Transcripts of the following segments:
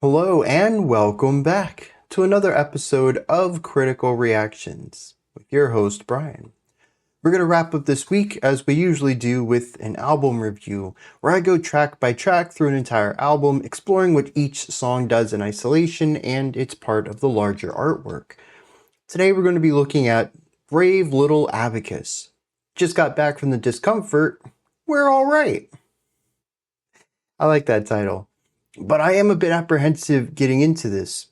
Hello and welcome back to another episode of Critical Reactions with your host Bryan. We're going to wrap up this week as we usually do with an album review where I go track by track through an entire album exploring what each song does in isolation and it's part of the larger artwork. Today we're going to be looking at Brave Little Abacus. Just got back from the Discomfort. We're all right. I like that title. But I am a bit apprehensive getting into this.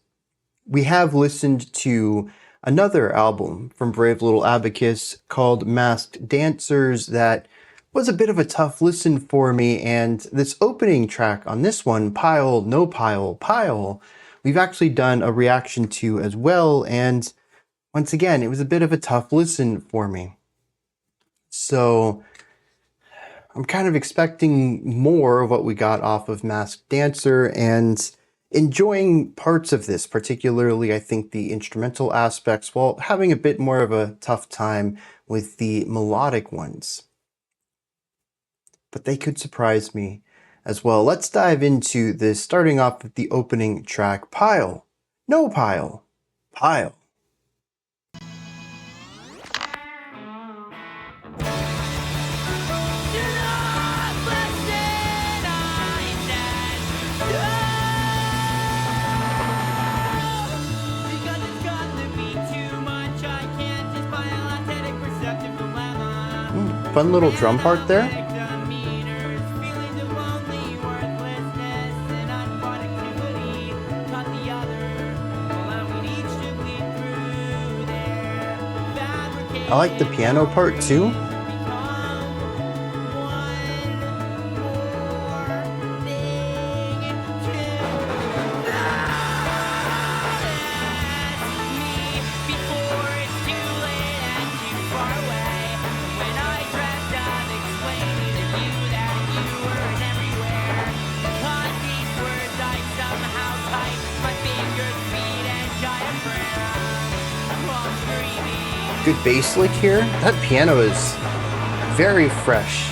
We have listened to another album from Brave Little Abacus called Masked Dancers that was a bit of a tough listen for me, and this opening track on this one, Pile, No Pile, Pile, we've actually done a reaction to as well, and once again, it was a bit of a tough listen for me. So I'm kind of expecting more of what we got off of Masked Dancer and enjoying parts of this, particularly I think the instrumental aspects, while having a bit more of a tough time with the melodic ones. But they could surprise me as well. Let's dive into this, starting off with the opening track, Pile, No Pile, Pile. Fun little drum part there. I like the piano part too. Good bass lick here. That piano is very fresh.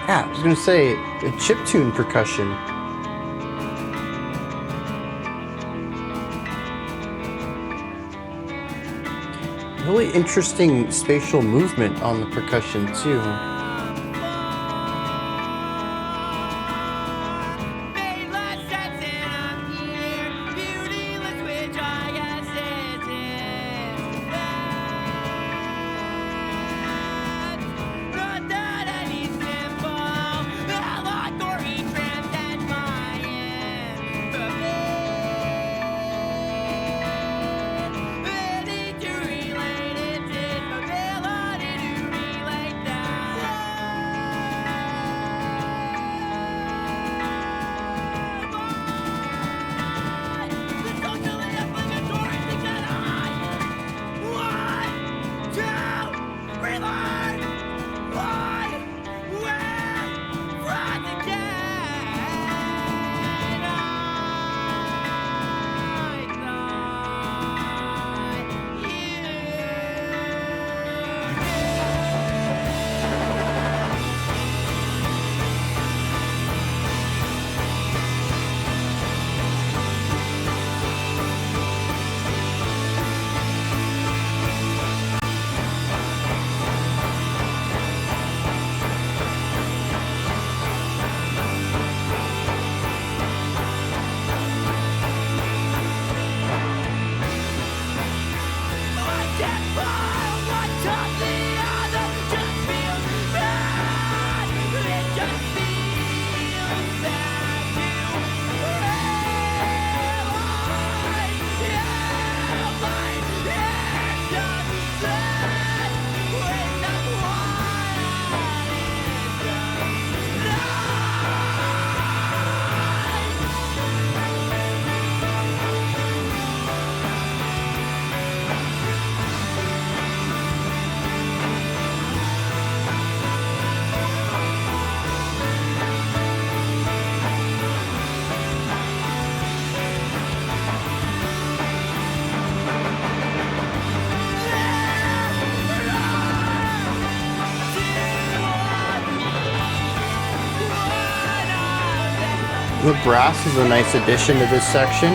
Yeah, I was going to say, a chiptune percussion. Really interesting spatial movement on the percussion too. The brass is a nice addition to this section.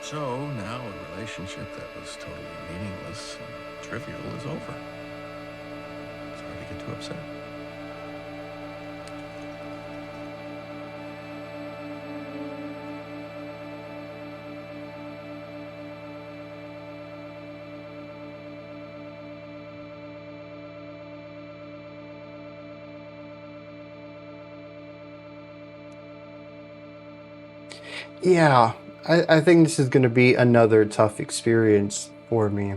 So now a relationship that was totally meaningless and trivial is over. It's hard to get too upset. Yeah, I think this is going to be another tough experience for me.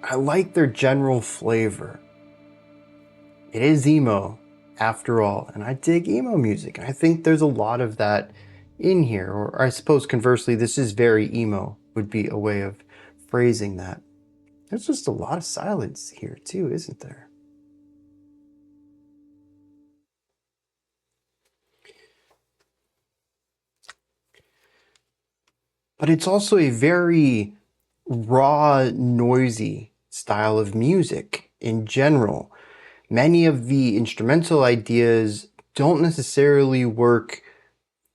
I like their general flavor. It is emo, after all, and I dig emo music. I think there's a lot of that in here, or I suppose conversely, this is very emo, would be a way of phrasing that. There's just a lot of silence here too, isn't there? But it's also a very raw, noisy style of music in general. Many of the instrumental ideas don't necessarily work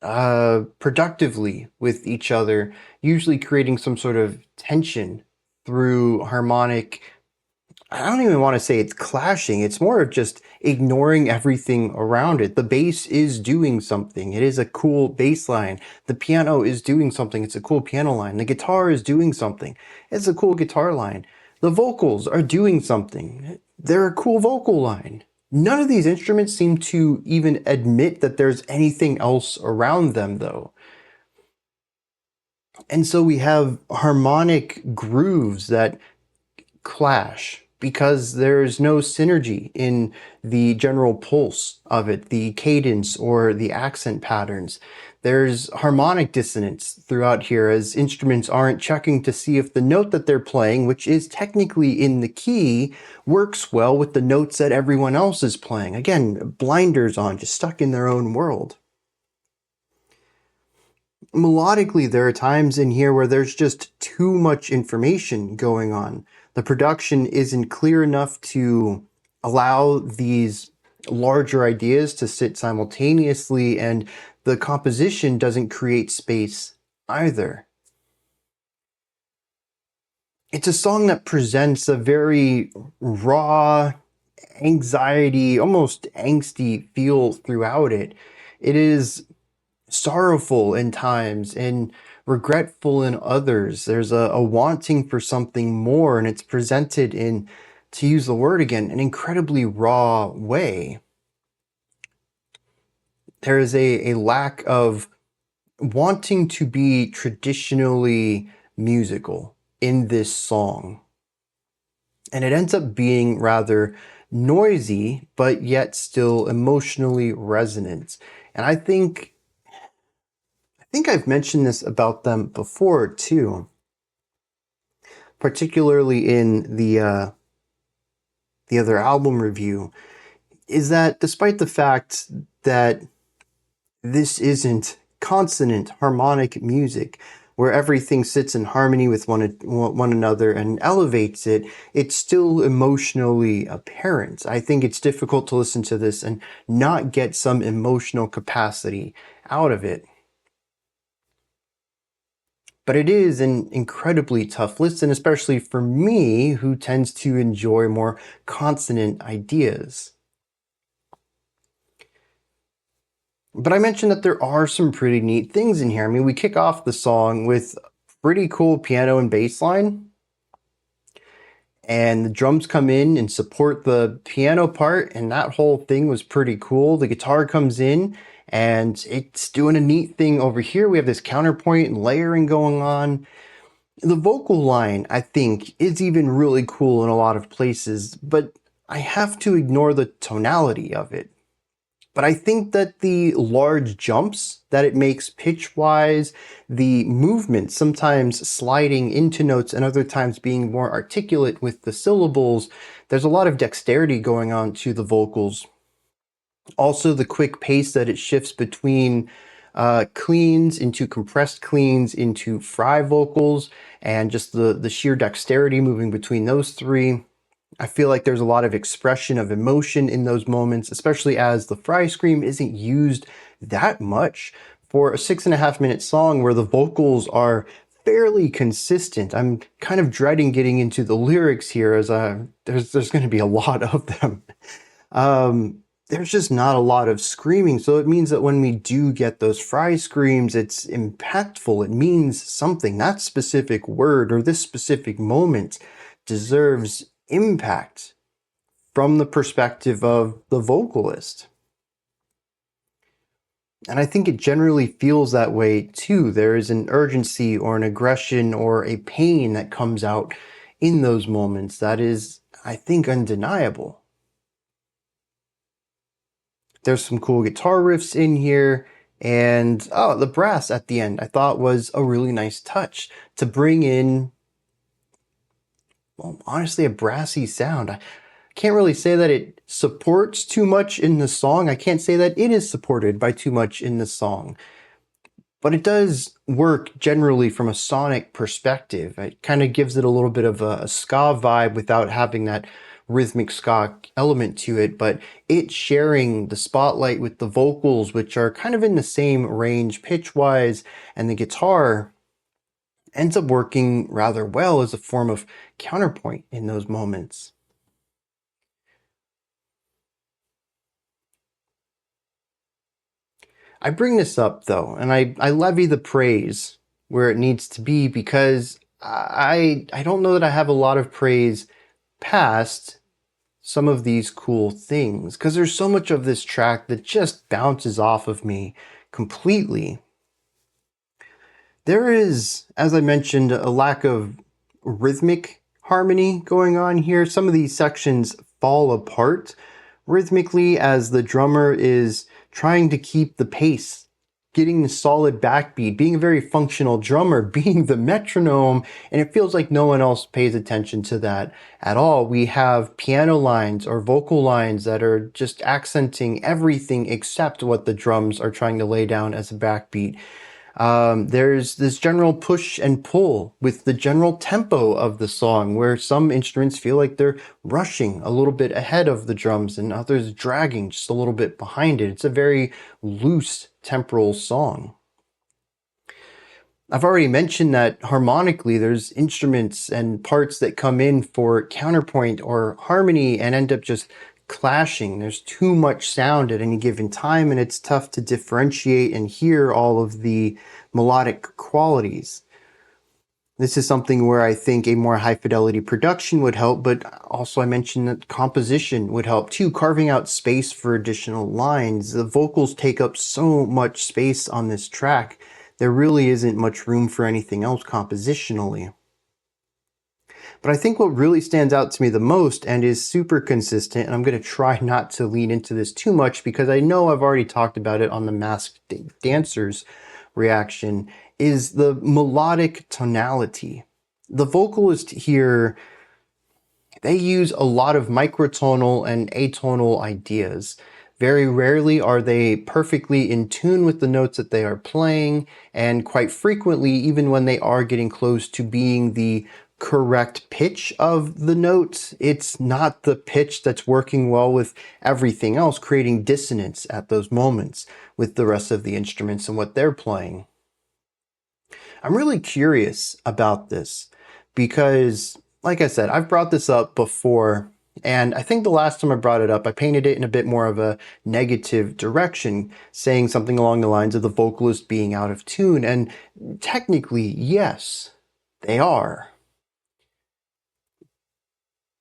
productively with each other, usually creating some sort of tension through harmonic. I don't even want to say it's clashing. It's more of just ignoring everything around it. The bass is doing something. It is a cool bass line. The piano is doing something. It's a cool piano line. The guitar is doing something. It's a cool guitar line. The vocals are doing something. They're a cool vocal line. None of these instruments seem to even admit that there's anything else around them, though. And so we have harmonic grooves that clash because there's no synergy in the general pulse of it, the cadence or the accent patterns. There's harmonic dissonance throughout here as instruments aren't checking to see if the note that they're playing, which is technically in the key, works well with the notes that everyone else is playing. Again, blinders on, just stuck in their own world. Melodically, there are times in here where there's just too much information going on. The production isn't clear enough to allow these larger ideas to sit simultaneously, and the composition doesn't create space either. It's a song that presents a very raw, anxiety, almost angsty feel throughout it. It is sorrowful in times and regretful in others. There's a wanting for something more, and it's presented in, to use the word again, an incredibly raw way. There is a lack of wanting to be traditionally musical in this song. And it ends up being rather noisy, but yet still emotionally resonant. And I think I've mentioned this about them before too, particularly in the other album review, is that despite the fact that this isn't consonant harmonic music where everything sits in harmony with one another and elevates it, it's still emotionally apparent. I think it's difficult to listen to this and not get some emotional capacity out of it. But it is an incredibly tough listen, especially for me, who tends to enjoy more consonant ideas. But I mentioned that there are some pretty neat things in here. I mean, we kick off the song with pretty cool piano and bass line, and the drums come in and support the piano part, and that whole thing was pretty cool. The guitar comes in and it's doing a neat thing over here. We have this counterpoint and layering going on. The vocal line, I think, is even really cool in a lot of places, but I have to ignore the tonality of it. But I think that the large jumps that it makes pitch-wise, the movement sometimes sliding into notes and other times being more articulate with the syllables, there's a lot of dexterity going on to the vocals. Also, the quick pace that it shifts between cleans into compressed cleans into fry vocals, and just the sheer dexterity moving between those three. I feel like there's a lot of expression of emotion in those moments, especially as the fry scream isn't used that much for a 6.5-minute song where the vocals are fairly consistent. I'm kind of dreading getting into the lyrics here, as there's going to be a lot of them. There's just not a lot of screaming, so it means that when we do get those fry screams, it's impactful. It means something. That specific word or this specific moment deserves impact from the perspective of the vocalist. And I think it generally feels that way too. There is an urgency or an aggression or a pain that comes out in those moments that is, I think, undeniable. There's some cool guitar riffs in here, and the brass at the end I thought was a really nice touch to bring in, well, honestly, a brassy sound. I can't really say that it supports too much in the song. I can't say that it is supported by too much in the song. But it does work generally from a sonic perspective. It kind of gives it a little bit of a ska vibe without having that rhythmic ska element to it, but it sharing the spotlight with the vocals, which are kind of in the same range pitch-wise, and the guitar ends up working rather well as a form of counterpoint in those moments. I bring this up though, and I levy the praise where it needs to be, because I don't know that I have a lot of praise past some of these cool things, because there's so much of this track that just bounces off of me completely. There is, as I mentioned, a lack of rhythmic harmony going on here. Some of these sections fall apart rhythmically as the drummer is trying to keep the pace, getting the solid backbeat, being a very functional drummer, being the metronome, and it feels like no one else pays attention to that at all. We have piano lines or vocal lines that are just accenting everything except what the drums are trying to lay down as a backbeat. There's this general push and pull with the general tempo of the song, where some instruments feel like they're rushing a little bit ahead of the drums and others dragging just a little bit behind it. It's a very loose temporal song. I've already mentioned that harmonically there's instruments and parts that come in for counterpoint or harmony and end up just clashing. There's too much sound at any given time, and it's tough to differentiate and hear all of the melodic qualities. This is something where I think a more high fidelity production would help, but also I mentioned that composition would help too, carving out space for additional lines. The vocals take up so much space on this track. There really isn't much room for anything else compositionally. But I think what really stands out to me the most and is super consistent, and I'm going to try not to lean into this too much because I know I've already talked about it on the Masked Dancers reaction, is the melodic tonality. The vocalist here, they use a lot of microtonal and atonal ideas. Very rarely are they perfectly in tune with the notes that they are playing, and quite frequently, even when they are getting close to being the correct pitch of the note, it's not the pitch that's working well with everything else, creating dissonance at those moments with the rest of the instruments and what they're playing. I'm really curious about this because, like I said, I've brought this up before, and I think the last time I brought it up, I painted it in a bit more of a negative direction, saying something along the lines of the vocalist being out of tune. And technically, yes, they are.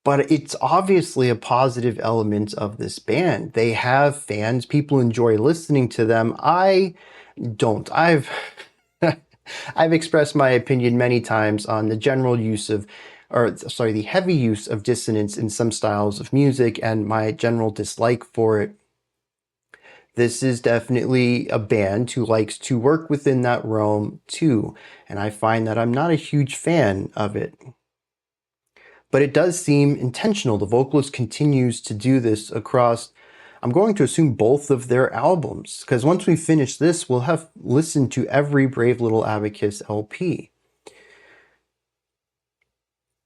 But it's obviously a positive element of this band. They have fans, people enjoy listening to them. I don't. I've expressed my opinion many times on the general use of, or sorry, the heavy use of dissonance in some styles of music and my general dislike for it. This is definitely a band who likes to work within that realm too, and I find that I'm not a huge fan of it. But it does seem intentional. The vocalist continues to do this across, I'm going to assume, both of their albums, because once we finish this, we'll have listened to every Brave Little Abacus LP.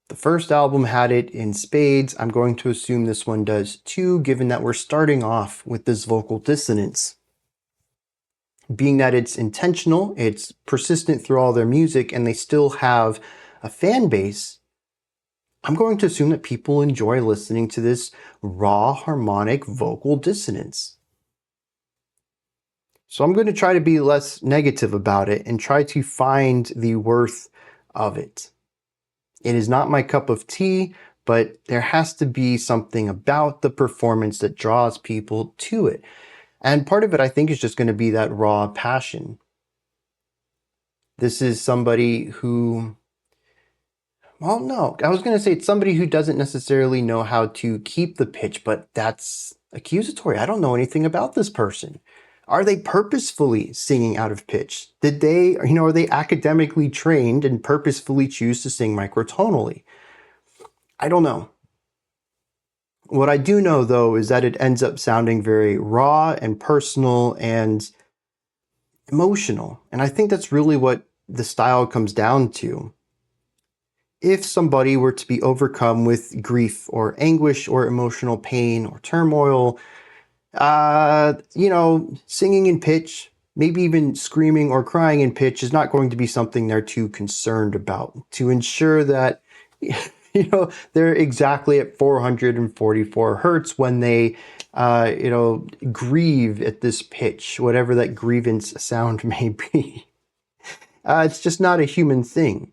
The first album had it in spades. I'm going to assume this one does too, given that we're starting off with this vocal dissonance. Being that it's intentional, it's persistent through all their music, and they still have a fan base, I'm going to assume that people enjoy listening to this raw harmonic vocal dissonance. So I'm going to try to be less negative about it and try to find the worth of it. It is not my cup of tea, but there has to be something about the performance that draws people to it. And part of it, I think, is just going to be that raw passion. This is somebody who, well, no, I was going to say it's somebody who doesn't necessarily know how to keep the pitch, but that's accusatory. I don't know anything about this person. Are they purposefully singing out of pitch? Did they, are they academically trained and purposefully choose to sing microtonally? I don't know. What I do know, though, is that it ends up sounding very raw and personal and emotional. And I think that's really what the style comes down to. If somebody were to be overcome with grief or anguish or emotional pain or turmoil, singing in pitch, maybe even screaming or crying in pitch is not going to be something they're too concerned about. To ensure that, they're exactly at 444 hertz when they, grieve at this pitch, whatever that grievance sound may be. It's just not a human thing.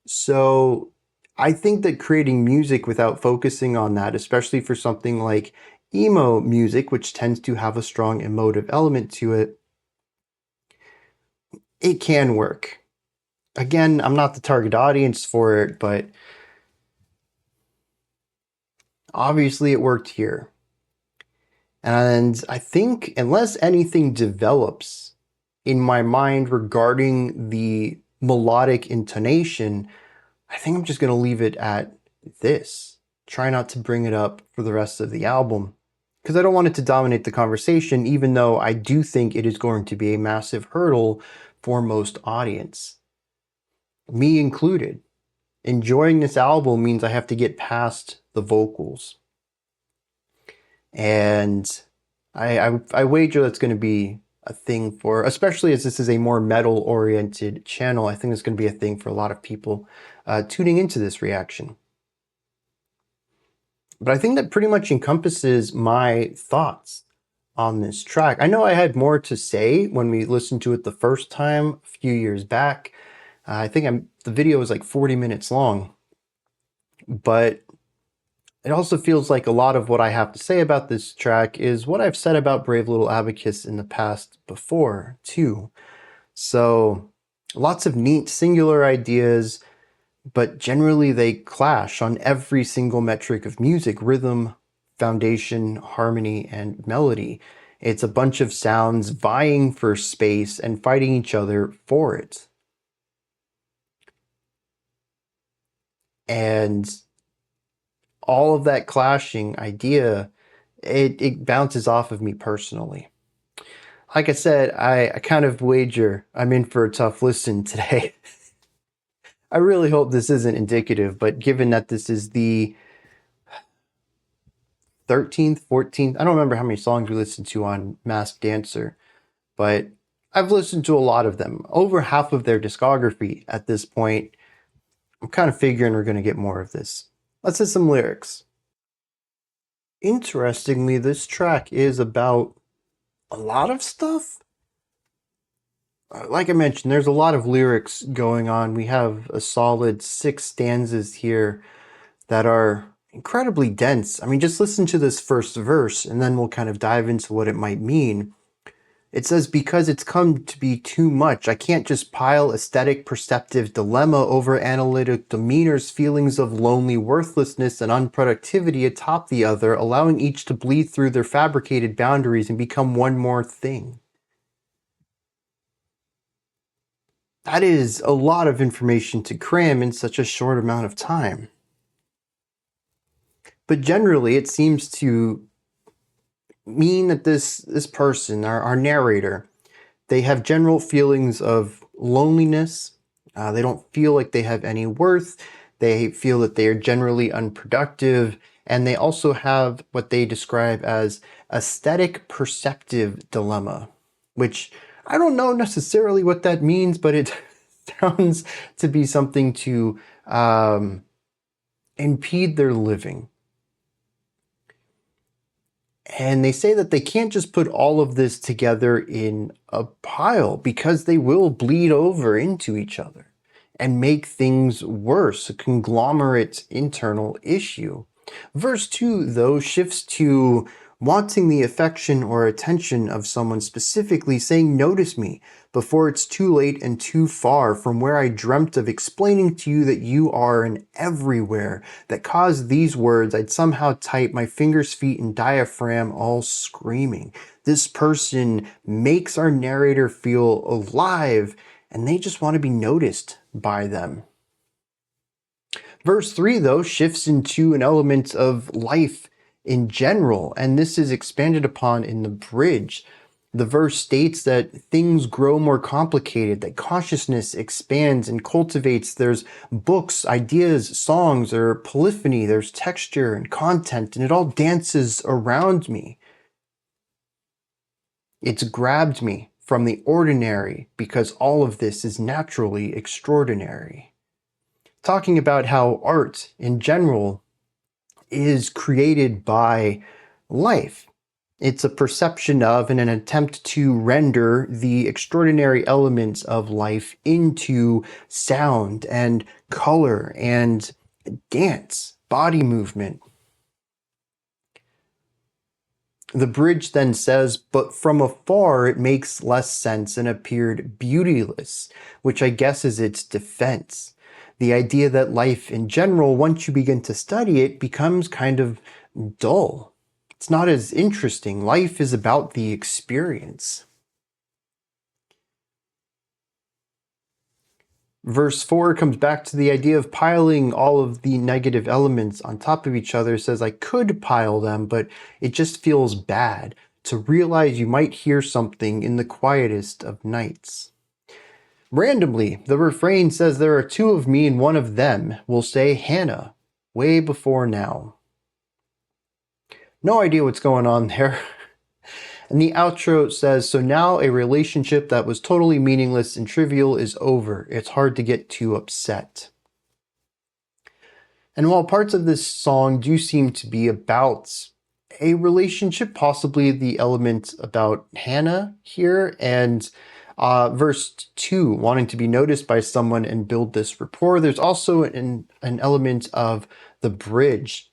So I think that creating music without focusing on that, especially for something like emo music, which tends to have a strong emotive element to it, it can work. Again, I'm not the target audience for it, but obviously it worked here. And I think unless anything develops in my mind regarding the melodic intonation, I think I'm just going to leave it at this. Try not to bring it up for the rest of the album, because I don't want it to dominate the conversation, even though I do think it is going to be a massive hurdle for most audience, me included. Enjoying this album means I have to get past the vocals. And I wager that's going to be a thing for, especially as this is a more metal-oriented channel, I think it's going to be a thing for a lot of people tuning into this reaction. But I think that pretty much encompasses my thoughts on this track. I know I had more to say when we listened to it the first time a few years back. I think the video was like 40 minutes long. But it also feels like a lot of what I have to say about this track is what I've said about Brave Little Abacus in the past before, too. So, lots of neat singular ideas, but generally they clash on every single metric of music: rhythm, foundation, harmony, and melody. It's a bunch of sounds vying for space and fighting each other for it. And all of that clashing idea, it bounces off of me personally. Like I said, I kind of wager I'm in for a tough listen today. I really hope this isn't indicative, but given that this is the 13th, 14th, I don't remember how many songs we listened to on Masked Dancer, but I've listened to a lot of them, over half of their discography at this point. I'm kind of figuring we're going to get more of this. Let's hit some lyrics. Interestingly, this track is about a lot of stuff. Like I mentioned, there's a lot of lyrics going on. We have a solid 6 stanzas here that are incredibly dense. I mean, just listen to this first verse and then we'll kind of dive into what it might mean. It says, because it's come to be too much, I can't just pile aesthetic perceptive dilemma over analytic demeanors, feelings of lonely worthlessness and unproductivity atop the other, allowing each to bleed through their fabricated boundaries and become one more thing. That is a lot of information to cram in such a short amount of time. But generally, it seems to mean that this person, our narrator, they have general feelings of loneliness. They don't feel like they have any worth. They feel that they are generally unproductive. And they also have what they describe as aesthetic perceptive dilemma, which I don't know necessarily what that means, but it sounds to be something to impede their living. And they say that they can't just put all of this together in a pile because they will bleed over into each other and make things worse, a conglomerate internal issue. Verse 2, though, shifts to wanting the affection or attention of someone, specifically saying, notice me, before it's too late and too far from where I dreamt of explaining to you that you are an everywhere, that caused these words I'd somehow type my fingers, feet, and diaphragm all screaming. This person makes our narrator feel alive, and they just want to be noticed by them. Verse 3, though, shifts into an element of life in general, and this is expanded upon in the bridge. The verse states that things grow more complicated, that consciousness expands and cultivates. There's books, ideas, songs, or polyphony, there's texture and content, and it all dances around me. It's grabbed me from the ordinary because all of this is naturally extraordinary. Talking about how art in general is created by life. It's a perception of and an attempt to render the extraordinary elements of life into sound and color and dance, body movement. The bridge then says, but from afar it makes less sense and appeared beautyless, which I guess is its defense. The idea that life in general, once you begin to study it, becomes kind of dull. It's not as interesting. Life is about the experience. Verse 4 comes back to the idea of piling all of the negative elements on top of each other. It says, I could pile them, but it just feels bad to realize you might hear something in the quietest of nights. Randomly, the refrain says there are 2 of me and one of them will say Hannah, way before now. No idea what's going on there. And the outro says, so now a relationship that was totally meaningless and trivial is over. It's hard to get too upset. And while parts of this song do seem to be about a relationship, possibly the element about Hannah here, and verse 2, wanting to be noticed by someone and build this rapport, there's also an element of the bridge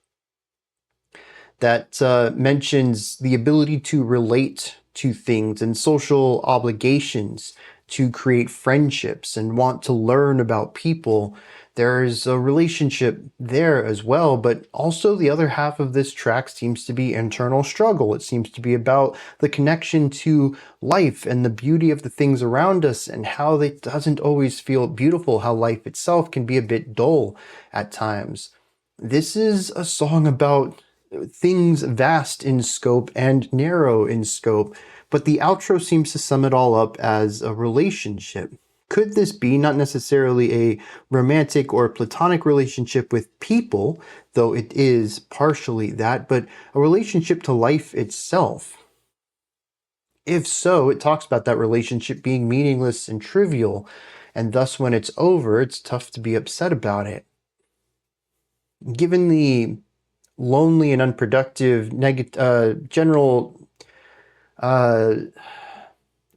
that mentions the ability to relate to things and social obligations, to create friendships and want to learn about people. There's a relationship there as well, but also the other half of this track seems to be internal struggle. It seems to be about the connection to life and the beauty of the things around us and how it doesn't always feel beautiful, how life itself can be a bit dull at times. This is a song about things vast in scope and narrow in scope, but the outro seems to sum it all up as a relationship. Could this be not necessarily a romantic or platonic relationship with people, though it is partially that, but a relationship to life itself? If so, it talks about that relationship being meaningless and trivial, and thus when it's over, it's tough to be upset about it. Given the lonely and unproductive general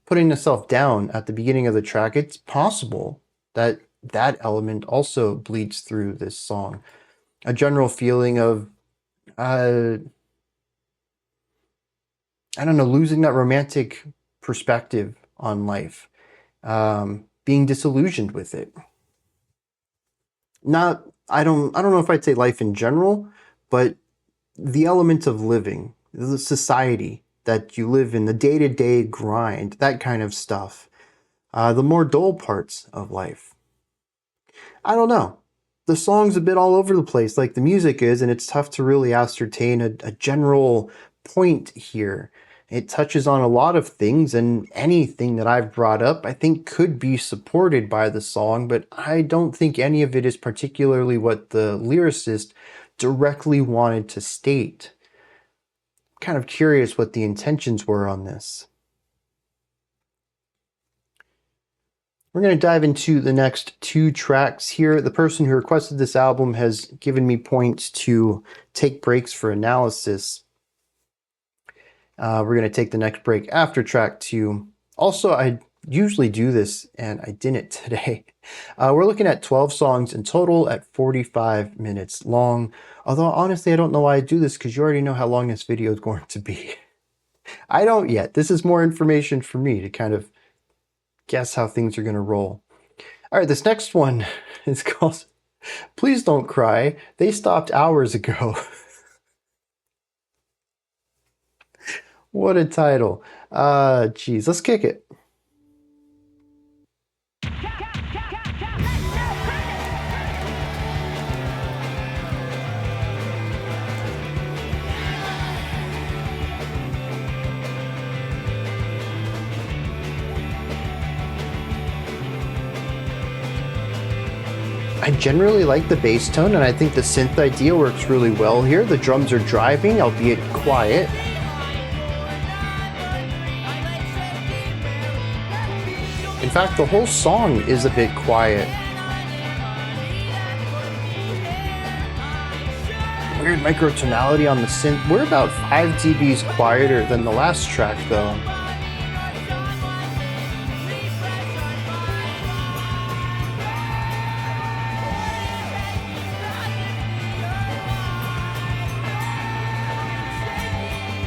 putting yourself down at the beginning of the track, it's possible that that element also bleeds through this song. A general feeling of, I don't know, losing that romantic perspective on life, being disillusioned with it. I don't know if I'd say life in general, but the element of living, the society that you live in, the day-to-day grind, that kind of stuff. The more dull parts of life. I don't know. The song's a bit all over the place like the music is, and it's tough to really ascertain a general point here. It touches on a lot of things, and anything that I've brought up I think could be supported by the song, but I don't think any of it is particularly what the lyricist directly wanted to state. I'm kind of curious what the intentions were on this. We're going to dive into the next two tracks here. The person who requested this album has given me points to take breaks for analysis. We're going to take the next break after track 2. Also, I usually do this, and I didn't today. We're looking at 12 songs in total at 45 minutes long. Although, honestly, I don't know why I do this, because you already know how long this video is going to be. I don't yet. This is more information for me to kind of guess how things are going to roll. All right, this next one is called Please Don't Cry. They stopped hours ago. What a title. Geez, let's kick it. I generally like the bass tone, and I think the synth idea works really well here. The drums are driving, albeit quiet. In fact, the whole song is a bit quiet. Weird microtonality on the synth. We're about 5 dBs quieter than the last track, though.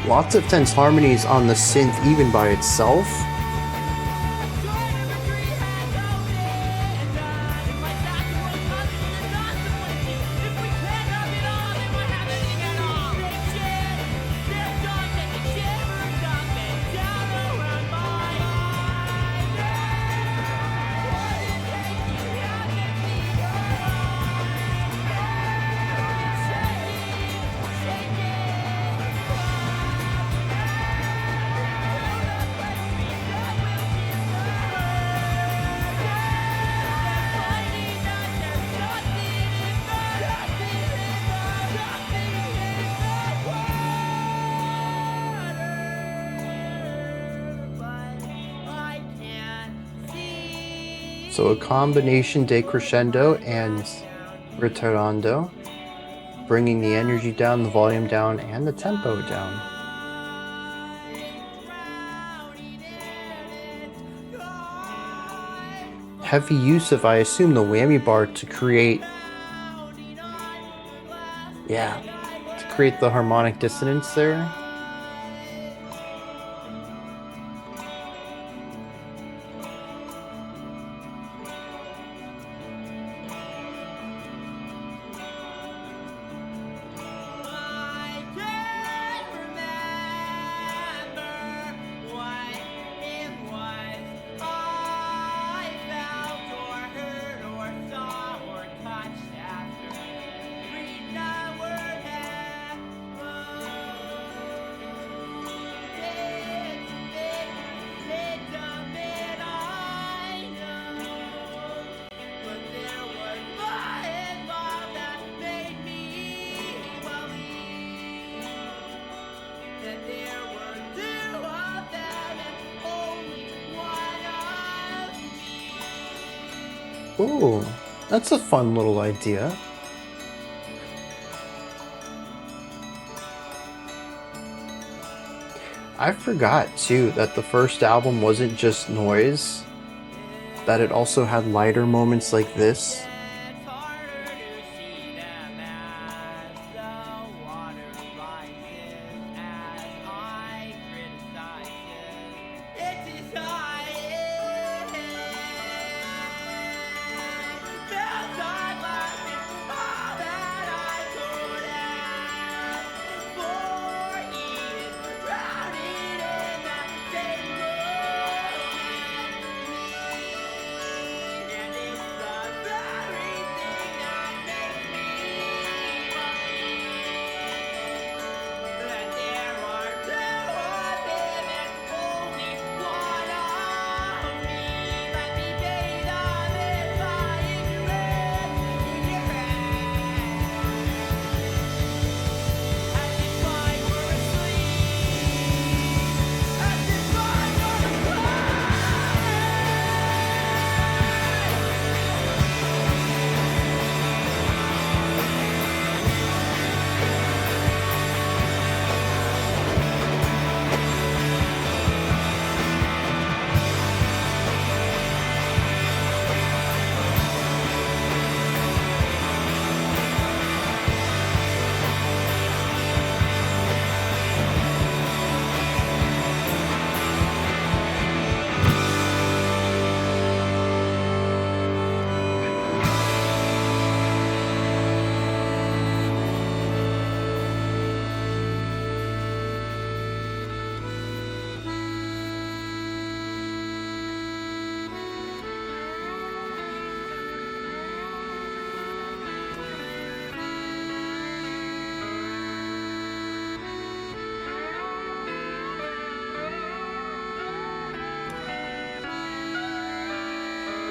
Lots of tense harmonies on the synth even by itself. So a combination decrescendo and ritornando, bringing the energy down, the volume down, and the tempo down. Heavy use of, I assume, the whammy bar to create, the harmonic dissonance there. Ooh, that's a fun little idea. I forgot too that the first album wasn't just noise, that it also had lighter moments like this.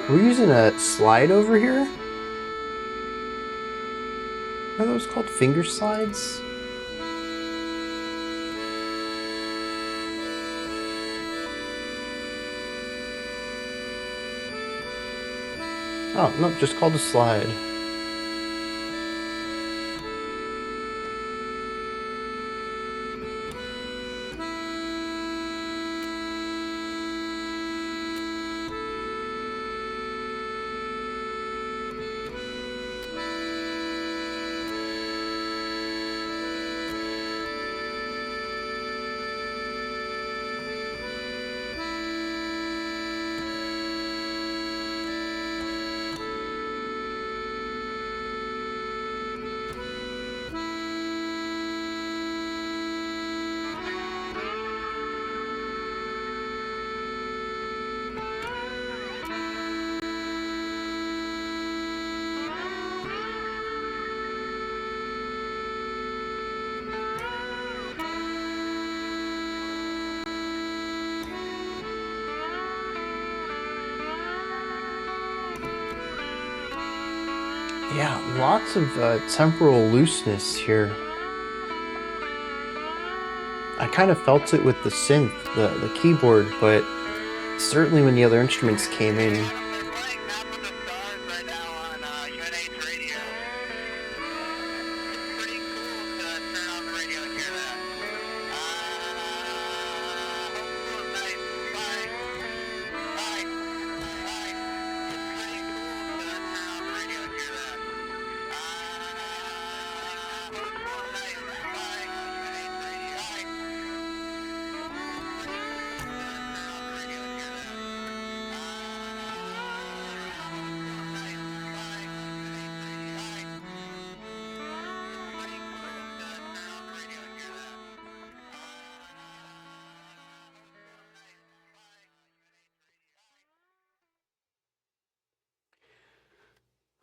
We're using a slide over here? Are those called finger slides? Oh, no, just called a slide. Yeah, lots of temporal looseness here. I kind of felt it with the synth, the keyboard, but certainly when the other instruments came in.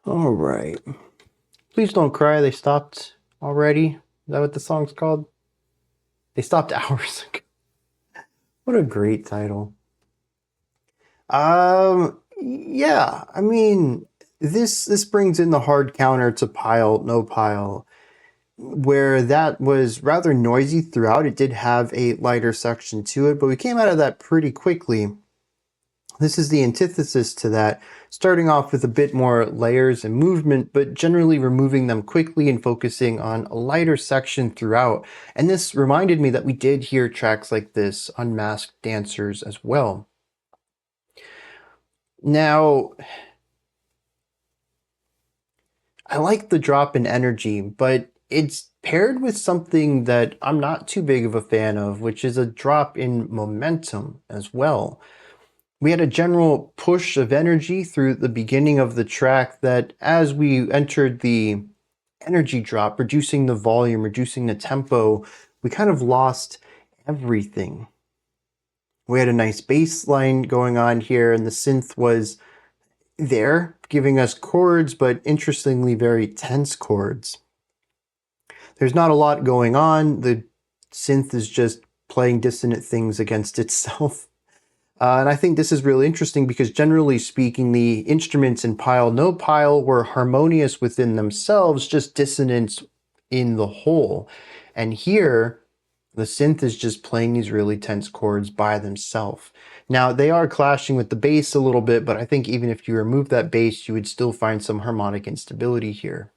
All right. Please Don't Cry, they stopped already. Is that what the song's called? They stopped hours ago. What a great title. Yeah, I mean, this brings in the hard counter to Pile, No Pile, where that was rather noisy throughout. It did have a lighter section to it, but we came out of that pretty quickly. This is the antithesis to that, starting off with a bit more layers and movement, but generally removing them quickly and focusing on a lighter section throughout. And this reminded me that we did hear tracks like this on Masked Dancers as well. Now, I like the drop in energy, but it's paired with something that I'm not too big of a fan of, which is a drop in momentum as well. We had a general push of energy through the beginning of the track that as we entered the energy drop, reducing the volume, reducing the tempo, we kind of lost everything. We had a nice bass line going on here, and the synth was there, giving us chords, but interestingly, very tense chords. There's not a lot going on. The synth is just playing dissonant things against itself. And I think this is really interesting because generally speaking, the instruments in Pile No Pile were harmonious within themselves, just dissonance in the whole. And here, the synth is just playing these really tense chords by themselves. Now, they are clashing with the bass a little bit, but I think even if you remove that bass, you would still find some harmonic instability here.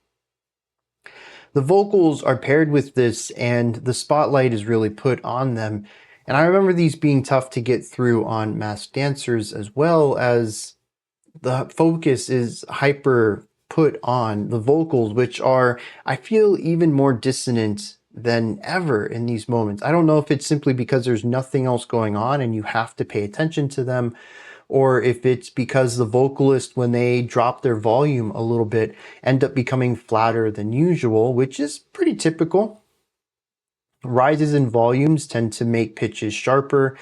The vocals are paired with this, and the spotlight is really put on them. And I remember these being tough to get through on Masked Dancers, as well as the focus is hyper put on the vocals, which are, I feel, even more dissonant than ever in these moments. I don't know if it's simply because there's nothing else going on and you have to pay attention to them, or if it's because the vocalist, when they drop their volume a little bit, end up becoming flatter than usual, which is pretty typical. Rises in volumes tend to make pitches sharper.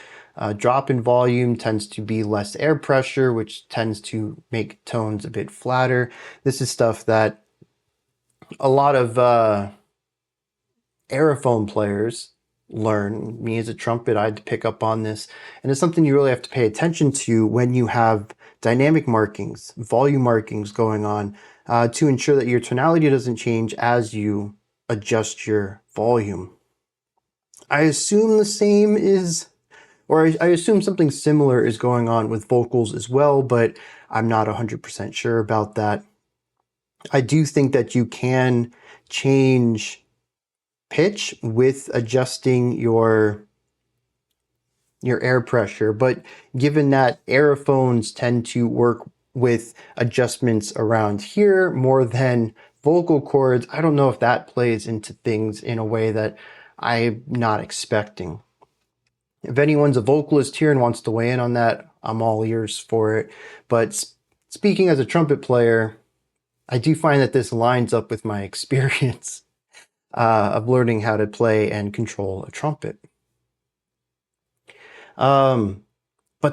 Drop in volume tends to be less air pressure, which tends to make tones a bit flatter. This is stuff that a lot of aerophone players learn. Me as a trumpet, I had to pick up on this. And it's something you really have to pay attention to when you have dynamic markings, volume markings going on, to ensure that your tonality doesn't change as you adjust your volume. I assume the same is, or I assume something similar is going on with vocals as well, but I'm not 100% sure about that. I do think that you can change pitch with adjusting your air pressure, but given that aerophones tend to work with adjustments around here more than vocal cords, I don't know if that plays into things in a way that I'm not expecting. If anyone's a vocalist here and wants to weigh in on that, I'm all ears for it. But speaking as a trumpet player, I do find that this lines up with my experience of learning how to play and control a trumpet. But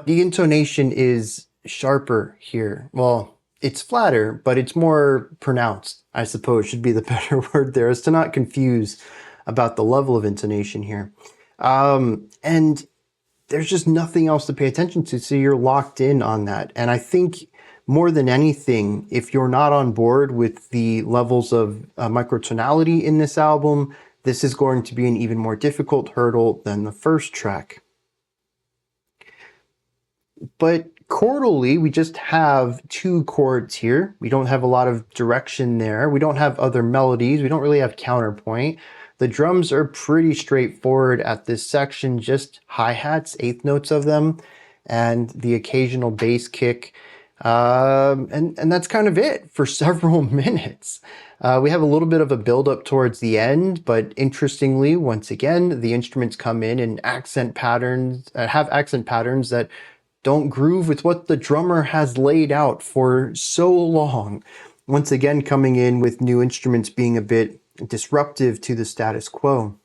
the intonation is sharper here. Well, it's flatter, but it's more pronounced, I suppose, should be the better word there, as to not confuse about the level of intonation here. And there's just nothing else to pay attention to, so you're locked in on that. And I think more than anything, if you're not on board with the levels of microtonality in this album, this is going to be an even more difficult hurdle than the first track. But chordally, we just have two chords here. We don't have a lot of direction there. We don't have other melodies. We don't really have counterpoint. The drums are pretty straightforward at this section, just hi-hats, eighth notes of them, and the occasional bass kick. And that's kind of it for several minutes. We have a little bit of a build-up towards the end, but interestingly, once again, the instruments come in and have accent patterns that don't groove with what the drummer has laid out for so long. Once again, coming in with new instruments being a bit disruptive to the status quo.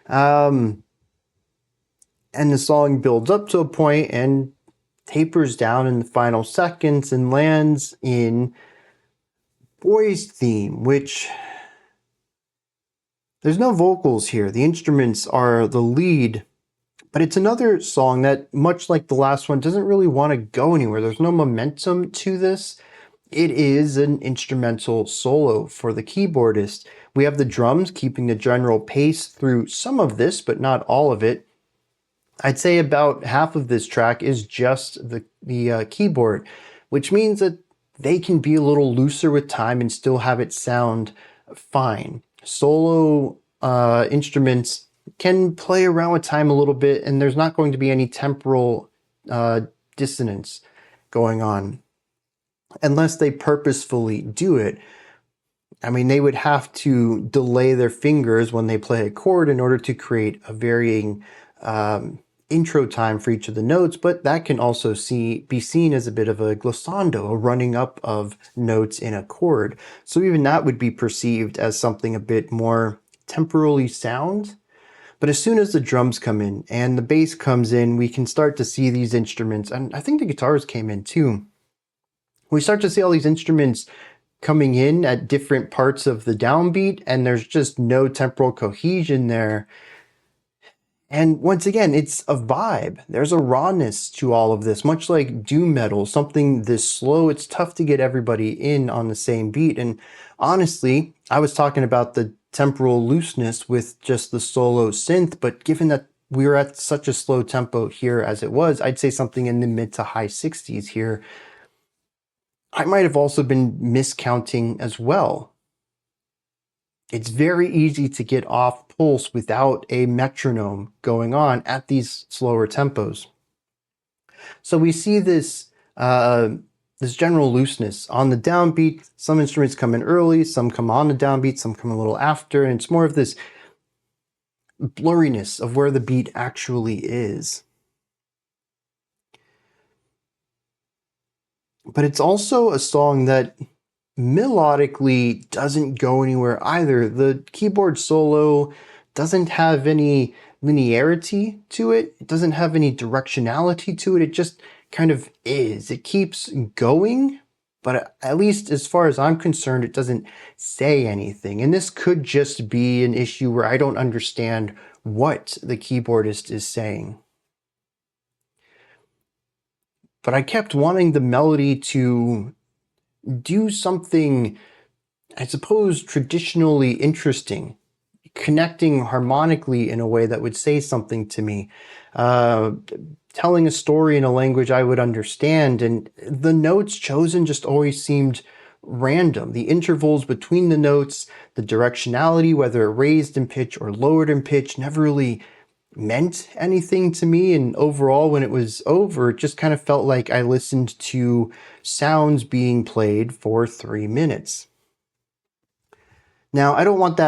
And the song builds up to a point and tapers down in the final seconds and lands in Boy's Theme, which there's no vocals here. The instruments are the lead, but it's another song that, much like the last one, doesn't really want to go anywhere. There's no momentum to this. It is an instrumental solo for the keyboardist. We have the drums keeping the general pace through some of this, but not all of it. I'd say about half of this track is just the keyboard, which means that they can be a little looser with time and still have it sound fine. Solo instruments can play around with time a little bit, and there's not going to be any temporal dissonance going on unless they purposefully do it. I mean, they would have to delay their fingers when they play a chord in order to create a varying intro time for each of the notes, but that can also be seen as a bit of a glissando, a running up of notes in a chord. So even that would be perceived as something a bit more temporally sound. But as soon as the drums come in and the bass comes in, we can start to see these instruments, and I think the guitars came in too. We start to see all these instruments coming in at different parts of the downbeat, and there's just no temporal cohesion there. And once again, it's a vibe. There's a rawness to all of this, much like doom metal, something this slow. It's tough to get everybody in on the same beat. And honestly, I was talking about the temporal looseness with just the solo synth, but given that we were at such a slow tempo here as it was, I'd say something in the mid to high 60s here. I might have also been miscounting as well. It's very easy to get off pulse without a metronome going on at these slower tempos. So we see this general looseness on the downbeat. Some instruments come in early, some come on the downbeat, some come a little after, and it's more of this blurriness of where the beat actually is. But it's also a song that melodically doesn't go anywhere either. The keyboard solo doesn't have any linearity to it. It doesn't have any directionality to it. It just kind of is. It keeps going, but at least as far as I'm concerned, it doesn't say anything. And this could just be an issue where I don't understand what the keyboardist is saying. But I kept wanting the melody to do something, I suppose, traditionally interesting, connecting harmonically in a way that would say something to me, telling a story in a language I would understand. And the notes chosen just always seemed random. The intervals between the notes, the directionality, whether raised in pitch or lowered in pitch, never really meant anything to me. And overall, when it was over, it just kind of felt like I listened to sounds being played for 3 minutes. Now, I don't want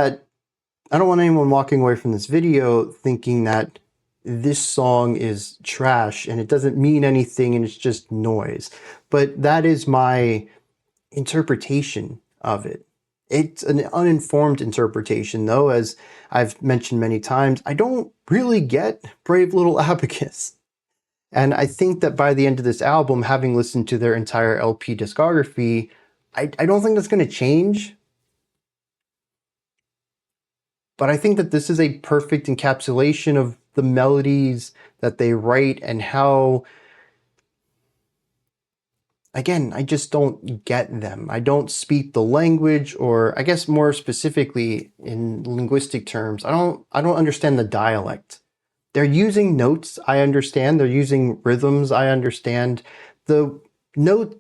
anyone walking away from this video thinking that this song is trash and it doesn't mean anything and it's just noise. But that is my interpretation of it. It's an uninformed interpretation, though, as I've mentioned many times. I don't really get Brave Little Abacus. And I think that by the end of this album, having listened to their entire LP discography, I don't think that's going to change. But I think that this is a perfect encapsulation of the melodies that they write and how, again, I just don't get them. I don't speak the language, or I guess more specifically in linguistic terms, I don't understand the dialect. They're using notes, I understand. They're using rhythms, I understand. The note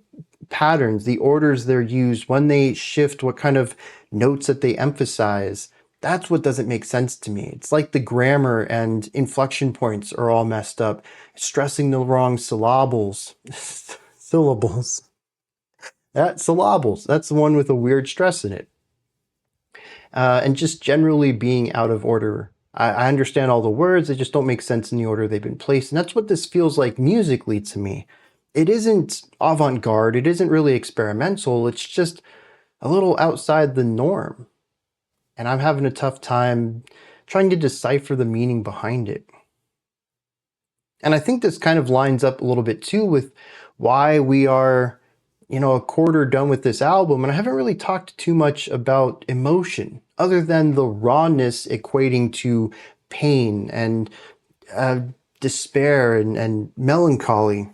patterns, the orders they're used, when they shift, what kind of notes that they emphasize, that's what doesn't make sense to me. It's like the grammar and inflection points are all messed up, stressing the wrong syllables. Syllables. Syllables. That's the one with a weird stress in it. And just generally being out of order. I understand all the words, they just don't make sense in the order they've been placed. And that's what this feels like musically to me. It isn't avant-garde, it isn't really experimental, it's just a little outside the norm. And I'm having a tough time trying to decipher the meaning behind it. And I think this kind of lines up a little bit too with why we are, a quarter done with this album, and I haven't really talked too much about emotion, other than the rawness equating to pain and despair and melancholy.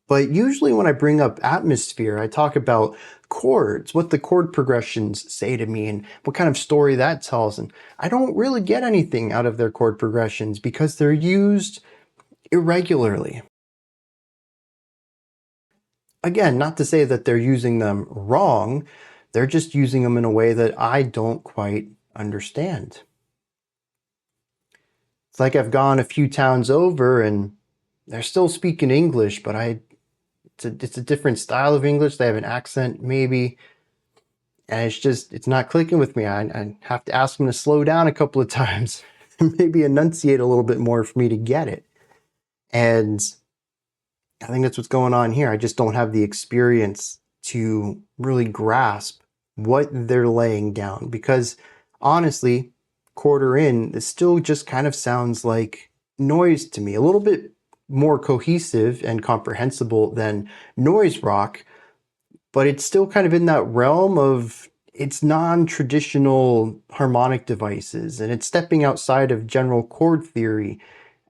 But usually when I bring up atmosphere, I talk about chords, what the chord progressions say to me, and what kind of story that tells. And I don't really get anything out of their chord progressions because they're used irregularly. Again, not to say that they're using them wrong, they're just using them in a way that I don't quite understand. It's like I've gone a few towns over and they're still speaking English, but it's a different style of English. They have an accent maybe, and it's not clicking with me. I have to ask them to slow down a couple of times and maybe enunciate a little bit more for me to get it. And I think that's what's going on here. I just don't have the experience to really grasp what they're laying down because honestly, quarter in, it still just kind of sounds like noise to me, a little bit more cohesive and comprehensible than noise rock, but it's still kind of in that realm of it's non-traditional harmonic devices and it's stepping outside of general chord theory.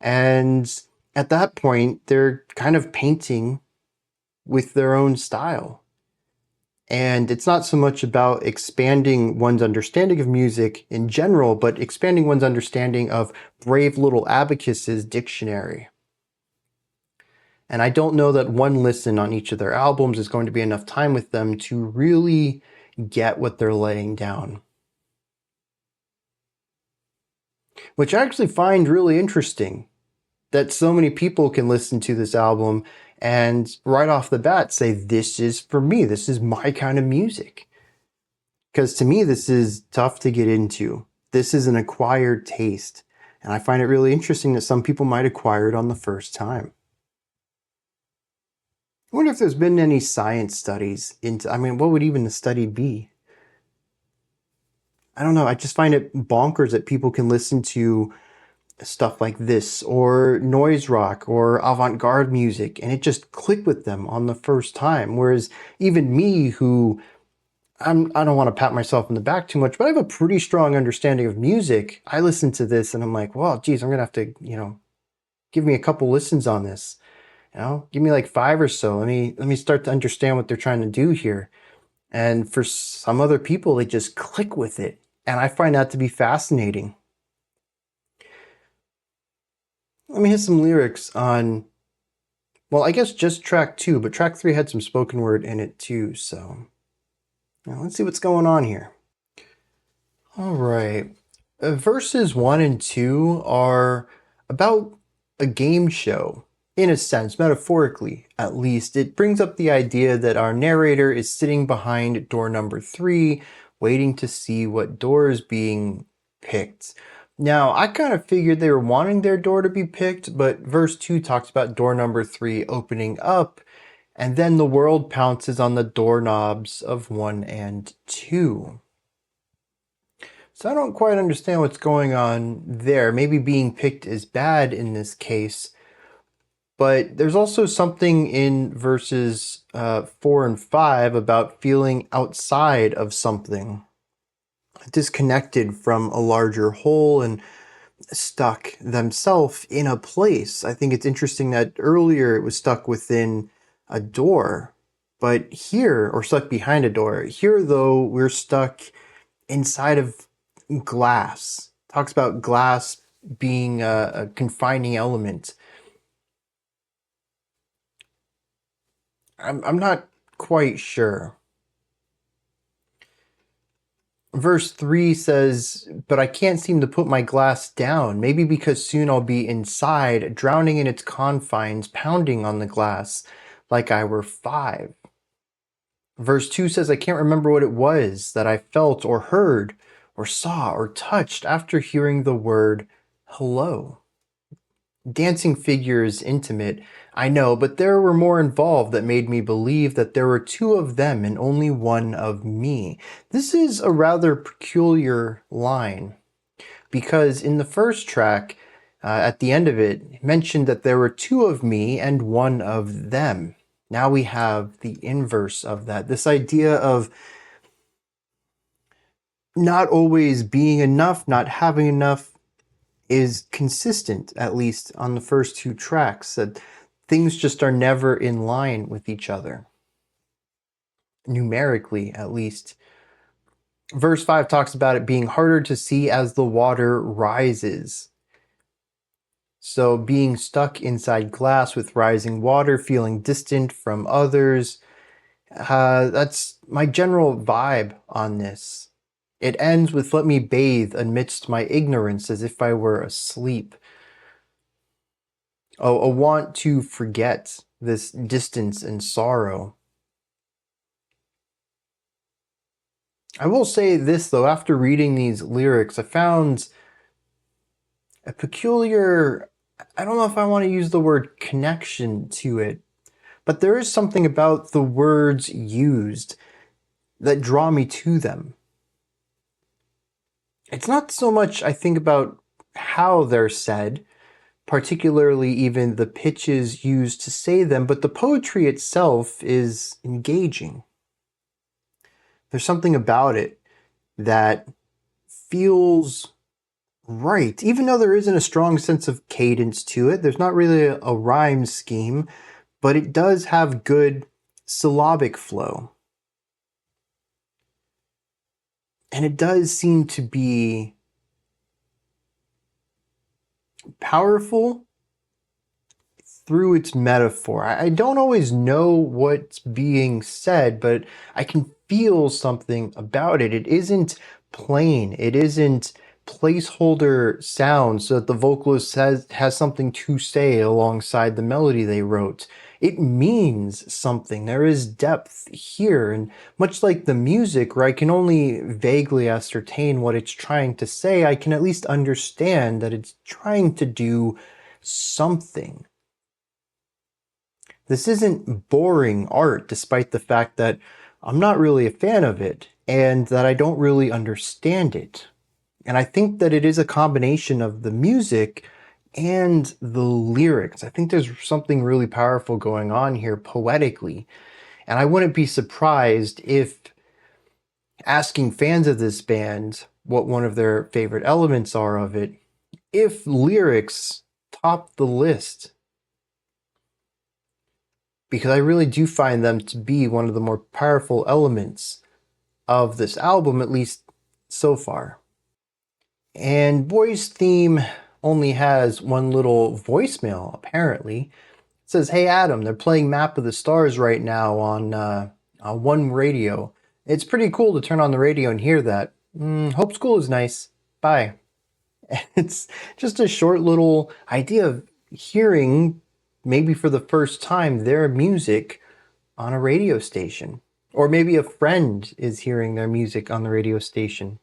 And at that point, they're kind of painting with their own style. And it's not so much about expanding one's understanding of music in general, but expanding one's understanding of Brave Little Abacus's dictionary. And I don't know that one listen on each of their albums is going to be enough time with them to really get what they're laying down. Which I actually find really interesting that so many people can listen to this album and right off the bat say, this is for me, this is my kind of music. Because to me, this is tough to get into. This is an acquired taste. And I find it really interesting that some people might acquire it on the first time. I wonder if there's been any science studies into, what would even the study be? I don't know. I just find it bonkers that people can listen to stuff like this or noise rock or avant-garde music and it just click with them on the first time. Whereas even me, who I don't want to pat myself in the back too much, but I have a pretty strong understanding of music. I listen to this and I'm like, well, geez, I'm going to have to, give me a couple listens on this. Give me like 5 or so. Let me start to understand what they're trying to do here. And for some other people, they just click with it. And I find that to be fascinating. Let me hit some lyrics on, well, I guess just track 2, but track 3 had some spoken word in it too. So now let's see what's going on here. All right. Verses 1 and 2 are about a game show. In a sense, metaphorically at least. It brings up the idea that our narrator is sitting behind door number 3, waiting to see what door is being picked. Now, I kind of figured they were wanting their door to be picked, but verse 2 talks about door number 3 opening up, and then the world pounces on the doorknobs of 1 and 2. So I don't quite understand what's going on there. Maybe being picked is bad in this case. But there's also something in verses 4 and 5 about feeling outside of something, disconnected from a larger whole and stuck themselves in a place. I think it's interesting that earlier it was stuck within a door, but here, or stuck behind a door. Here, though, we're stuck inside of glass. Talks about glass being a confining element. I'm not quite sure. Verse 3 says, but I can't seem to put my glass down, maybe because soon I'll be inside, drowning in its confines, pounding on the glass like I were 5. Verse 2 says, I can't remember what it was that I felt or heard or saw or touched after hearing the word hello. Dancing figures intimate, I know, but there were more involved that made me believe that there were 2 of them and only 1 of me. This is a rather peculiar line because in the first track, at the end of it, it mentioned that there were 2 of me and 1 of them. Now we have the inverse of that. This idea of not always being enough, not having enough, is consistent, at least on the first 2 tracks. That things just are never in line with each other, numerically at least. Verse 5 talks about it being harder to see as the water rises. So being stuck inside glass with rising water, feeling distant from others, that's my general vibe on this. It ends with let me bathe amidst my ignorance as if I were asleep. Oh, a want to forget this distance and sorrow. I will say this though, after reading these lyrics, I found a peculiar, I don't know if I want to use the word connection to it, but there is something about the words used that draw me to them. It's not so much I think about how they're said, particularly even the pitches used to say them, but the poetry itself is engaging. There's something about it that feels right, even though there isn't a strong sense of cadence to it. There's not really a rhyme scheme, but it does have good syllabic flow. And it does seem to be powerful through its metaphor. I don't always know what's being said, but I can feel something about it. It isn't plain. It isn't placeholder sound so that the vocalist has something to say alongside the melody they wrote. It means something. There is depth here, and much like the music, where I can only vaguely ascertain what it's trying to say, I can at least understand that it's trying to do something. This isn't boring art, despite the fact that I'm not really a fan of it and that I don't really understand it. And I think that it is a combination of the music and the lyrics. I think there's something really powerful going on here poetically. And I wouldn't be surprised if asking fans of this band what one of their favorite elements are of it, if lyrics top the list. Because I really do find them to be one of the more powerful elements of this album, at least so far. And Boy's theme only has one little voicemail, apparently. It says, "Hey Adam, they're playing Map of the Stars right now on one radio. It's pretty cool to turn on the radio and hear that. Hope school is nice. Bye." It's just a short little idea of hearing, maybe for the first time, their music on a radio station. Or maybe a friend is hearing their music on the radio station.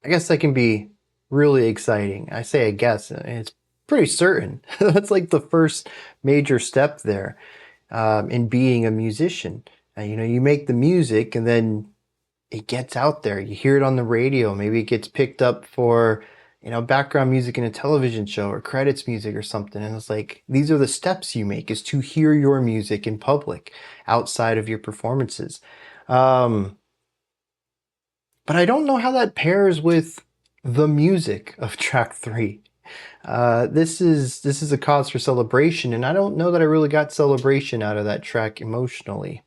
I guess that can be really exciting. I say I guess, it's pretty certain. That's like the first major step there in being a musician. You make the music and then it gets out there. You hear it on the radio. Maybe it gets picked up for background music in a television show or credits music or something. And it's like, these are the steps you make, is to hear your music in public outside of your performances. But I don't know how that pairs with the music of track 3. This is a cause for celebration, and I don't know that I really got celebration out of that track emotionally.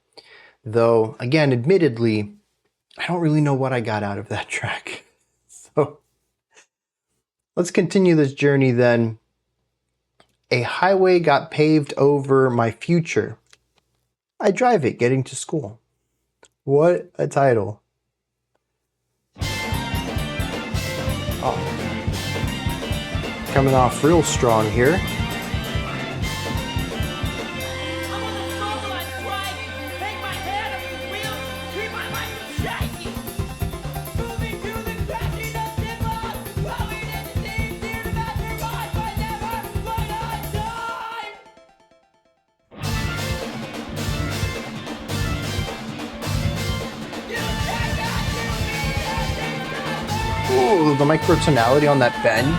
Though, again, admittedly, I don't really know what I got out of that track. So let's continue this journey then. A highway got paved over my future. I drive it getting to school. What a title. Oh. Coming off real strong here. Ooh, the micro tonality on that bend.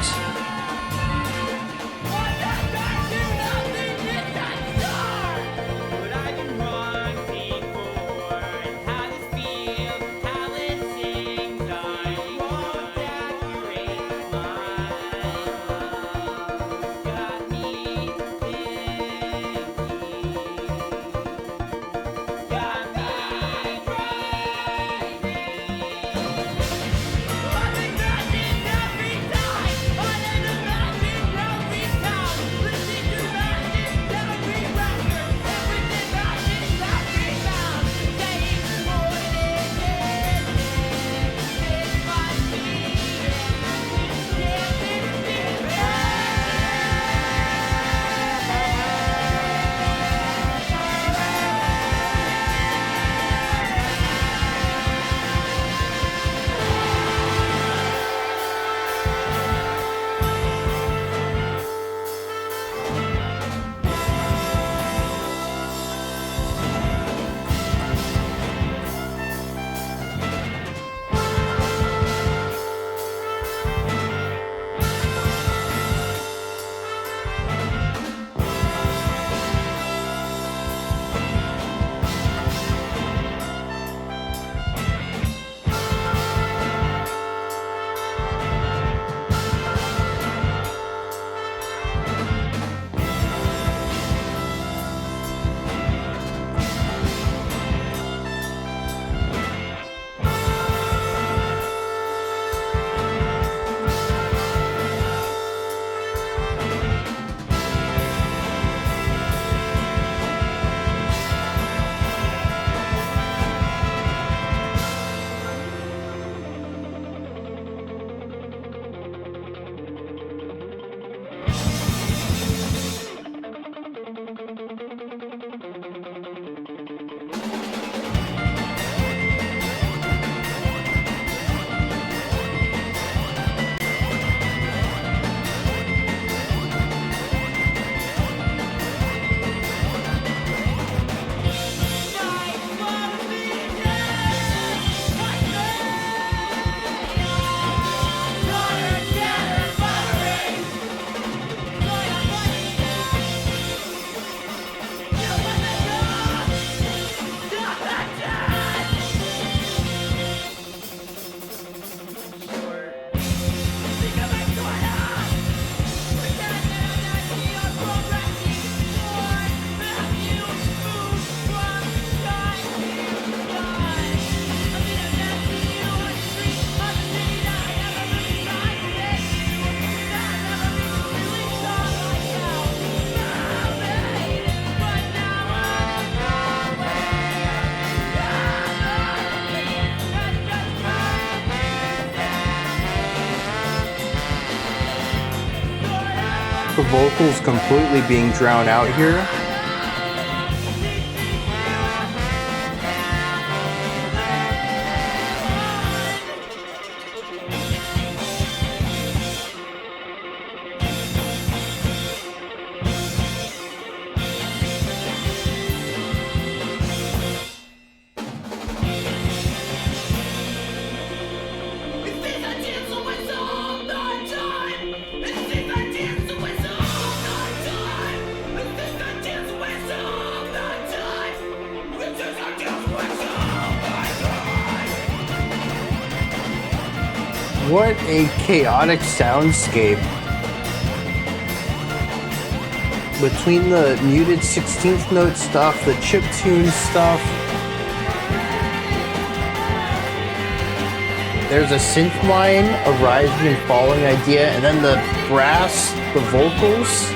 vocals completely being drowned out here. What a chaotic soundscape. Between the muted 16th note stuff, the chiptune stuff, there's a synth line, a rising and falling idea, and then the brass, the vocals.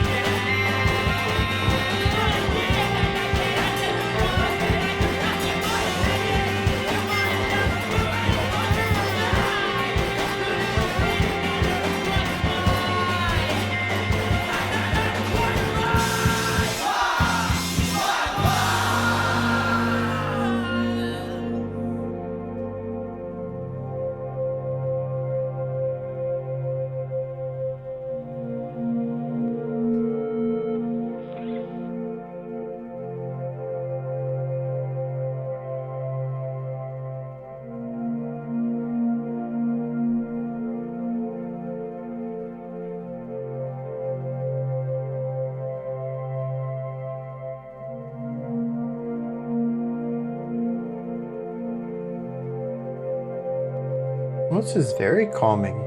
This is very calming.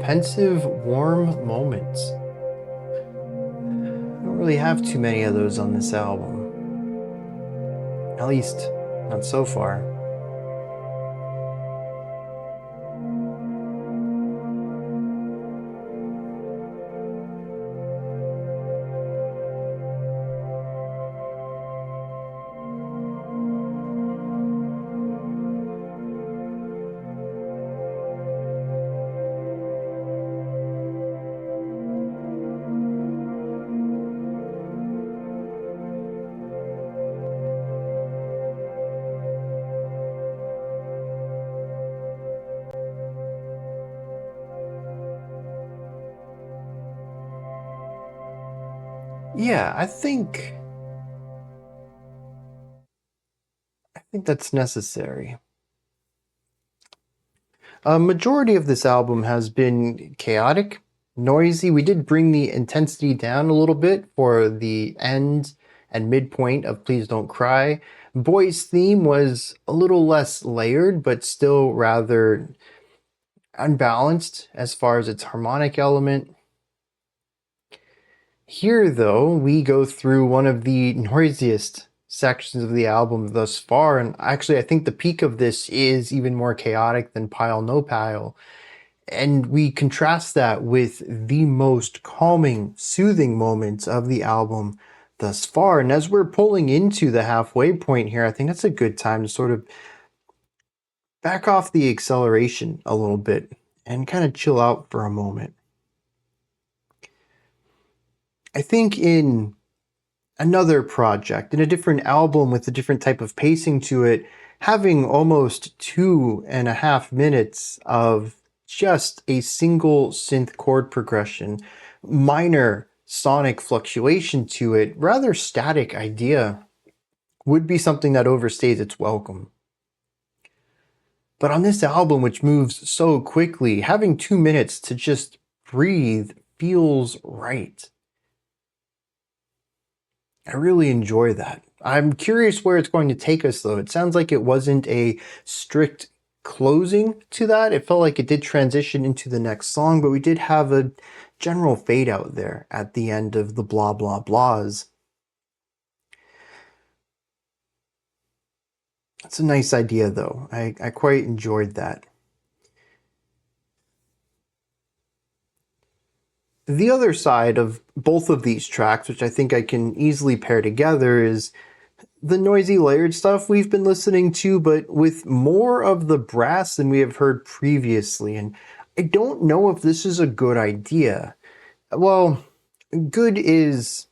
Pensive, warm moments. I don't really have too many of those on this album. At least, not so far. Yeah, I think that's necessary. A majority of this album has been chaotic, noisy. We did bring the intensity down a little bit for the end and midpoint of Please Don't Cry. Boy's theme was a little less layered, but still rather unbalanced as far as its harmonic element. Here, though, we go through one of the noisiest sections of the album thus far, and actually I think the peak of this is even more chaotic than Pile No Pile, and we contrast that with the most calming, soothing moments of the album thus far. And as we're pulling into the halfway point here, I think that's a good time to sort of back off the acceleration a little bit and kind of chill out for a moment. I think in another project, in a different album with a different type of pacing to it, having almost 2.5 minutes of just a single synth chord progression, minor sonic fluctuation to it, rather static idea, would be something that overstays its welcome. But on this album, which moves so quickly, having 2 minutes to just breathe feels right. I really enjoy that. I'm curious where it's going to take us, though. It sounds like it wasn't a strict closing to that. It felt like it did transition into the next song, but we did have a general fade out there at the end of the blah blah blahs. That's a nice idea, though. I quite enjoyed that. The other side of both of these tracks, which I think I can easily pair together, is the noisy layered stuff we've been listening to, but with more of the brass than we have heard previously. And I don't know if this is a good idea. Well, good is,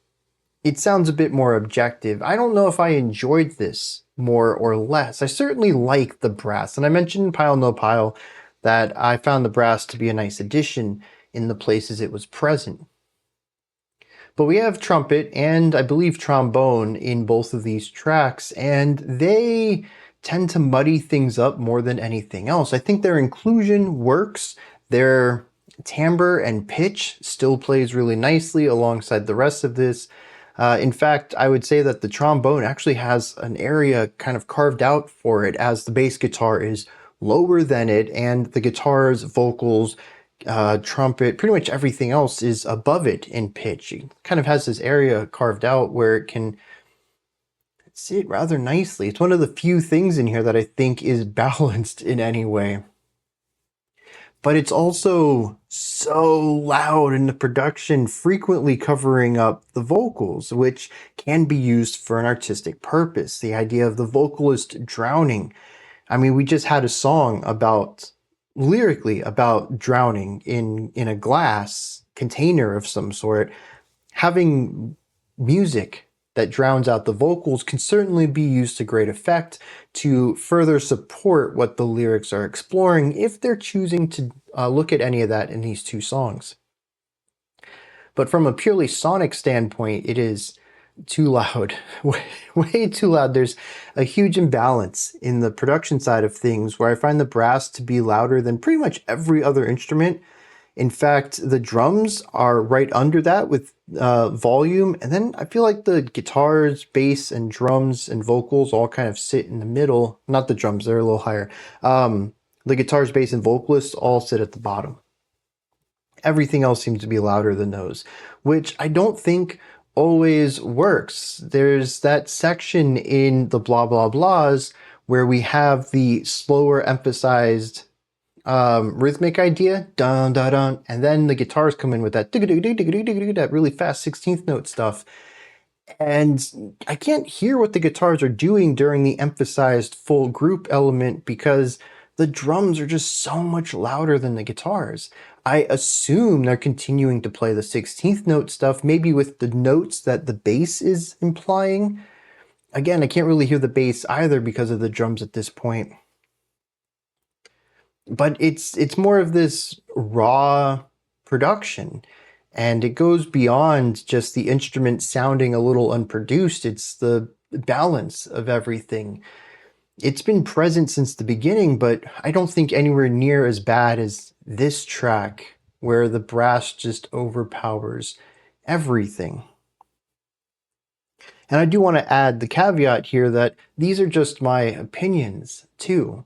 it sounds a bit more objective. I don't know if I enjoyed this more or less. I certainly like the brass, and I mentioned in Pile No Pile that I found the brass to be a nice addition in the places it was present. But we have trumpet and I believe trombone in both of these tracks, and they tend to muddy things up more than anything else. I think their inclusion works. Their timbre and pitch still plays really nicely alongside the rest of this. In fact, I would say that the trombone actually has an area kind of carved out for it, as the bass guitar is lower than it, and the guitars, vocals, trumpet, pretty much everything else is above it in pitch. It kind of has this area carved out where it can sit rather nicely. It's one of the few things in here that I think is balanced in any way. But it's also so loud in the production, frequently covering up the vocals, which can be used for an artistic purpose. The idea of the vocalist drowning. I mean, we just had a song about, lyrically, about drowning in a glass container of some sort. Having music that drowns out the vocals can certainly be used to great effect to further support what the lyrics are exploring, if they're choosing to look at any of that in these two songs. But from a purely sonic standpoint, it is too loud, way too loud. There's a huge imbalance in the production side of things, where I find the brass to be louder than pretty much every other instrument. In fact, the drums are right under that with volume, and then I feel like the guitars, bass, and drums and vocals all kind of sit in the middle. Not the drums, they're a little higher. The guitars, bass, and vocalists all sit at the bottom. Everything else seems to be louder than those, which I don't think always works. There's that section in the blah blah blahs where we have the slower emphasized rhythmic idea, dun dun dun, and then the guitars come in with that that really fast 16th note stuff, and I can't hear what the guitars are doing during the emphasized full group element because the drums are just so much louder than the guitars. I assume they're continuing to play the 16th note stuff, maybe with the notes that the bass is implying. Again, I can't really hear the bass either because of the drums at this point. But it's more of this raw production, and it goes beyond just the instrument sounding a little unproduced. It's the balance of everything. It's been present since the beginning, but I don't think anywhere near as bad as this track, where the brass just overpowers everything. And I do want to add the caveat here that these are just my opinions too.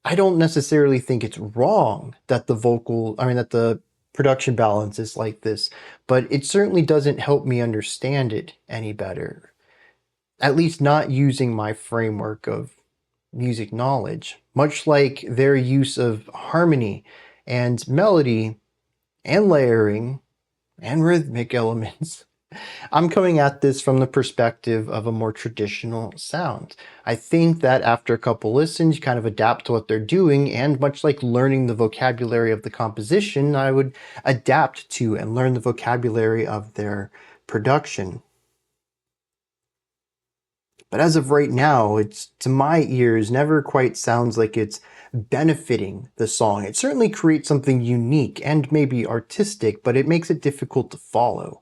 I don't necessarily think it's wrong that that the production balance is like this, but it certainly doesn't help me understand it any better. At least not using my framework of music knowledge, much like their use of harmony and melody and layering and rhythmic elements. I'm coming at this from the perspective of a more traditional sound. I think that after a couple listens, you kind of adapt to what they're doing, and much like learning the vocabulary of the composition, I would adapt to and learn the vocabulary of their production. But as of right now, it's, to my ears, never quite sounds like it's benefiting the song. It certainly creates something unique and maybe artistic, but it makes it difficult to follow,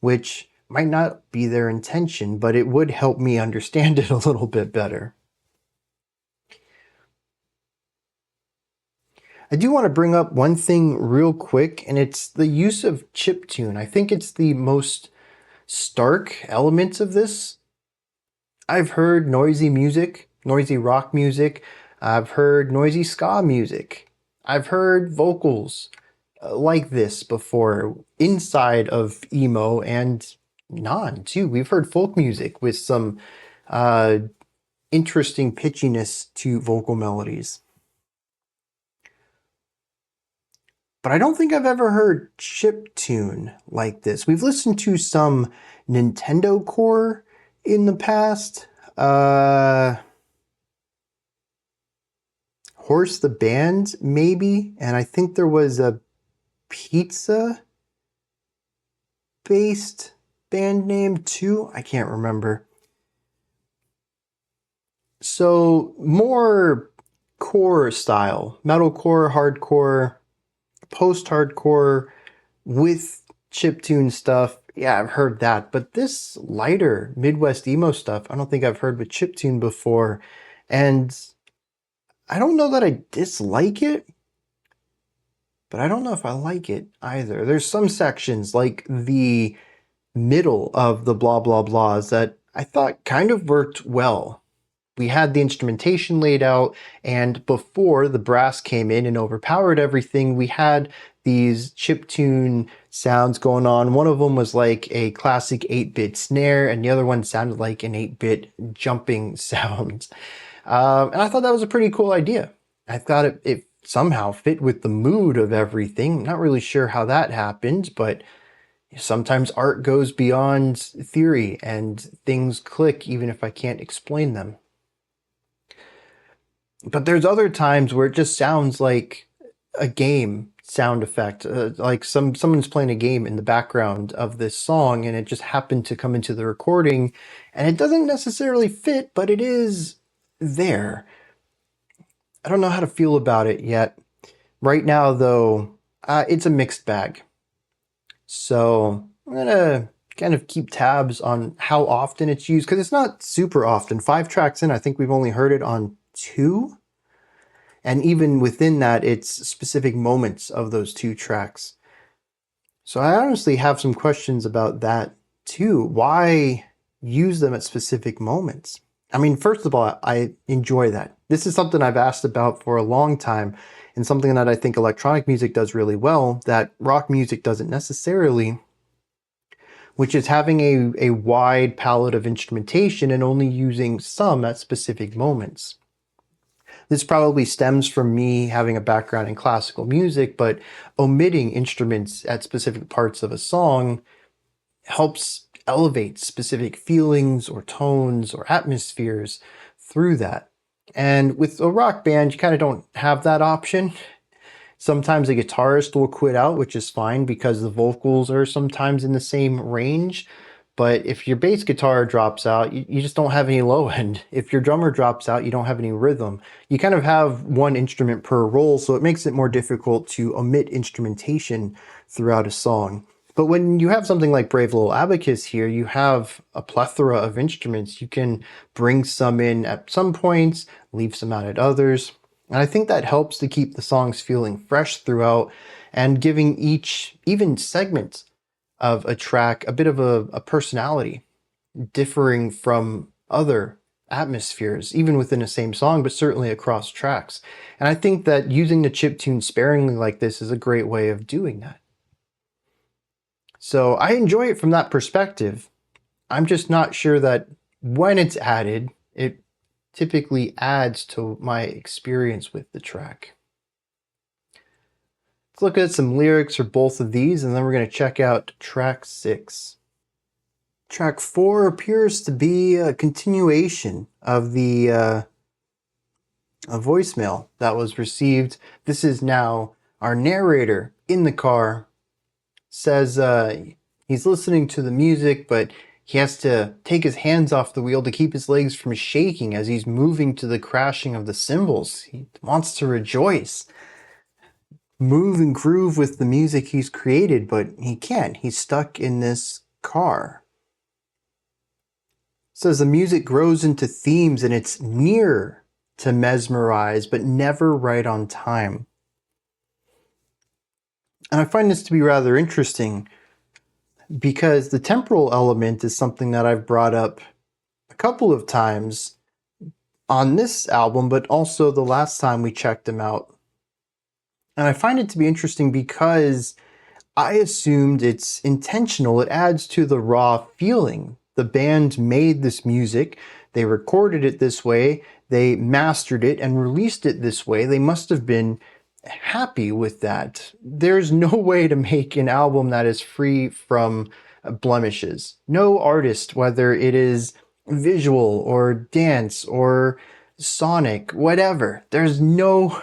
which might not be their intention, but it would help me understand it a little bit better. I do want to bring up one thing real quick, and it's the use of chiptune. I think it's the most stark element of this. I've heard noisy music, noisy rock music. I've heard noisy ska music. I've heard vocals like this before inside of emo and non too. We've heard folk music with some interesting pitchiness to vocal melodies. But I don't think I've ever heard chiptune like this. We've listened to some Nintendo core in the past. Horse the Band, maybe. And I think there was a pizza based band name too. I can't remember. So more core style, metalcore, hardcore, post-hardcore with chiptune stuff. Yeah, I've heard that. But this lighter Midwest emo stuff, I don't think I've heard with chiptune before. And I don't know that I dislike it, but I don't know if I like it either. There's some sections like the middle of the blah blah blahs that I thought kind of worked well. We had the instrumentation laid out, and before the brass came in and overpowered everything, we had these chiptune sounds going on. One of them was like a classic 8-bit snare, and the other one sounded like an 8-bit jumping sound. And I thought that was a pretty cool idea. I thought it somehow fit with the mood of everything. Not really sure how that happened, but sometimes art goes beyond theory and things click even if I can't explain them. But there's other times where it just sounds like a game sound effect, like someone's playing a game in the background of this song and it just happened to come into the recording and it doesn't necessarily fit, but it is there. I don't know how to feel about it yet. Right now though, it's a mixed bag. So I'm gonna kind of keep tabs on how often it's used because it's not super often. 5 tracks in, I think we've only heard it on 2. And even within that, it's specific moments of those 2 tracks. So I honestly have some questions about that too. Why use them at specific moments? I mean, first of all, I enjoy that. This is something I've asked about for a long time and something that I think electronic music does really well that rock music doesn't necessarily, which is having a wide palette of instrumentation and only using some at specific moments. This probably stems from me having a background in classical music, but omitting instruments at specific parts of a song helps elevate specific feelings or tones or atmospheres through that. And with a rock band, you kind of don't have that option. Sometimes a guitarist will quit out, which is fine because the vocals are sometimes in the same range. But if your bass guitar drops out, you just don't have any low end. If your drummer drops out, you don't have any rhythm. You kind of have one instrument per role, so it makes it more difficult to omit instrumentation throughout a song. But when you have something like Brave Little Abacus here, you have a plethora of instruments. You can bring some in at some points, leave some out at others. And I think that helps to keep the songs feeling fresh throughout and giving each, even segment of a track, a bit of a personality, differing from other atmospheres, even within the same song, but certainly across tracks. And I think that using the chiptune sparingly like this is a great way of doing that. So I enjoy it from that perspective. I'm just not sure that when it's added, it typically adds to my experience with the track. Let's look at some lyrics for both of these, and then we're going to check out track 6. Track 4 appears to be a continuation of the a voicemail that was received. This is now our narrator in the car. Says he's listening to the music, but he has to take his hands off the wheel to keep his legs from shaking as he's moving to the crashing of the cymbals. He wants to rejoice, move and groove with the music he's created, but he can't. He's stuck in this car. Says the music grows into themes and it's near to mesmerize, but never right on time. And I find this to be rather interesting because the temporal element is something that I've brought up a couple of times on this album, but also the last time we checked them out. And I find it to be interesting because I assumed it's intentional. It adds to the raw feeling. The band made this music, they recorded it this way, they mastered it and released it this way. They must have been happy with that. There's no way to make an album that is free from blemishes. No artist, whether it is visual or dance or sonic, whatever. There's no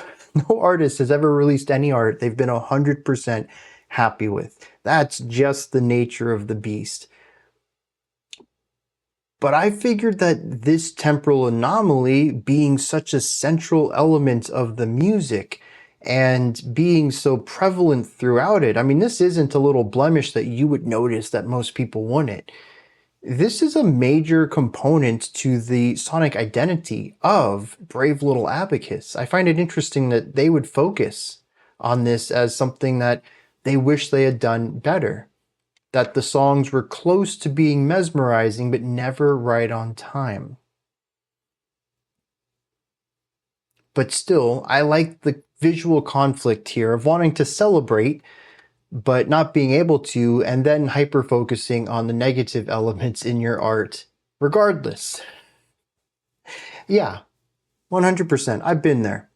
artist has ever released any art they've been 100% happy with. That's just the nature of the beast. But I figured that this temporal anomaly, being such a central element of the music and being so prevalent throughout it, I mean, this isn't a little blemish that you would notice that most people wouldn't. This is a major component to the sonic identity of Brave Little Abacus. I find it interesting that they would focus on this as something that they wish they had done better. That the songs were close to being mesmerizing, but never right on time. But still, I like the visual conflict here of wanting to celebrate, but not being able to, and then hyper focusing on the negative elements in your art, regardless. Yeah, 100%. I've been there.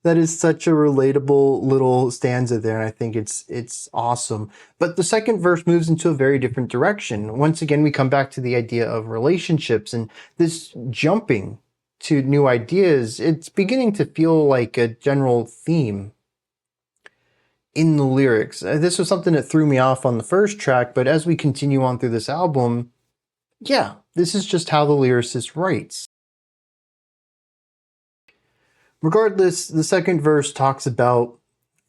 That is such a relatable little stanza there, and I think it's awesome. But the second verse moves into a very different direction. Once again, we come back to the idea of relationships and this jumping to new ideas. It's beginning to feel like a general theme in the lyrics. This was something that threw me off on the first track, but as we continue on through this album, yeah, this is just how the lyricist writes. Regardless, the second verse talks about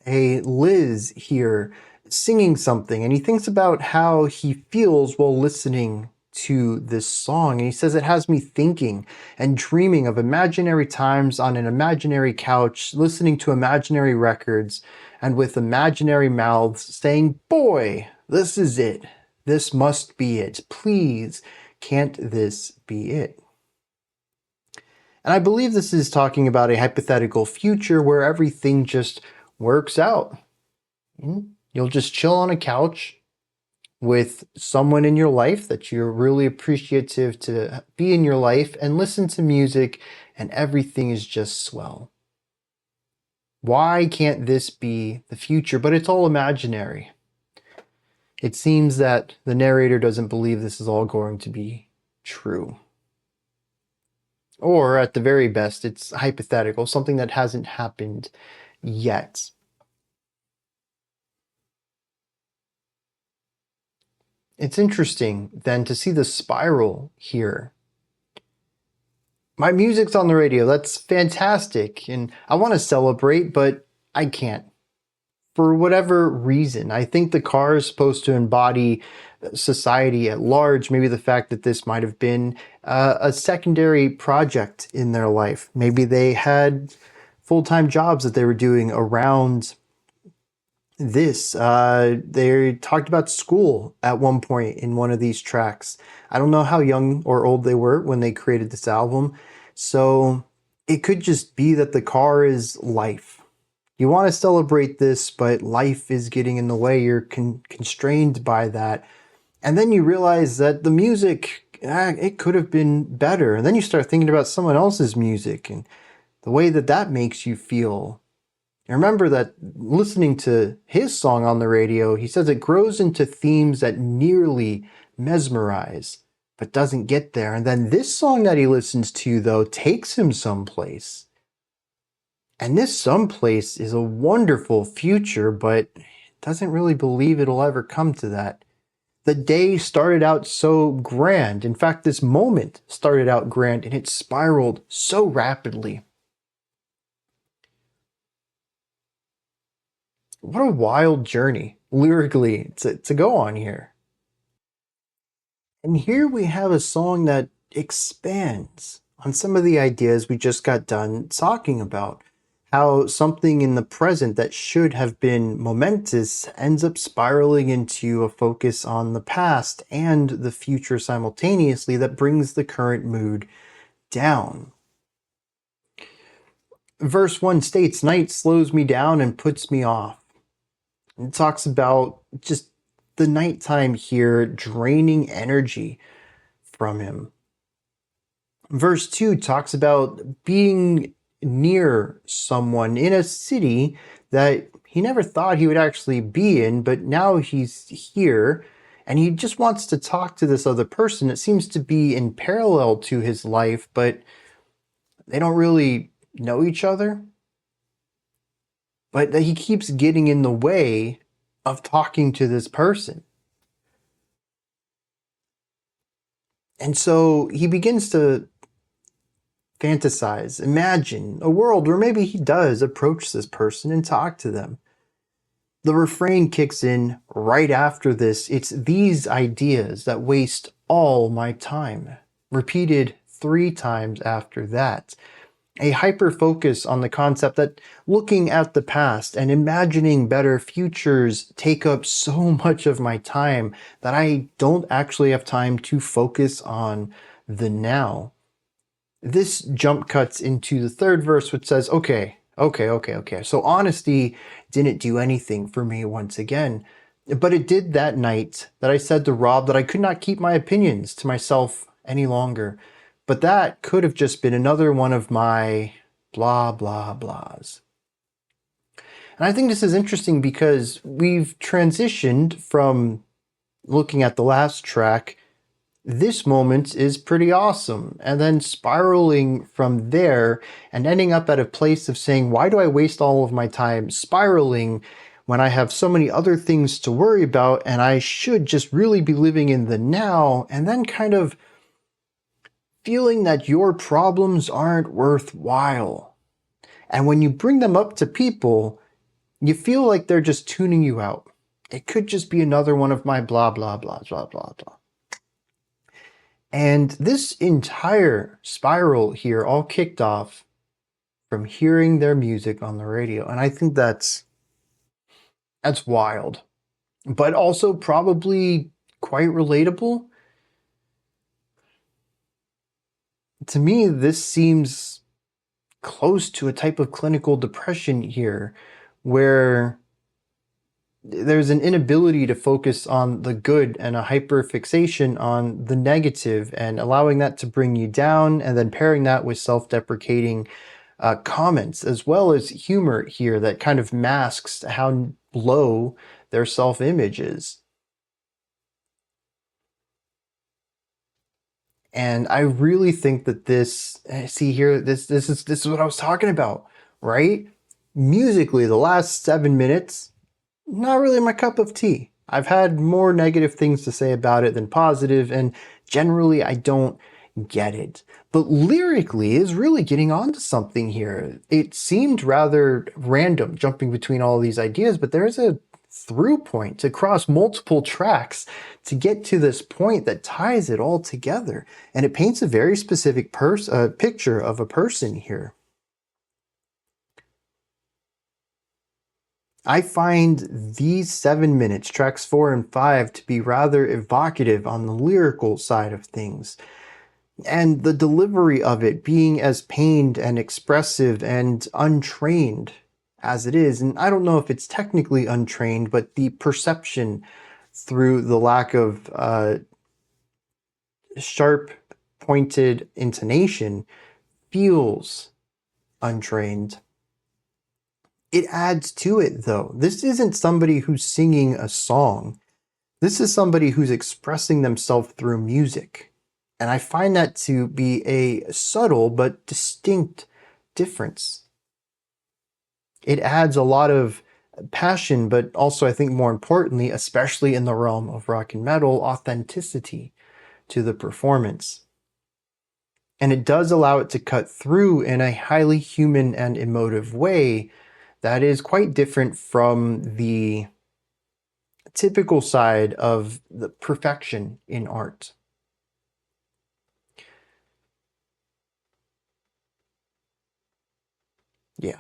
a Liz here singing something, and he thinks about how he feels while listening to this song. And he says, it has me thinking and dreaming of imaginary times on an imaginary couch, listening to imaginary records, and with imaginary mouths saying, boy, this is it. This must be it. Please, can't this be it? And I believe this is talking about a hypothetical future where everything just works out. You'll just chill on a couch with someone in your life that you're really appreciative to be in your life and listen to music, and everything is just swell. Why can't this be the future? But it's all imaginary. It seems that the narrator doesn't believe this is all going to be true. Or at the very best, it's hypothetical, something that hasn't happened yet. It's interesting then to see the spiral here. My music's on the radio, that's fantastic, and I want to celebrate, but I can't. For whatever reason, I think the car is supposed to embody society at large. Maybe the fact that this might have been a secondary project in their life. Maybe they had full-time jobs that they were doing around this. They talked about school at one point in one of these tracks. I don't know how young or old they were when they created this album. So it could just be that the car is life. You want to celebrate this, but life is getting in the way. You're constrained by that. And then you realize that the music, it could have been better. And then you start thinking about someone else's music and the way that that makes you feel. And remember that listening to his song on the radio, he says it grows into themes that nearly mesmerize, but doesn't get there. And then this song that he listens to, though, takes him someplace. And this someplace is a wonderful future, but doesn't really believe it'll ever come to that. The day started out so grand. In fact, this moment started out grand, and it spiraled so rapidly. What a wild journey, lyrically, to go on here. And here we have a song that expands on some of the ideas we just got done talking about. How something in the present that should have been momentous ends up spiraling into a focus on the past and the future simultaneously that brings the current mood down. Verse 1 states, night slows me down and puts me off. It talks about just the nighttime here draining energy from him. Verse 2 talks about being near someone in a city that he never thought he would actually be in, but now he's here and he just wants to talk to this other person. It seems to be in parallel to his life, but they don't really know each other. But he keeps getting in the way of talking to this person. And so he begins to fantasize, imagine a world where maybe he does approach this person and talk to them. The refrain kicks in right after this. It's these ideas that waste all my time. Repeated 3 times after that. A hyper focus on the concept that looking at the past and imagining better futures take up so much of my time that I don't actually have time to focus on the now. This jump cuts into the 3rd verse, which says, okay. So honesty didn't do anything for me once again, but it did that night that I said to Rob that I could not keep my opinions to myself any longer. But that could have just been another one of my blah, blah, blahs. And I think this is interesting because we've transitioned from looking at the last track. This moment is pretty awesome. And then spiraling from there and ending up at a place of saying, why do I waste all of my time spiraling when I have so many other things to worry about and I should just really be living in the now? And then kind of feeling that your problems aren't worthwhile. And when you bring them up to people, you feel like they're just tuning you out. It could just be another one of my blah, blah, blah, blah, blah, blah. And this entire spiral here all kicked off from hearing their music on the radio. And I think that's wild, but also probably quite relatable. To me, this seems close to a type of clinical depression here, where there's an inability to focus on the good and a hyperfixation on the negative and allowing that to bring you down, and then pairing that with self-deprecating comments as well as humor here that kind of masks how low their self-image is. And I really think that this, see here, this is what I was talking about, right? Musically, the last 7 minutes, not really my cup of tea. I've had more negative things to say about it than positive, and generally I don't get it. But lyrically is really getting onto something here. It seemed rather random, jumping between all these ideas, but there's a through point to cross multiple tracks to get to this point that ties it all together. And it paints a very specific picture of a person here. I find these 7 minutes, tracks 4 and 5, to be rather evocative on the lyrical side of things. And the delivery of it being as pained and expressive and untrained as it is. And I don't know if it's technically untrained, but the perception through the lack of sharp, pointed intonation feels untrained. It adds to it, though. This isn't somebody who's singing a song. This is somebody who's expressing themselves through music. And I find that to be a subtle but distinct difference. It adds a lot of passion, but also, I think more importantly, especially in the realm of rock and metal, authenticity to the performance. And it does allow it to cut through in a highly human and emotive way that is quite different from the typical side of the perfection in art. Yeah.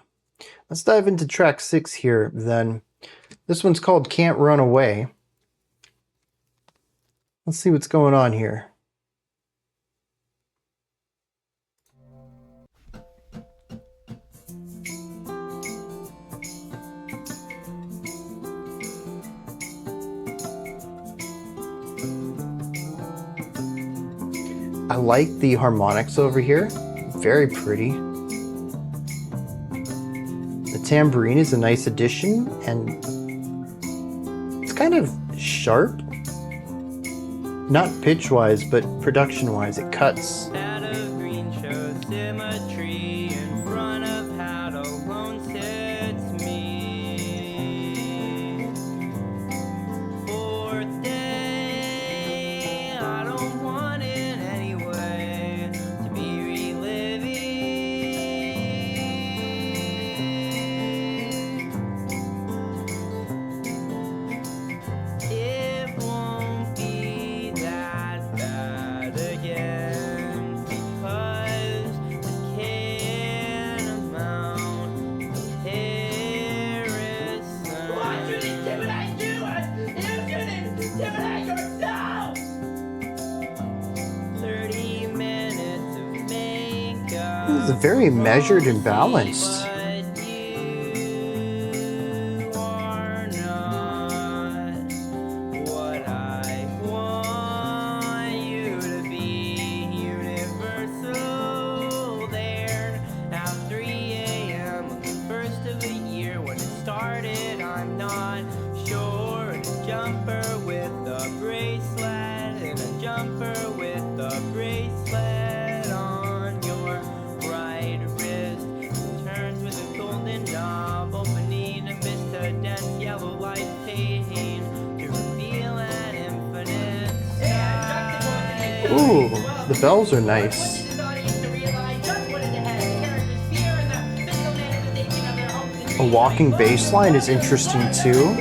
Let's dive into track 6 here then. This one's called Can't Run Away. Let's see what's going on here. I like the harmonics over here. Very pretty. The tambourine is a nice addition, and it's kind of sharp, Not pitch-wise, but production-wise, it cuts. Out of green shows symmetry in front of how alone sits me. Fourth day, I don't want it anyway to be reliving. It won't be that bad again because I can't amount comparison. Why should intimidate you? You should intimidate yourself. 30 minutes of makeup. This is very measured and balanced. But you are not what I want you to be. Universal there at 3 a.m. on the first of the year when it started. I'm not sure. And a jumper with a bracelet, and a jumper with a bracelet on your right wrist. Turns with a golden knob, opening amidst a dense yellow light fading to reveal an infinite sky. Ooh, the bells are nice. A walking bass line is interesting too.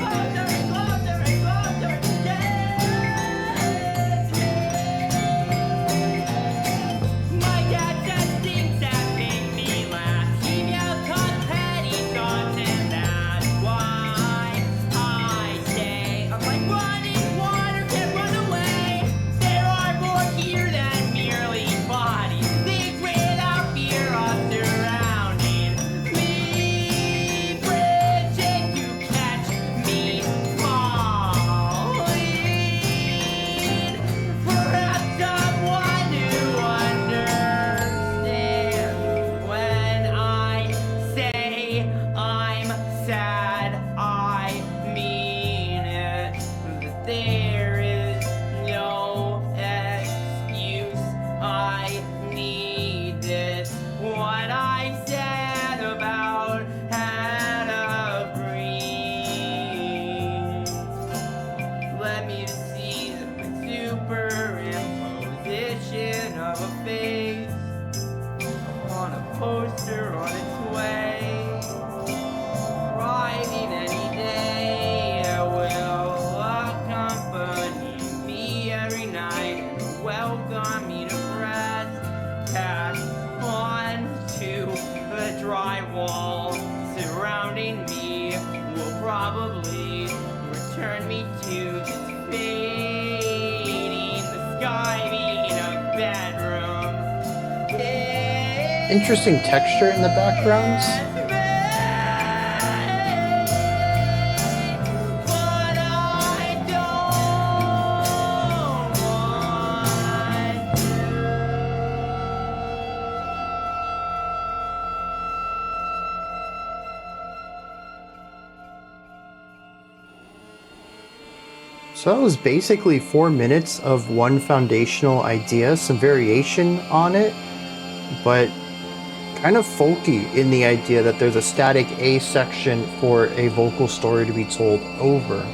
My dad says things that make me laugh. He yells confetti thoughts, and that's why I say I'm like running water can run away. There are more here than merely bodies. Things without fear are surrounding me. Bridging to catch me falling. Perhaps someone who understands when I say I'm sad, I mean it. That there is no excuse, I need this. What I said about Hannah Green led me to see the superimposition of a face on a poster on its way. Arriving any day, it will accompany me every night and welcome me to rest. Tack onto the drywall surrounding me will probably return me to this fading, the sky being a bedroom. Interesting texture in the backgrounds. But I don't want So that was basically 4 minutes of one foundational idea, some variation on it, but kind of folky in the idea that there's a static A section for a vocal story to be told over.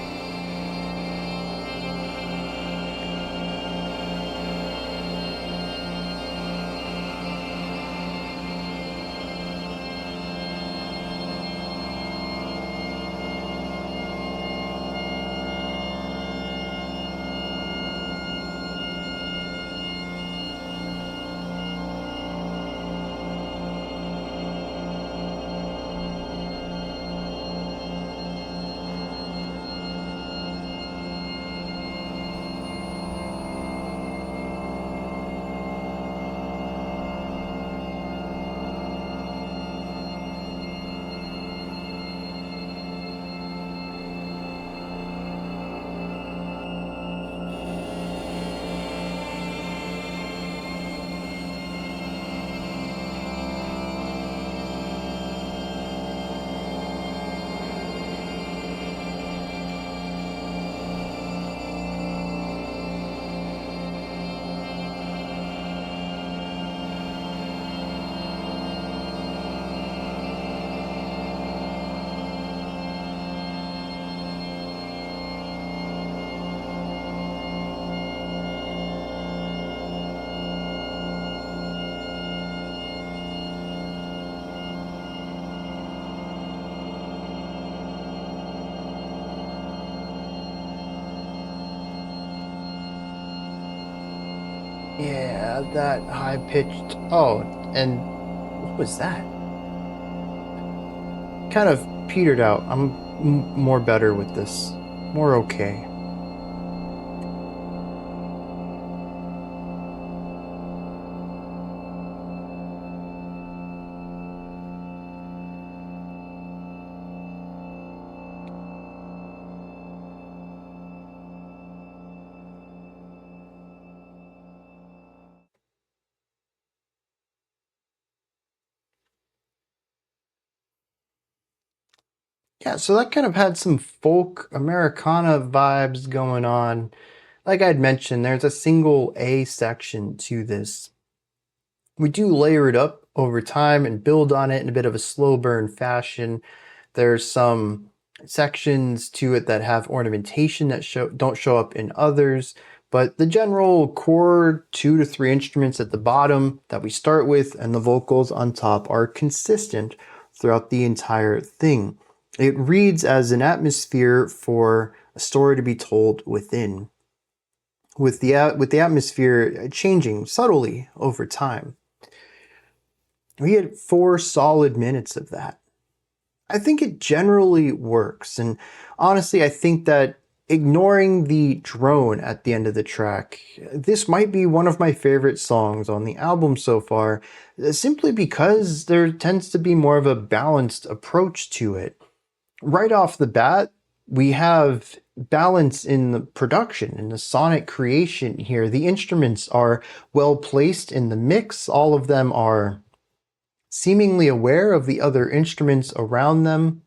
Yeah, that high pitched. Oh, and what was that? Kind of petered out. I'm more better with this. More okay. Yeah, so that kind of had some folk Americana vibes going on. Like I'd mentioned, there's a single A section to this. We do layer it up over time and build on it in a bit of a slow burn fashion. There's some sections to it that have ornamentation that don't show up in others, but the general core 2 to 3 instruments at the bottom that we start with and the vocals on top are consistent throughout the entire thing. It reads as an atmosphere for a story to be told within, with the atmosphere changing subtly over time. We had 4 solid minutes of that. I think it generally works, and honestly, I think that ignoring the drone at the end of the track, this might be one of my favorite songs on the album so far, simply because there tends to be more of a balanced approach to it. Right off the bat, we have balance in the production, in the sonic creation here. The instruments are well placed in the mix. All of them are seemingly aware of the other instruments around them.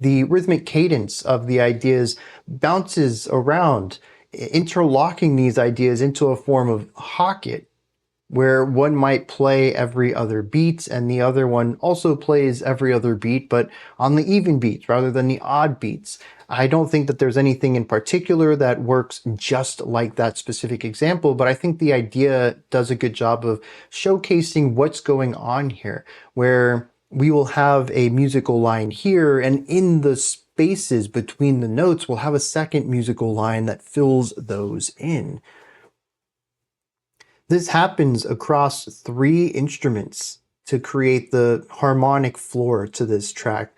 The rhythmic cadence of the ideas bounces around, interlocking these ideas into a form of hocket, where one might play every other beat and the other one also plays every other beat, but on the even beats rather than the odd beats. I don't think that there's anything in particular that works just like that specific example, but I think the idea does a good job of showcasing what's going on here, where we will have a musical line here, and in the spaces between the notes, we'll have a second musical line that fills those in. This happens across 3 instruments to create the harmonic floor to this track.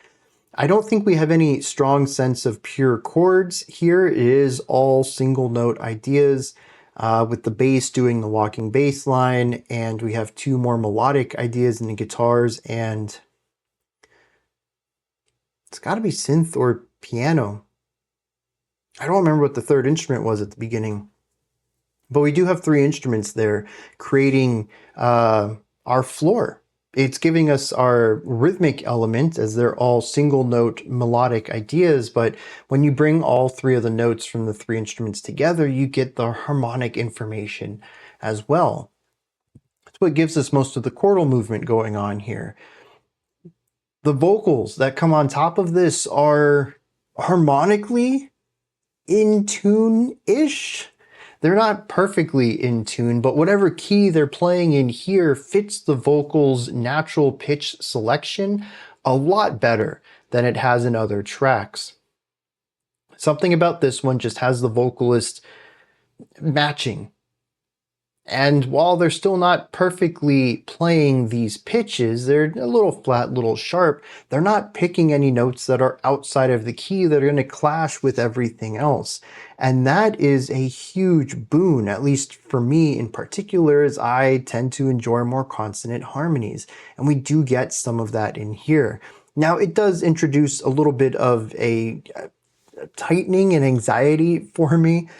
I don't think we have any strong sense of pure chords here. It is all single note ideas, with the bass doing the walking bass line, and we have 2 more melodic ideas in the guitars, and it's got to be synth or piano. I don't remember what the 3rd instrument was at the beginning. But we do have 3 instruments there creating our floor. It's giving us our rhythmic element, as they're all single note melodic ideas, but when you bring all 3 of the notes from the 3 instruments together, you get the harmonic information as well. That's what gives us most of the chordal movement going on here. The vocals that come on top of this are harmonically in tune-ish. They're not perfectly in tune, but whatever key they're playing in here fits the vocal's natural pitch selection a lot better than it has in other tracks. Something about this one just has the vocalist matching. And while they're still not perfectly playing these pitches, they're a little flat, a little sharp, they're not picking any notes that are outside of the key that are going to clash with everything else. And that is a huge boon, at least for me in particular, as I tend to enjoy more consonant harmonies. And we do get some of that in here. Now, it does introduce a little bit of a tightening and anxiety for me,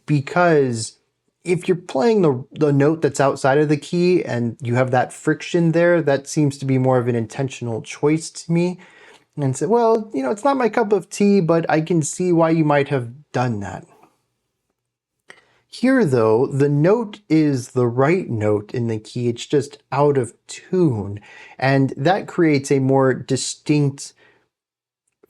because if you're playing the note that's outside of the key and you have that friction there, that seems to be more of an intentional choice to me. And say, well, it's not my cup of tea, but I can see why you might have done that. Here, though, the note is the right note in the key. It's just out of tune. And that creates a more distinct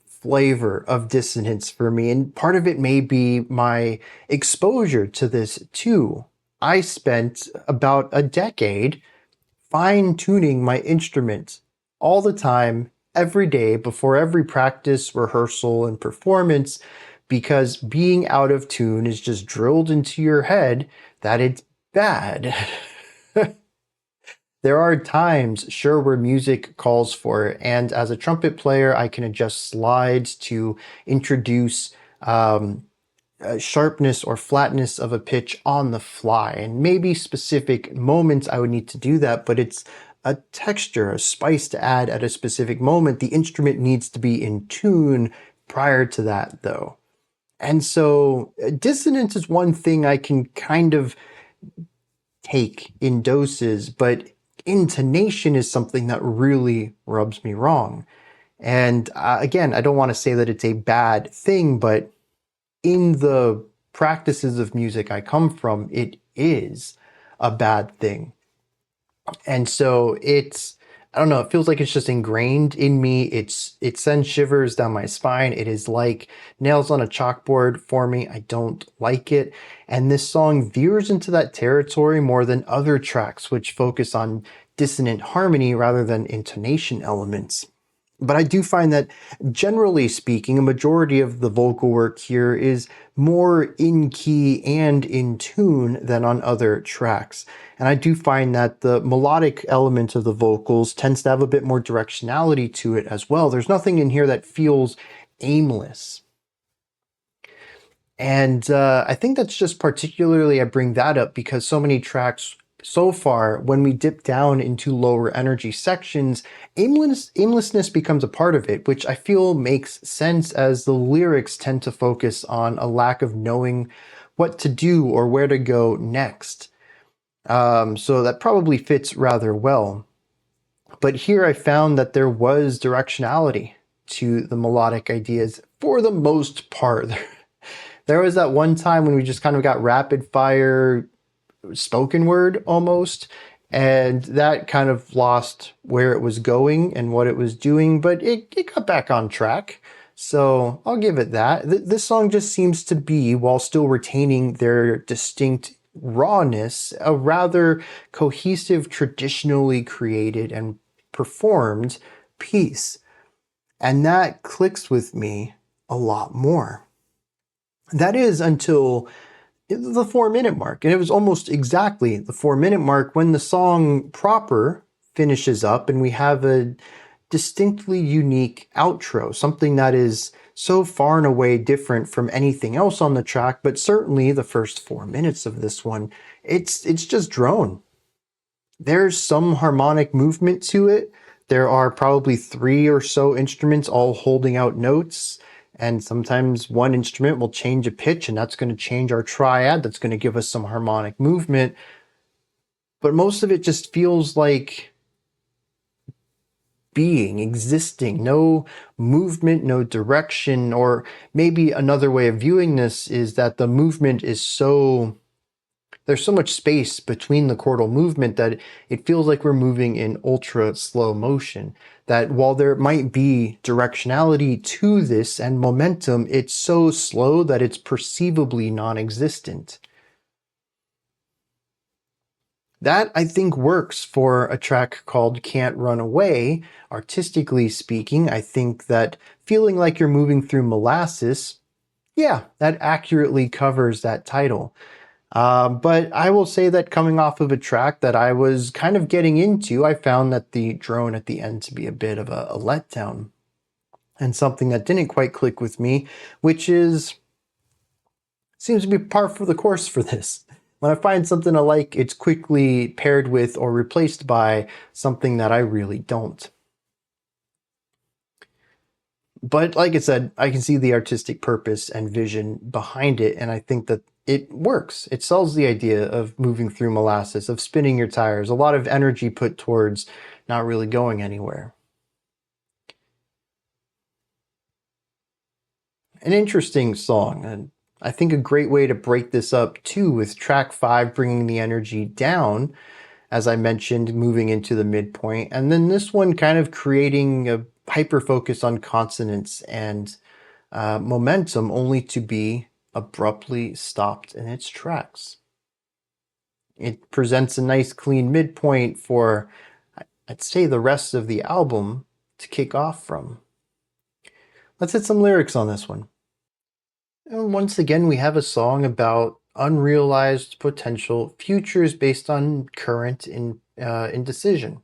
flavor of dissonance for me, and part of it may be my exposure to this too. I spent about a decade fine-tuning my instrument all the time, every day, before every practice, rehearsal, and performance, because being out of tune is just drilled into your head that it's bad. There are times, sure, where music calls for it, and as a trumpet player, I can adjust slides to introduce sharpness or flatness of a pitch on the fly. And maybe specific moments I would need to do that, but it's a texture, a spice to add at a specific moment. The instrument needs to be in tune prior to that, though. And so dissonance is one thing I can kind of take in doses, but intonation is something that really rubs me wrong. And again, I don't want to say that it's a bad thing, but in the practices of music I come from, it is a bad thing. And so I don't know, it feels like it's just ingrained in me. It sends shivers down my spine. It is like nails on a chalkboard for me. I don't like it. And this song veers into that territory more than other tracks, which focus on dissonant harmony rather than intonation elements. But I do find that, generally speaking, a majority of the vocal work here is more in key and in tune than on other tracks. And I do find that the melodic element of the vocals tends to have a bit more directionality to it as well. There's nothing in here that feels aimless. And I think that's just particularly, I bring that up because so many tracks so far, when we dip down into lower energy sections, aimlessness becomes a part of it, which I feel makes sense as the lyrics tend to focus on a lack of knowing what to do or where to go next. So that probably fits rather well. But here I found that there was directionality to the melodic ideas for the most part. There was that one time when we just kind of got rapid fire spoken word almost, and that kind of lost where it was going and what it was doing, but it got back on track. So I'll give it that. This song just seems to be, while still retaining their distinct rawness, a rather cohesive, traditionally created and performed piece. And that clicks with me a lot more. That is until the 4-minute mark. And it was almost exactly the 4-minute mark when the song proper finishes up and we have a distinctly unique outro, something that is so far and away different from anything else on the track, but certainly the first 4 minutes of this one, it's just drone. There's some harmonic movement to it. There are probably 3 or so instruments all holding out notes. And sometimes one instrument will change a pitch, and that's going to change our triad. That's going to give us some harmonic movement. But most of it just feels like being, existing, no movement, no direction. Or maybe another way of viewing this is that the movement is there's so much space between the chordal movement that it feels like we're moving in ultra slow motion. That while there might be directionality to this and momentum, it's so slow that it's perceivably non-existent. That, I think, works for a track called Can't Run Away. Artistically speaking, I think that feeling like you're moving through molasses, yeah, that accurately covers that title. But I will say that coming off of a track that I was kind of getting into, I found that the drone at the end to be a bit of a letdown and something that didn't quite click with me, which seems to be par for the course for this. When I find something I like, it's quickly paired with or replaced by something that I really don't. But like I said, I can see the artistic purpose and vision behind it, and I think that it works. It sells the idea of moving through molasses, of spinning your tires, a lot of energy put towards not really going anywhere. An interesting song, and I think a great way to break this up too, with track 5 bringing the energy down, as I mentioned, moving into the midpoint, and then this one kind of creating a hyper focus on consonants and momentum, only to be abruptly stopped in its tracks. It presents a nice clean midpoint for, I'd say, the rest of the album to kick off from. Let's hit some lyrics on this one. And once again, we have a song about unrealized potential futures based on current indecision.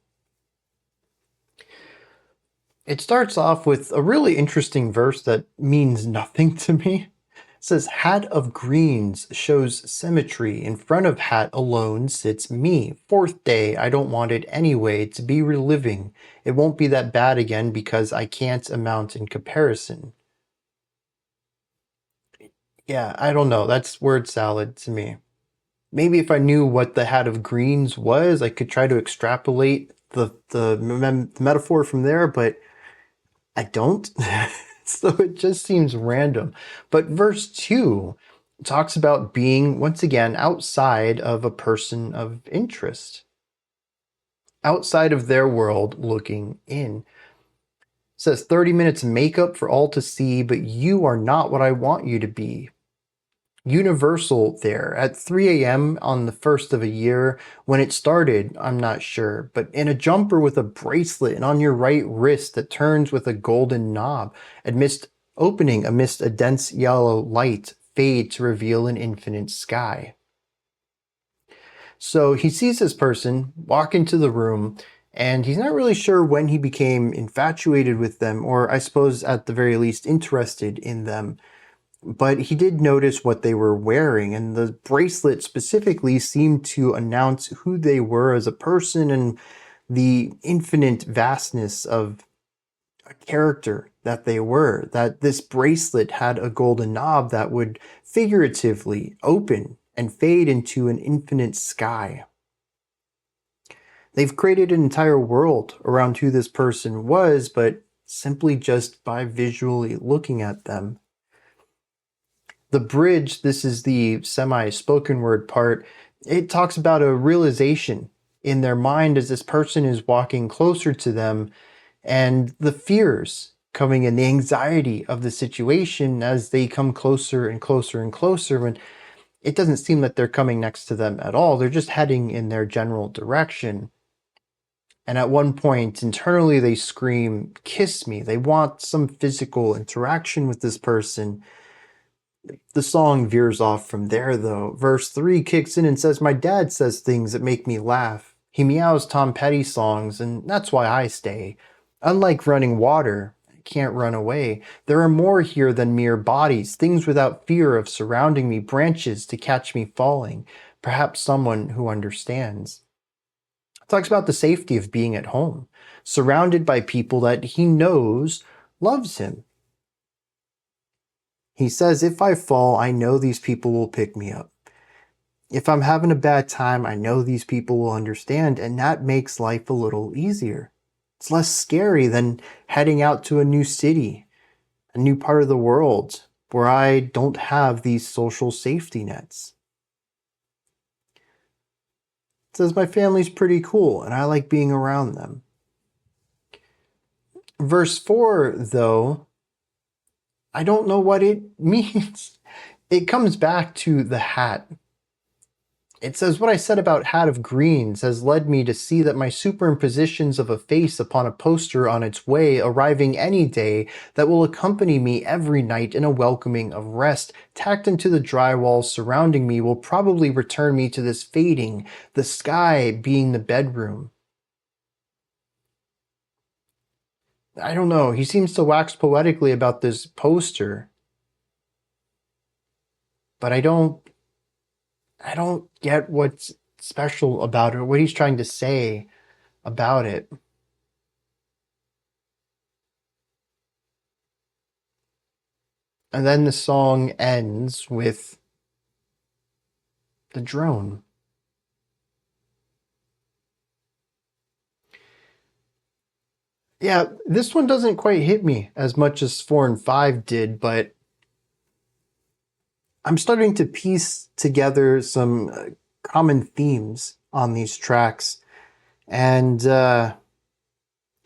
It starts off with a really interesting verse that means nothing to me. It says, hat of greens shows symmetry. In front of hat alone sits me. Fourth day, I don't want it anyway to be reliving. It won't be that bad again because I can't amount in comparison. Yeah, I don't know. That's word salad to me. Maybe if I knew what the hat of greens was, I could try to extrapolate the metaphor from there, but I don't. So it just seems random. But verse 2 talks about being, once again, outside of a person of interest, outside of their world looking in. It says 30 minutes makeup for all to see, but you are not what I want you to be. Universal there at 3 a.m. on the first of a year. When it started, I'm not sure, but in a jumper with a bracelet and on your right wrist that turns with a golden knob, amidst a dense yellow light, fade to reveal an infinite sky. So he sees this person walk into the room, and he's not really sure when he became infatuated with them, or I suppose at the very least interested in them. But he did notice what they were wearing, and the bracelet specifically seemed to announce who they were as a person and the infinite vastness of a character that they were. That this bracelet had a golden knob that would figuratively open and fade into an infinite sky. They've created an entire world around who this person was, but simply just by visually looking at them. The bridge, this is the semi-spoken word part, it talks about a realization in their mind as this person is walking closer to them, and the fears coming in, the anxiety of the situation as they come closer and closer and closer, when it doesn't seem that they're coming next to them at all. They're just heading in their general direction. And at one point, internally, they scream, "Kiss me." They want some physical interaction with this person. The song veers off from there, though. Verse 3 kicks in and says, "My dad says things that make me laugh. He meows Tom Petty songs, and that's why I stay. Unlike running water, I can't run away. There are more here than mere bodies, things without fear of surrounding me, branches to catch me falling. Perhaps someone who understands." It talks about the safety of being at home, surrounded by people that he knows loves him. He says, "If I fall, I know these people will pick me up. If I'm having a bad time, I know these people will understand, and that makes life a little easier. It's less scary than heading out to a new city, a new part of the world, where I don't have these social safety nets." It says, "My family's pretty cool, and I like being around them." Verse 4, though, I don't know what it means. It comes back to the hat. It says, "What I said about hat of greens has led me to see that my superimpositions of a face upon a poster on its way, arriving any day, that will accompany me every night in a welcoming of rest, tacked into the drywall surrounding me, will probably return me to this fading, the sky being the bedroom." I don't know. He seems to wax poetically about this poster, but I don't get what's special about it, or what he's trying to say about it. And then the song ends with the drone. Yeah, this one doesn't quite hit me as much as 4 and 5 did, but I'm starting to piece together some common themes on these tracks. And I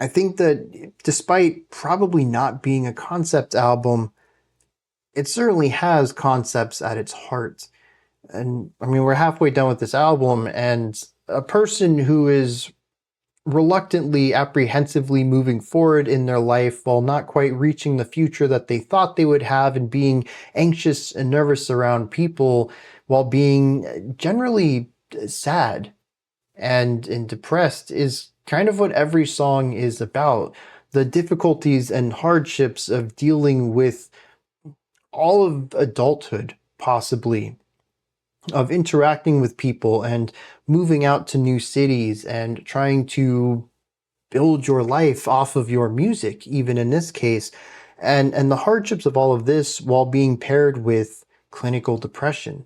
think that despite probably not being a concept album, it certainly has concepts at its heart. And I mean, we're halfway done with this album, and a person who is reluctantly, apprehensively moving forward in their life while not quite reaching the future that they thought they would have, and being anxious and nervous around people while being generally sad and depressed is kind of what every song is about. The difficulties and hardships of dealing with all of adulthood, possibly, of interacting with people and moving out to new cities and trying to build your life off of your music, even in this case, and the hardships of all of this while being paired with clinical depression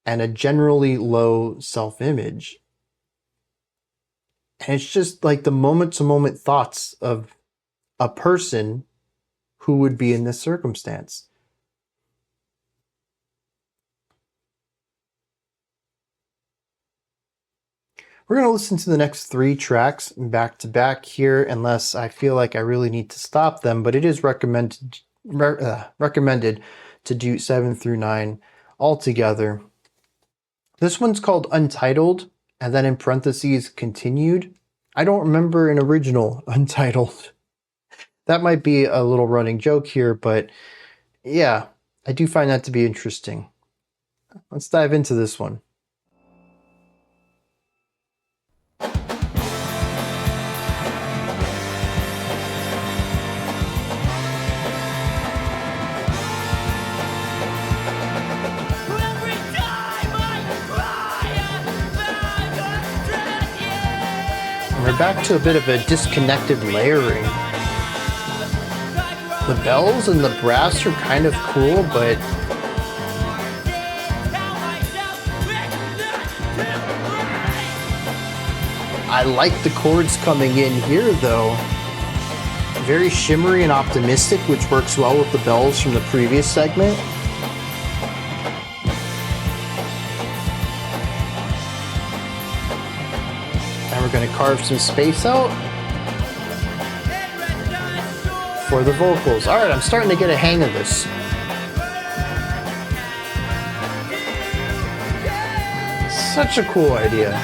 and a generally low self-image. And it's just like the moment-to-moment thoughts of a person who would be in this circumstance. We're going to listen to the next 3 tracks back to back here, unless I feel like I really need to stop them, but it is recommended to do 7 through 9 all together. This one's called Untitled, and then in parentheses, continued. I don't remember an original Untitled. That might be a little running joke here, but yeah, I do find that to be interesting. Let's dive into this one. We're back to a bit of a disconnected layering. The bells and the brass are kind of cool, but I like the chords coming in here though. Very shimmery and optimistic, which works well with the bells from the previous segment. And we're going to carve some space out for the vocals. All right, I'm starting to get a hang of this. Such a cool idea.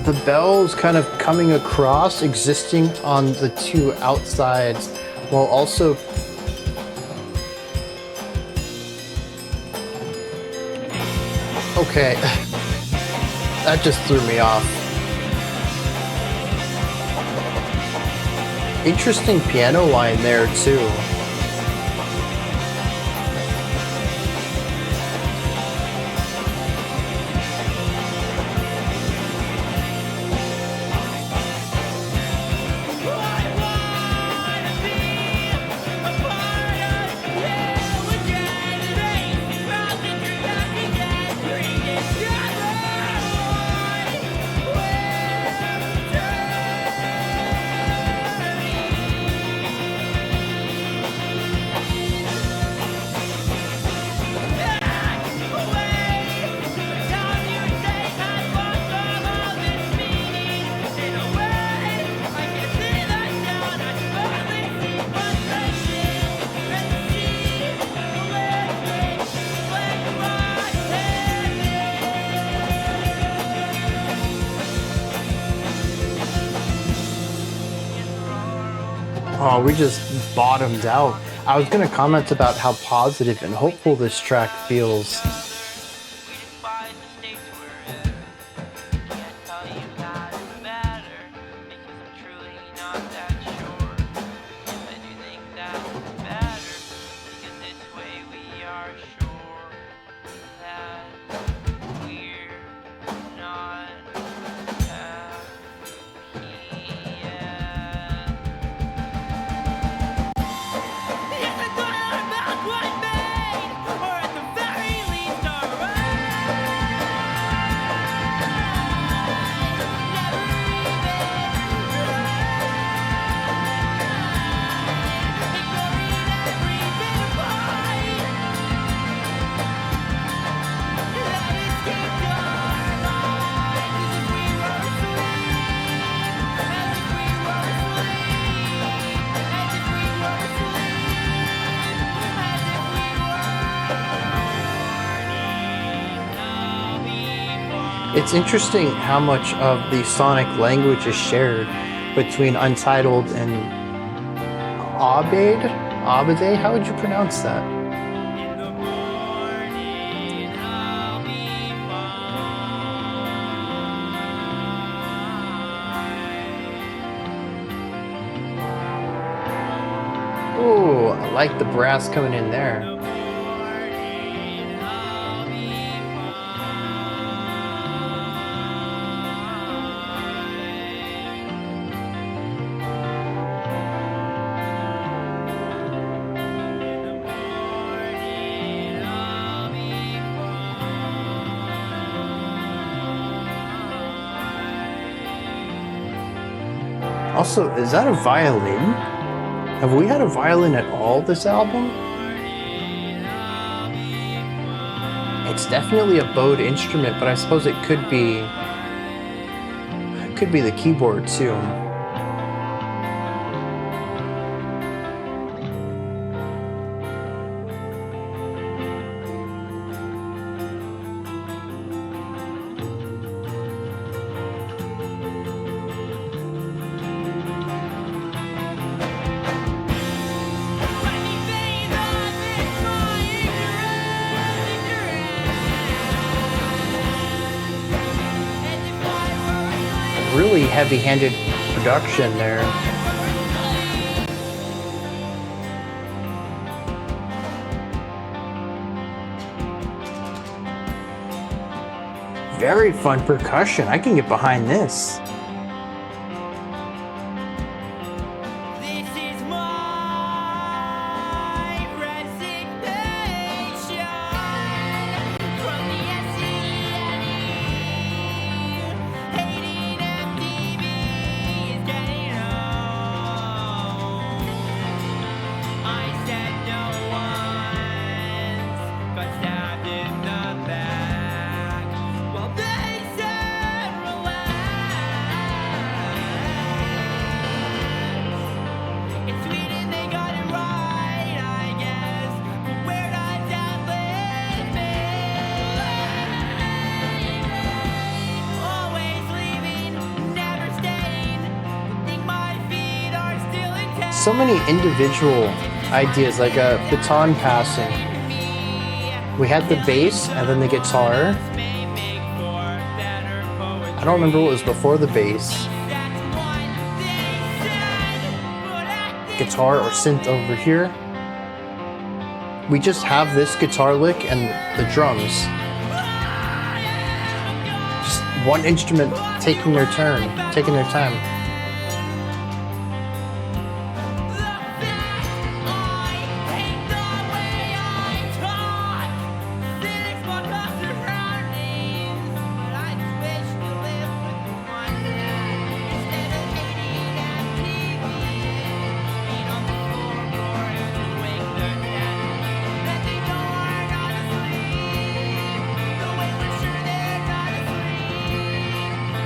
The bells kind of coming across, existing on the 2 outsides, while also okay, that just threw me off. Interesting piano line there too. Oh, we just bottomed out. I was going to comment about how positive and hopeful this track feels. It's interesting how much of the sonic language is shared between Untitled and Aubade? Aubade? How would you pronounce that? In the morning I'll be fine. Ooh, I like the brass coming in there. In the morning I'll be Also, is that a violin? Have we had a violin at all this album? It's definitely a bowed instrument, but I suppose it could be the keyboard too. Really heavy-handed production there. Very fun percussion. I can get behind this. This is my resignation from the SCNE. Hating MTV is getting old. I said no once, got stabbed in the back. Well, they said relax. In Sweden they got it right, I guess. But where does that leave me? Always leaving, never staying. Think my feet are still intact. So many individual ideas, like a baton passing. We had the bass and then the guitar. I don't remember what was before the bass. Guitar or synth over here. We just have this guitar lick and the drums. Just one instrument taking their turn, taking their time.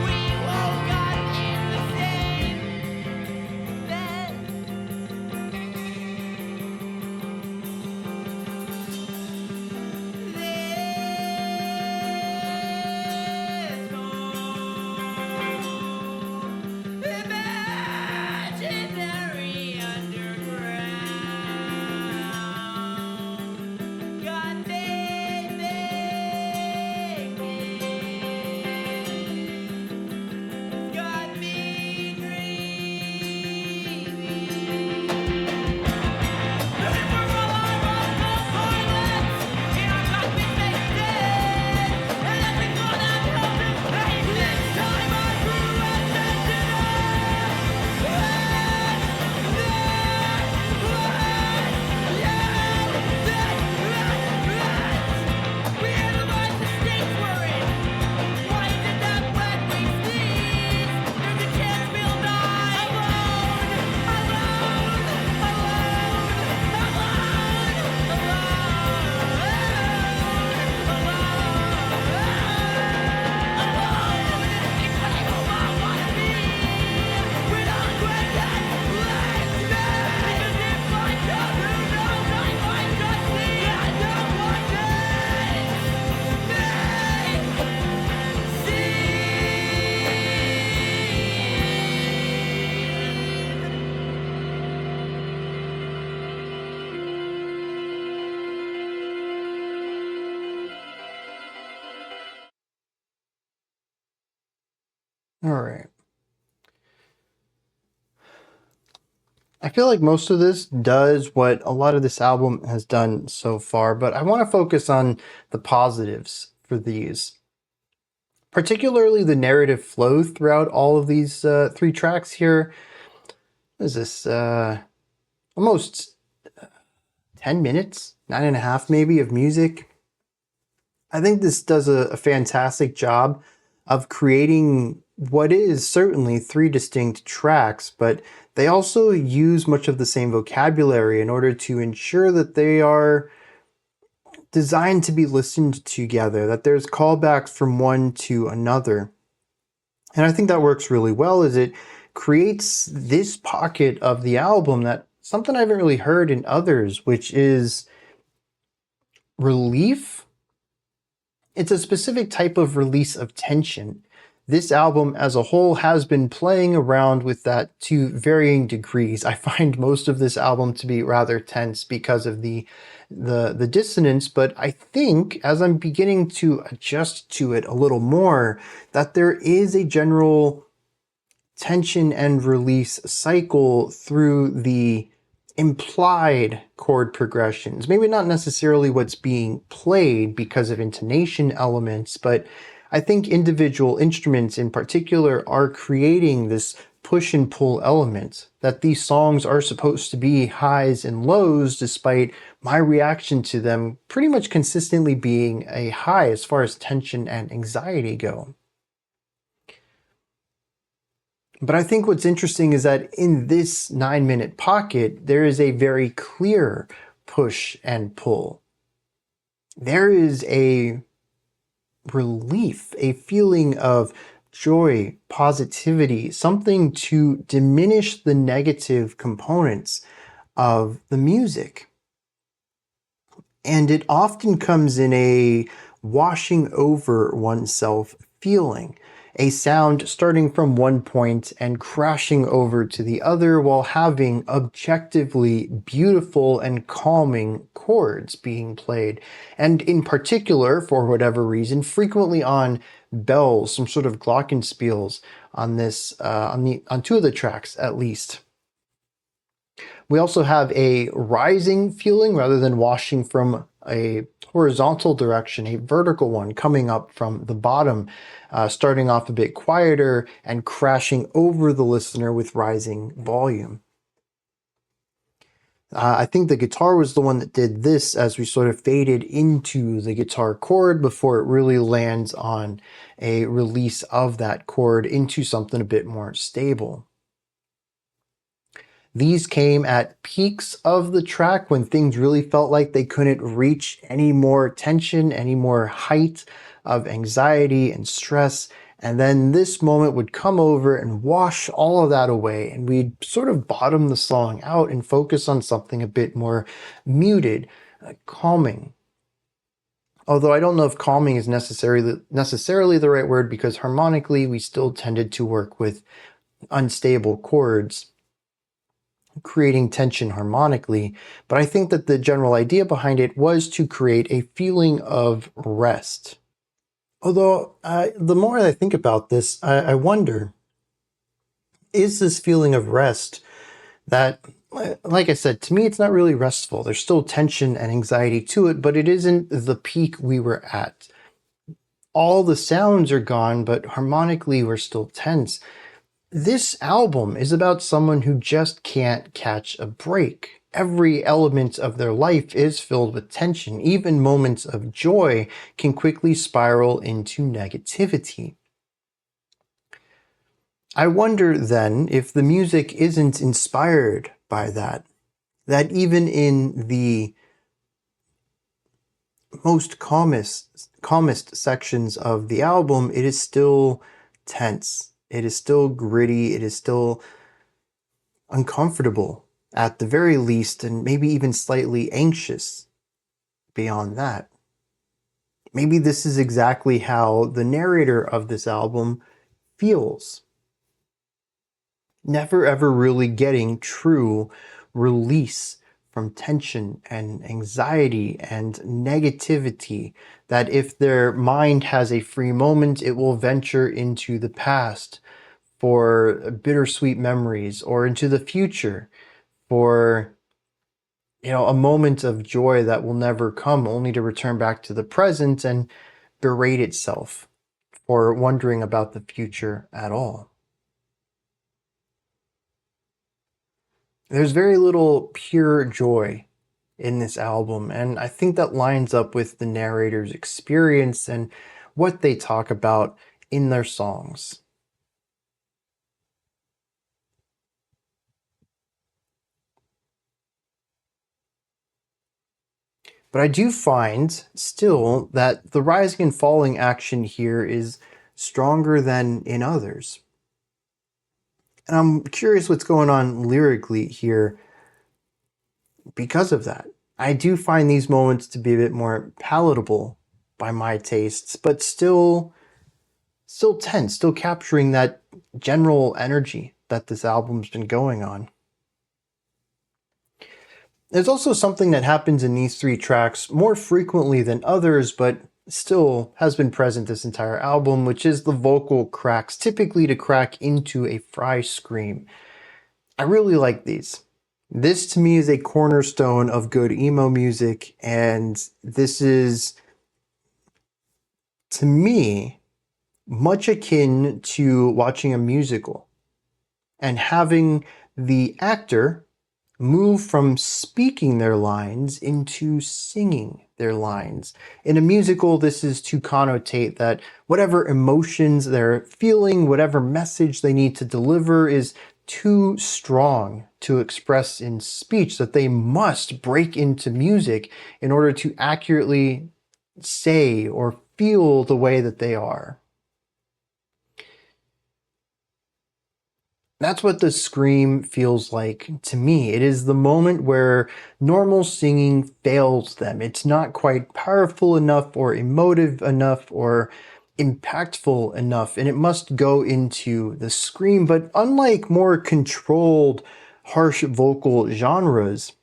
We woke up in the All right. I feel like most of this does what a lot of this album has done so far, but I want to focus on the positives for these, particularly the narrative flow throughout all of these 3 tracks here. What is this? Almost 10 minutes, 9.5 maybe, of music. I think this does a fantastic job of creating what is certainly 3 distinct tracks, but they also use much of the same vocabulary in order to ensure that they are designed to be listened together, that there's callbacks from one to another. And I think that works really well as it creates this pocket of the album that something I haven't really heard in others, which is relief. It's a specific type of release of tension. This album as a whole has been playing around with that to varying degrees. I find most of this album to be rather tense because of the dissonance, but I think as I'm beginning to adjust to it a little more, that there is a general tension and release cycle through the implied chord progressions. Maybe not necessarily what's being played because of intonation elements, but I think individual instruments in particular are creating this push and pull element, that these songs are supposed to be highs and lows, despite my reaction to them pretty much consistently being a high as far as tension and anxiety go. But I think what's interesting is that in this 9-minute pocket, there is a very clear push and pull. There is a relief, a feeling of joy, positivity, something to diminish the negative components of the music. And it often comes in a washing over oneself feeling, a sound starting from one point and crashing over to the other while having objectively beautiful and calming chords being played, and in particular, for whatever reason, frequently on bells, some sort of glockenspiels on this, on 2 of the tracks at least. We also have a rising feeling rather than washing from a horizontal direction, a vertical one coming up from the bottom, starting off a bit quieter and crashing over the listener with rising volume. I think the guitar was the one that did this as we sort of faded into the guitar chord before it really lands on a release of that chord into something a bit more stable. These came at peaks of the track when things really felt like they couldn't reach any more tension, any more height of anxiety and stress. And then this moment would come over and wash all of that away, and we'd sort of bottom the song out and focus on something a bit more muted, calming. Although I don't know if calming is necessarily the right word, because harmonically we still tended to work with unstable chords, creating tension harmonically, but I think that the general idea behind it was to create a feeling of rest. Although, the more I think about this, I wonder, is this feeling of rest that, like I said, to me it's not really restful. There's still tension and anxiety to it, but it isn't the peak we were at. All the sounds are gone, but harmonically we're still tense. This album is about someone who just can't catch a break. Every element of their life is filled with tension. Even moments of joy can quickly spiral into negativity. I wonder then if the music isn't inspired by that. That even in the most calmest sections of the album, it is still tense. It is still gritty, it is still uncomfortable at the very least, and maybe even slightly anxious beyond that. Maybe this is exactly how the narrator of this album feels. Never ever really getting true release from tension and anxiety and negativity, that if their mind has a free moment, it will venture into the past, for bittersweet memories, or into the future for, a moment of joy that will never come, only to return back to the present and berate itself for wondering about the future at all. There's very little pure joy in this album, and I think that lines up with the narrator's experience and what they talk about in their songs. But I do find still that the rising and falling action here is stronger than in others. And I'm curious what's going on lyrically here because of that. I do find these moments to be a bit more palatable by my tastes, but still tense, still capturing that general energy that this album's been going on. There's also something that happens in these three tracks more frequently than others, but still has been present this entire album, which is the vocal cracks, typically to crack into a fry scream. I really like these. This to me is a cornerstone of good emo music, and this is, to me, much akin to watching a musical and having the actor move from speaking their lines into singing their lines. In a musical, this is to connotate that whatever emotions they're feeling, whatever message they need to deliver is too strong to express in speech, that they must break into music in order to accurately say or feel the way that they are. That's what the scream feels like to me. It is the moment where normal singing fails them. It's not quite powerful enough or emotive enough or impactful enough, and it must go into the scream. But unlike more controlled, harsh vocal genres,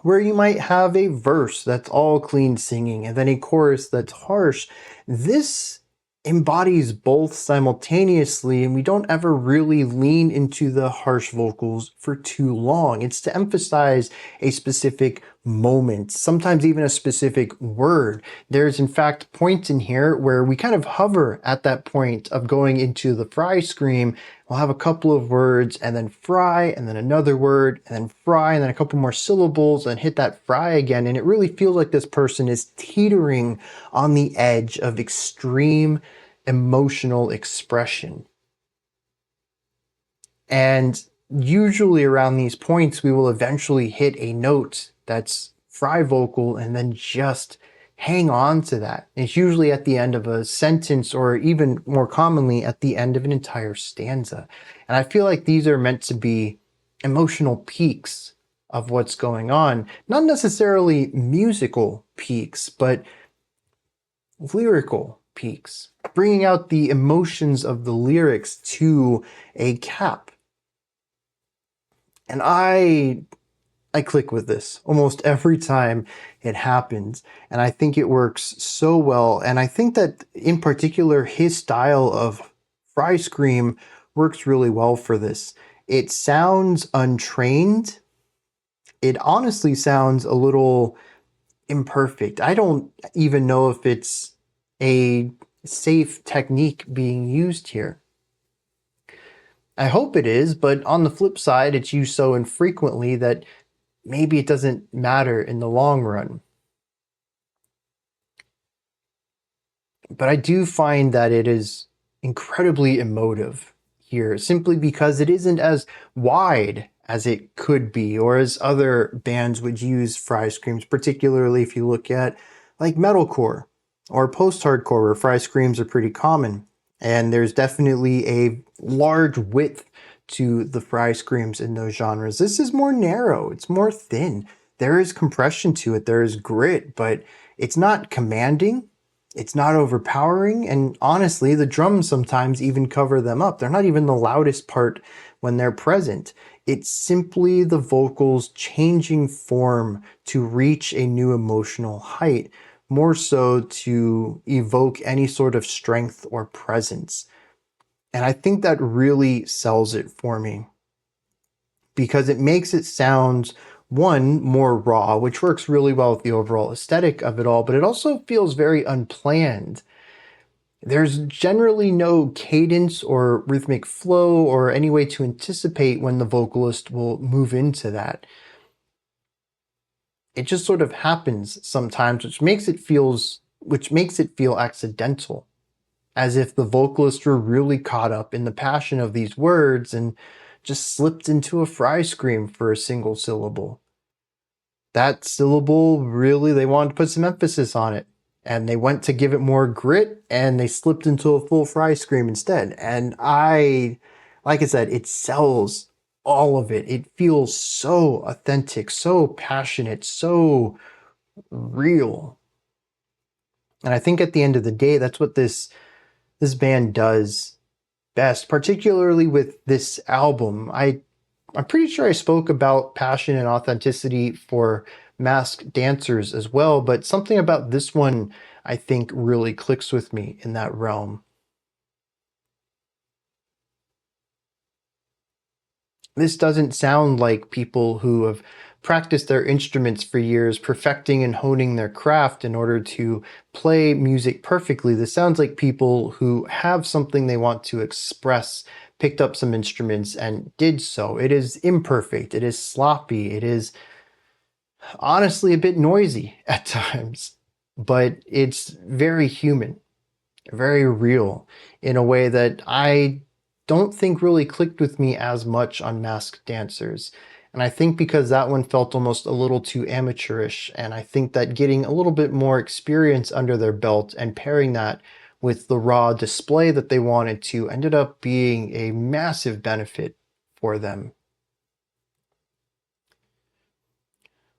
where you might have a verse that's all clean singing and then a chorus that's harsh, this embodies both simultaneously, and we don't ever really lean into the harsh vocals for too long. It's to emphasize a specific moment, sometimes even a specific word. There's in fact points in here where we kind of hover at that point of going into the fry scream. We'll have a couple of words and then fry and then another word and then fry and then a couple more syllables and hit that fry again. And it really feels like this person is teetering on the edge of extreme emotional expression. And usually around these points, we will eventually hit a note that's fry vocal and then just hang on to that. It's usually at the end of a sentence, or even more commonly at the end of an entire stanza. And I feel like these are meant to be emotional peaks of what's going on. Not necessarily musical peaks, but lyrical peaks. Bringing out the emotions of the lyrics to a cap. And I click with this almost every time it happens. And I think it works so well. And I think that in particular, his style of fry scream works really well for this. It sounds untrained. It honestly sounds a little imperfect. I don't even know if it's a safe technique being used here. I hope it is, but on the flip side, it's used so infrequently that maybe it doesn't matter in the long run. But I do find that it is incredibly emotive here, simply because it isn't as wide as it could be, or as other bands would use fry screams, particularly if you look at like metalcore or post-hardcore, where fry screams are pretty common. And there's definitely a large width to the fry screams in those genres. This is more narrow, it's more thin. There is compression to it, there is grit, but it's not commanding, it's not overpowering, and honestly, the drums sometimes even cover them up. They're not even the loudest part when they're present. It's simply the vocals changing form to reach a new emotional height, more so to evoke any sort of strength or presence. And I think that really sells it for me because it makes it sound, one, more raw, which works really well with the overall aesthetic of it all, but it also feels very unplanned. There's generally no cadence or rhythmic flow or any way to anticipate when the vocalist will move into that. It just sort of happens sometimes, which makes it feel accidental, as if the vocalist were really caught up in the passion of these words and just slipped into a fry scream for a single syllable. That syllable, really, they wanted to put some emphasis on it, and they went to give it more grit, and they slipped into a full fry scream instead. And like I said, it sells all of it. It feels so authentic, so passionate, so real. And I think at the end of the day, that's what this band does best, particularly with this album. I'm pretty sure I spoke about passion and authenticity for Masked Dancers as well, but something about this one I think really clicks with me in that realm. This doesn't sound like people who have practiced their instruments for years, perfecting and honing their craft in order to play music perfectly. This sounds like people who have something they want to express, picked up some instruments and did so. It is imperfect, it is sloppy, it is honestly a bit noisy at times, but it's very human, very real in a way that I don't think really clicked with me as much on Masked Dancers. And I think because that one felt almost a little too amateurish, and I think that getting a little bit more experience under their belt and pairing that with the raw display that they wanted to ended up being a massive benefit for them.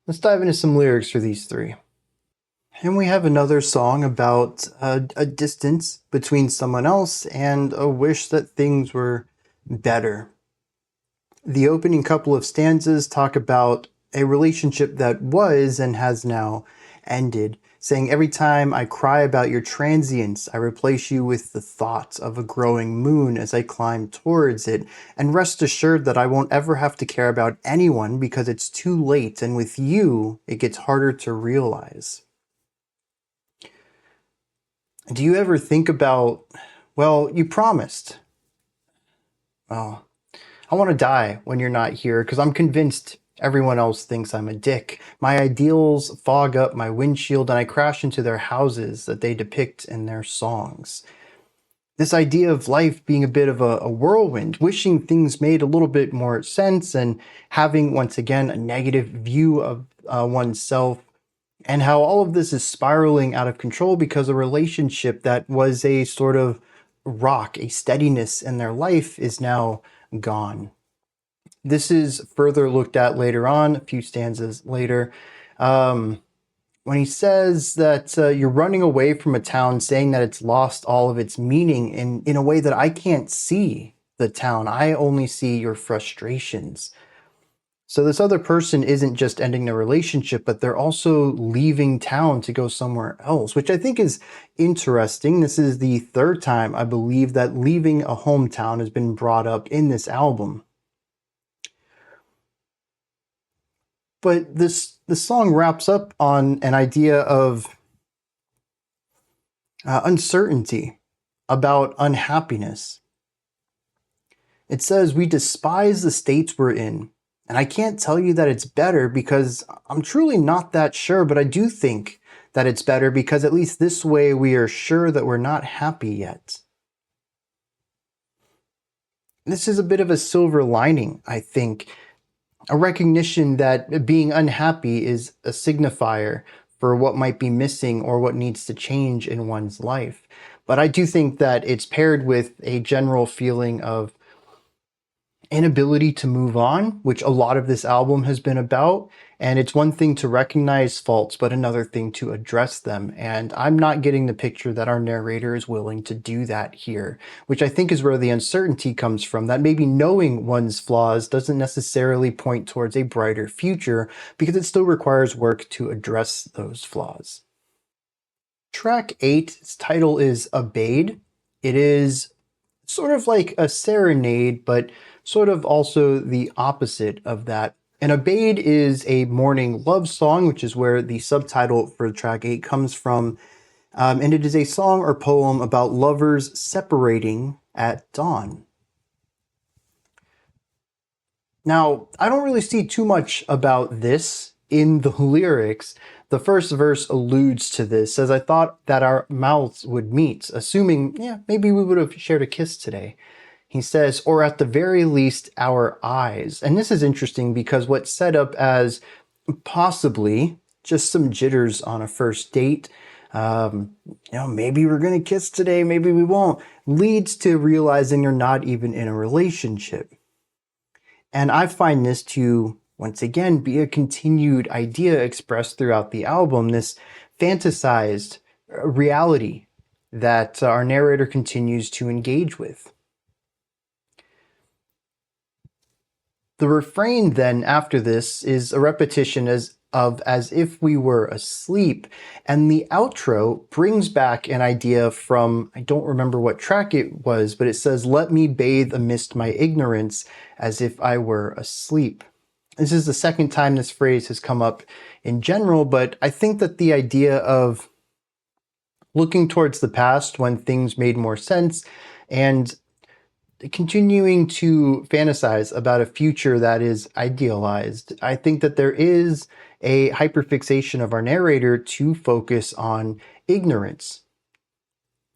Let's dive into some lyrics for these three. And we have another song about a distance between someone else and a wish that things were better. The opening couple of stanzas talk about a relationship that was and has now ended, saying, "Every time I cry about your transience, I replace you with the thought of a growing moon as I climb towards it, and rest assured that I won't ever have to care about anyone because it's too late, and with you, it gets harder to realize." Do you ever think about, well, you promised. Well, I want to die when you're not here because I'm convinced everyone else thinks I'm a dick. My ideals fog up my windshield and I crash into their houses that they depict in their songs. This idea of life being a bit of a whirlwind, wishing things made a little bit more sense and having, once again, a negative view of oneself, and how all of this is spiraling out of control because a relationship that was a sort of rock, a steadiness in their life is now gone. This is further looked at later on, a few stanzas later, when he says that you're running away from a town saying that it's lost all of its meaning in a way that I can't see the town. I only see your frustrations. So this other person isn't just ending their relationship, but they're also leaving town to go somewhere else, which I think is interesting. This is the third time I believe that leaving a hometown has been brought up in this album. But the song wraps up on an idea of uncertainty, about unhappiness. It says, "We despise the states we're in. And I can't tell you that it's better because I'm truly not that sure, but I do think that it's better because at least this way we are sure that we're not happy yet." This is a bit of a silver lining, I think. A recognition that being unhappy is a signifier for what might be missing or what needs to change in one's life. But I do think that it's paired with a general feeling of inability to move on, which a lot of this album has been about. And it's one thing to recognize faults, but another thing to address them. And I'm not getting the picture that our narrator is willing to do that here, which I think is where the uncertainty comes from, that maybe knowing one's flaws doesn't necessarily point towards a brighter future because it still requires work to address those flaws. Track 8's title is Aubade. It is sort of like a serenade, but sort of also the opposite of that. An Aubade is a morning love song, which is where the subtitle for track 8 comes from. And it is a song or poem about lovers separating at dawn. Now, I don't really see too much about this in the lyrics. The first verse alludes to this, says, I thought that our mouths would meet, assuming, yeah, maybe we would have shared a kiss today. He says, or at the very least, our eyes. And this is interesting because what's set up as possibly just some jitters on a first date, maybe we're going to kiss today, maybe we won't, leads to realizing you're not even in a relationship. And I find this to, once again, be a continued idea expressed throughout the album, this fantasized reality that our narrator continues to engage with. The refrain then after this is a repetition as if we were asleep, and the outro brings back an idea from, I don't remember what track it was, but it says, let me bathe amidst my ignorance as if I were asleep. This is the second time this phrase has come up in general, but I think that the idea of looking towards the past when things made more sense and continuing to fantasize about a future that is idealized. I think that there is a hyperfixation of our narrator to focus on ignorance.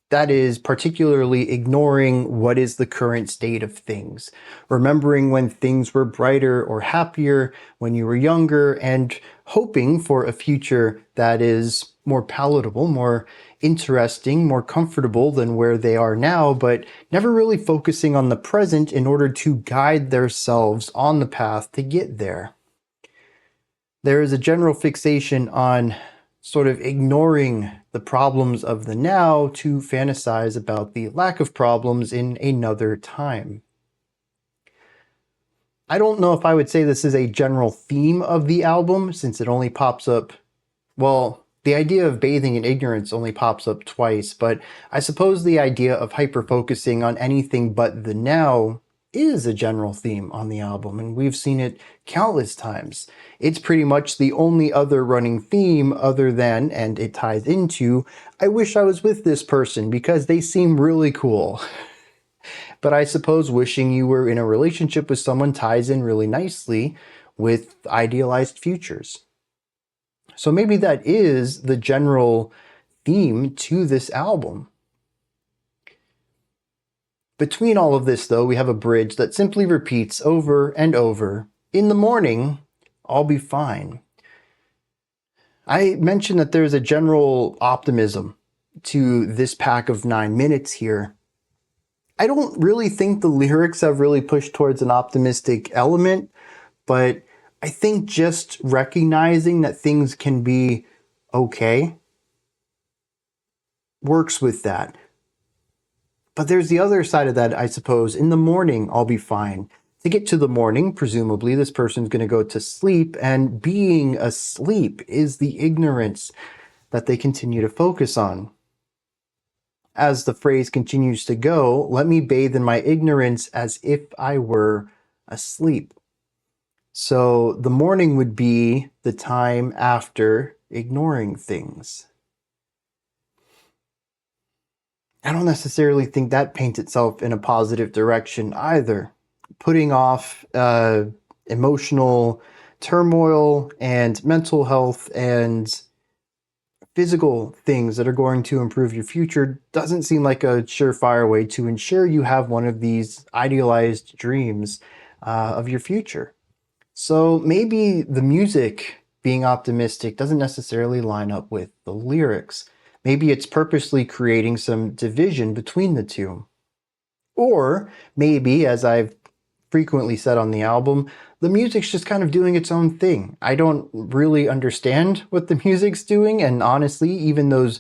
That is particularly ignoring what is the current state of things, remembering when things were brighter or happier when you were younger, and hoping for a future that is more palatable, more interesting, more comfortable than where they are now, but never really focusing on the present in order to guide themselves on the path to get there. There is a general fixation on sort of ignoring the problems of the now to fantasize about the lack of problems in another time. I don't know if I would say this is a general theme of the album, since it only pops up, well, the idea of bathing in ignorance only pops up twice, but I suppose the idea of hyper-focusing on anything but the now is a general theme on the album, and we've seen it countless times. It's pretty much the only other running theme other than, and it ties into, I wish I was with this person because they seem really cool. But I suppose wishing you were in a relationship with someone ties in really nicely with idealized futures. So maybe that is the general theme to this album. Between all of this, though, we have a bridge that simply repeats over and over, in the morning, I'll be fine. I mentioned that there's a general optimism to this pack of 9 minutes here. I don't really think the lyrics have really pushed towards an optimistic element, but I think just recognizing that things can be okay works with that. But there's the other side of that, I suppose. In the morning, I'll be fine. To get to the morning, presumably this person's going to go to sleep, and being asleep is the ignorance that they continue to focus on. As the phrase continues to go, let me bathe in my ignorance as if I were asleep. So the morning would be the time after ignoring things. I don't necessarily think that paints itself in a positive direction either. Putting off emotional turmoil and mental health and physical things that are going to improve your future doesn't seem like a surefire way to ensure you have one of these idealized dreams of your future. So maybe the music being optimistic doesn't necessarily line up with the lyrics. Maybe it's purposely creating some division between the two. Or maybe, as I've frequently said on the album, the music's just kind of doing its own thing. I don't really understand what the music's doing, and honestly, even those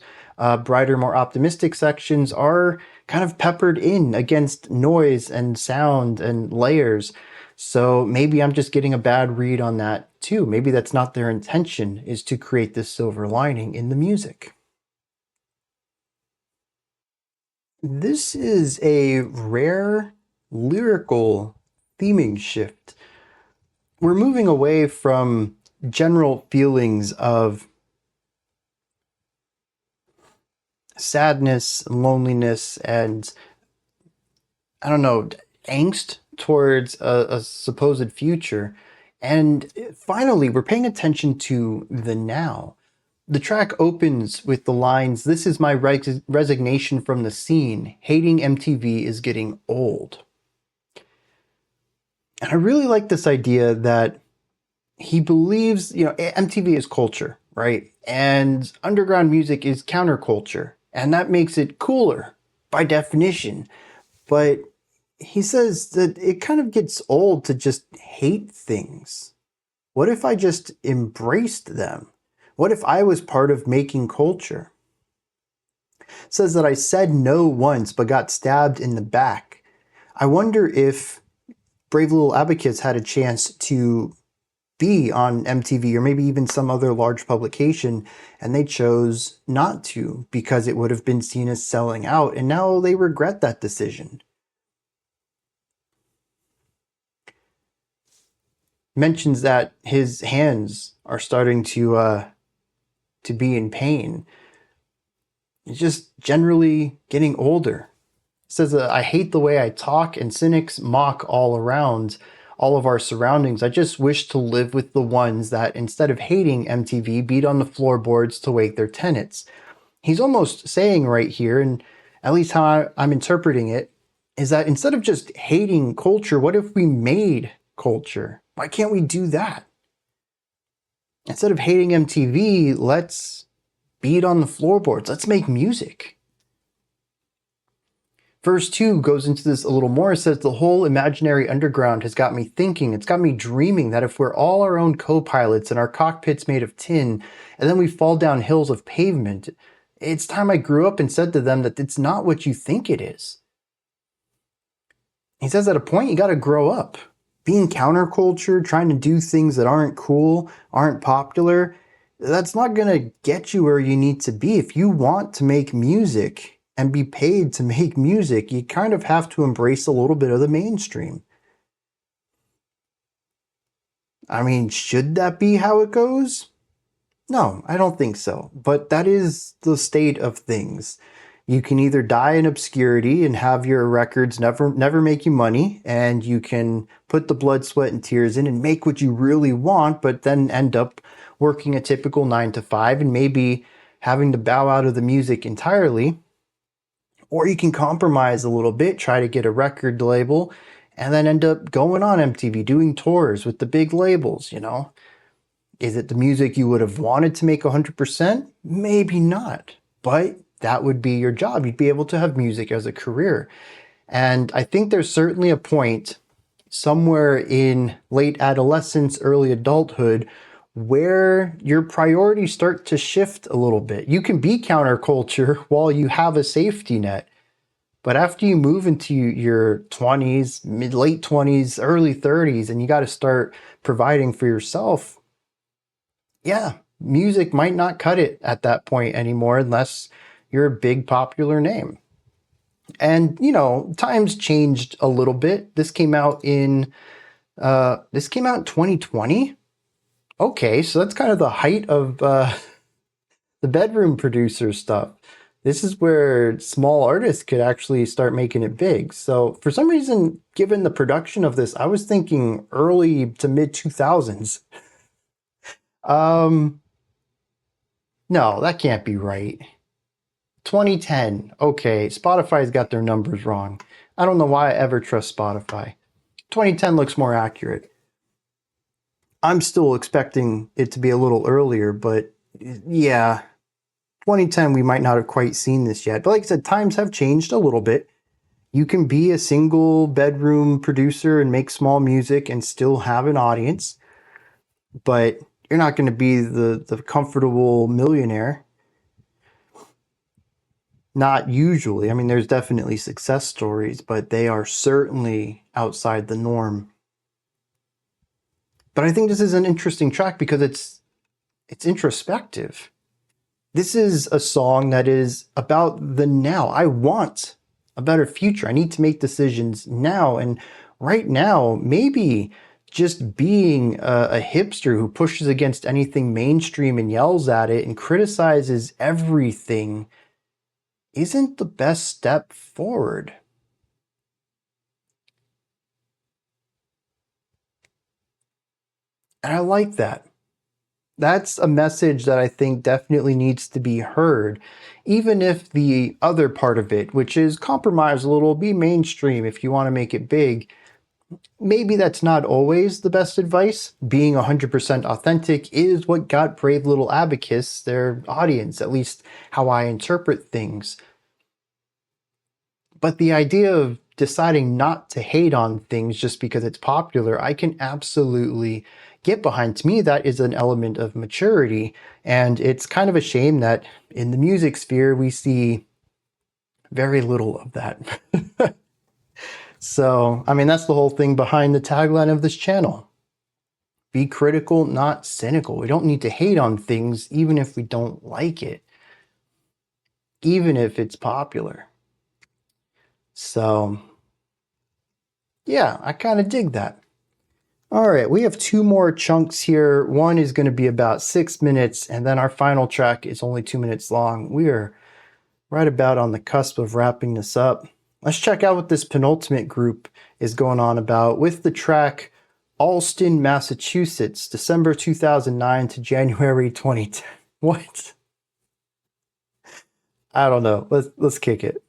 brighter, more optimistic sections are kind of peppered in against noise and sound and layers. So maybe I'm just getting a bad read on that too. Maybe that's not their intention, is to create this silver lining in the music. This is a rare lyrical theming shift. We're moving away from general feelings of sadness, loneliness, and I don't know, angst towards a supposed future. And finally, we're paying attention to the now. The track opens with the lines, "This is my resignation from the scene. Hating MTV is getting old." And I really like this idea that he believes, MTV is culture, right? And underground music is counterculture. And that makes it cooler by definition. But he says that it kind of gets old to just hate things. What if I just embraced them? What if I was part of making culture? Says that I said no once but got stabbed in the back. I wonder if Brave Little Abacus had a chance to be on MTV or maybe even some other large publication, and they chose not to because it would have been seen as selling out, and now they regret that decision. Mentions that his hands are starting to be in pain. He's just generally getting older. Says that I hate the way I talk and cynics mock all around, all of our surroundings. I just wish to live with the ones that, instead of hating MTV, beat on the floorboards to wake their tenants. He's almost saying right here, and at least how I'm interpreting it, is that instead of just hating culture, what if we made culture? Why can't we do that? Instead of hating MTV, let's beat on the floorboards. Let's make music. Verse 2 goes into this a little more. It says, the whole imaginary underground has got me thinking. It's got me dreaming that if we're all our own co-pilots and our cockpits made of tin, and then we fall down hills of pavement, it's time I grew up and said to them that it's not what you think it is. He says at a point, you got to grow up. Being counterculture, trying to do things that aren't cool, aren't popular, that's not going to get you where you need to be. If you want to make music and be paid to make music, you kind of have to embrace a little bit of the mainstream. I mean, should that be how it goes? No, I don't think so. But that is the state of things. You can either die in obscurity and have your records never make you money, and you can put the blood, sweat, and tears in and make what you really want, but then end up working a typical 9-to-5 and maybe having to bow out of the music entirely. Or you can compromise a little bit, try to get a record label, and then end up going on MTV, doing tours with the big labels, Is it the music you would have wanted to make 100%? Maybe not, but that would be your job. You'd be able to have music as a career. And I think there's certainly a point somewhere in late adolescence, early adulthood, where your priorities start to shift a little bit. You can be counterculture while you have a safety net. But after you move into your 20s, late 20s, early 30s, and you got to start providing for yourself, yeah, music might not cut it at that point anymore unless you're a big popular name. And, times changed a little bit. This came out in 2020. Okay, so that's kind of the height of the bedroom producer stuff. This is where small artists could actually start making it big. So for some reason, given the production of this, I was thinking early to mid 2000s. No, that can't be right. 2010. Okay, Spotify's got their numbers wrong. I don't know why I ever trust Spotify. 2010 looks more accurate. I'm still expecting it to be a little earlier, but yeah, 2010, we might not have quite seen this yet. But like I said, times have changed a little bit. You can be a single bedroom producer and make small music and still have an audience, but you're not going to be the comfortable millionaire. Not usually. I mean, there's definitely success stories, but they are certainly outside the norm. But I think this is an interesting track because it's introspective. This is a song that is about the now. I want a better future. I need to make decisions now. And right now, maybe just being a hipster who pushes against anything mainstream and yells at it and criticizes everything isn't the best step forward. And I like that. That's a message that I think definitely needs to be heard, even if the other part of it, which is compromise a little, be mainstream if you want to make it big, maybe that's not always the best advice. Being 100% authentic is what got Brave Little Abacus their audience, at least how I interpret things. But the idea of deciding not to hate on things just because it's popular, I can absolutely get behind. To me, that is an element of maturity. And it's kind of a shame that in the music sphere, we see very little of that. So, I mean, that's the whole thing behind the tagline of this channel. Be critical, not cynical. We don't need to hate on things, even if we don't like it, even if it's popular. So, yeah, I kind of dig that. All right, we have 2 more chunks here. One is going to be about 6 minutes, and then our final track is only 2 minutes long. We are right about on the cusp of wrapping this up. Let's check out what this penultimate group is going on about with the track Allston, Massachusetts, December 2009 to January 2010. What? I don't know. Let's kick it.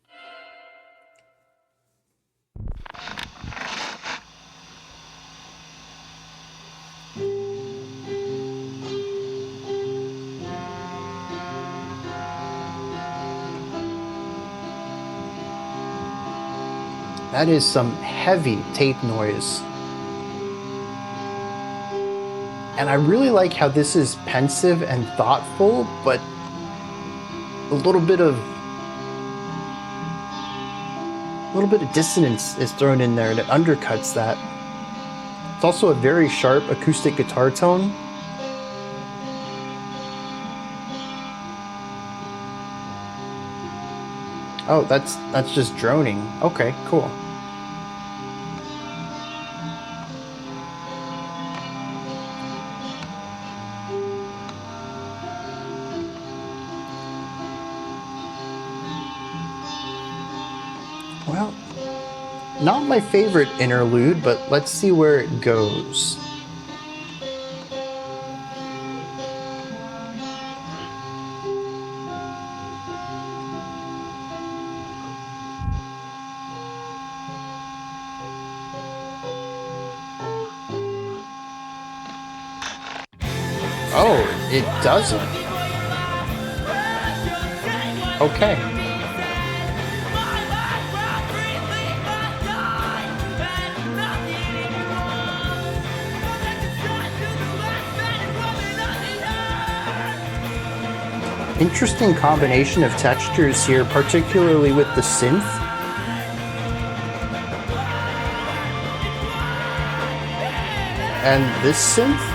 That is some heavy tape noise. And I really like how this is pensive and thoughtful, but a little bit of dissonance is thrown in there that undercuts that. It's also a very sharp acoustic guitar tone. Oh, that's just droning. Okay, cool. Well, not my favorite interlude, but let's see where it goes. Oh, it doesn't. Okay. Interesting combination of textures here, particularly with the synth. And this synth.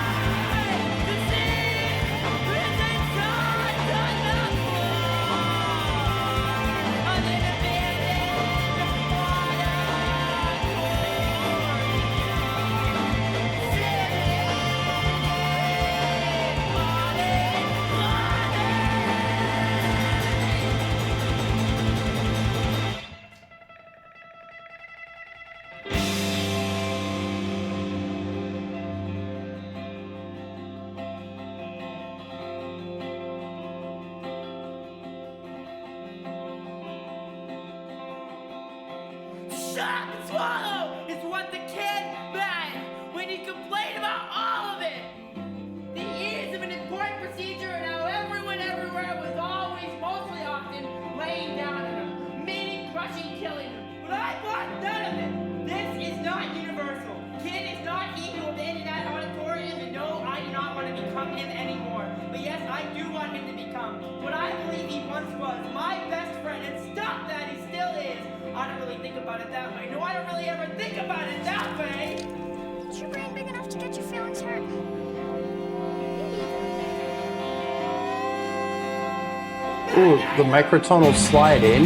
Shut and swallow is what the kid meant when he complained about all of it. The ease of an important procedure and how everyone everywhere was always, mostly often, laying down on him, meaning crushing, killing him. But I want none of it. This is not universal. Kid is not he who abandoned that auditorium, and no, I do not want to become him anymore. But yes, I do want him to become what I believe he once was, my best friend, and stop that, he still is. I don't really think about it that way. No, I don't really ever think about it that way. Is your brain big enough to get your feelings hurt? Ooh, the microtonal slide in.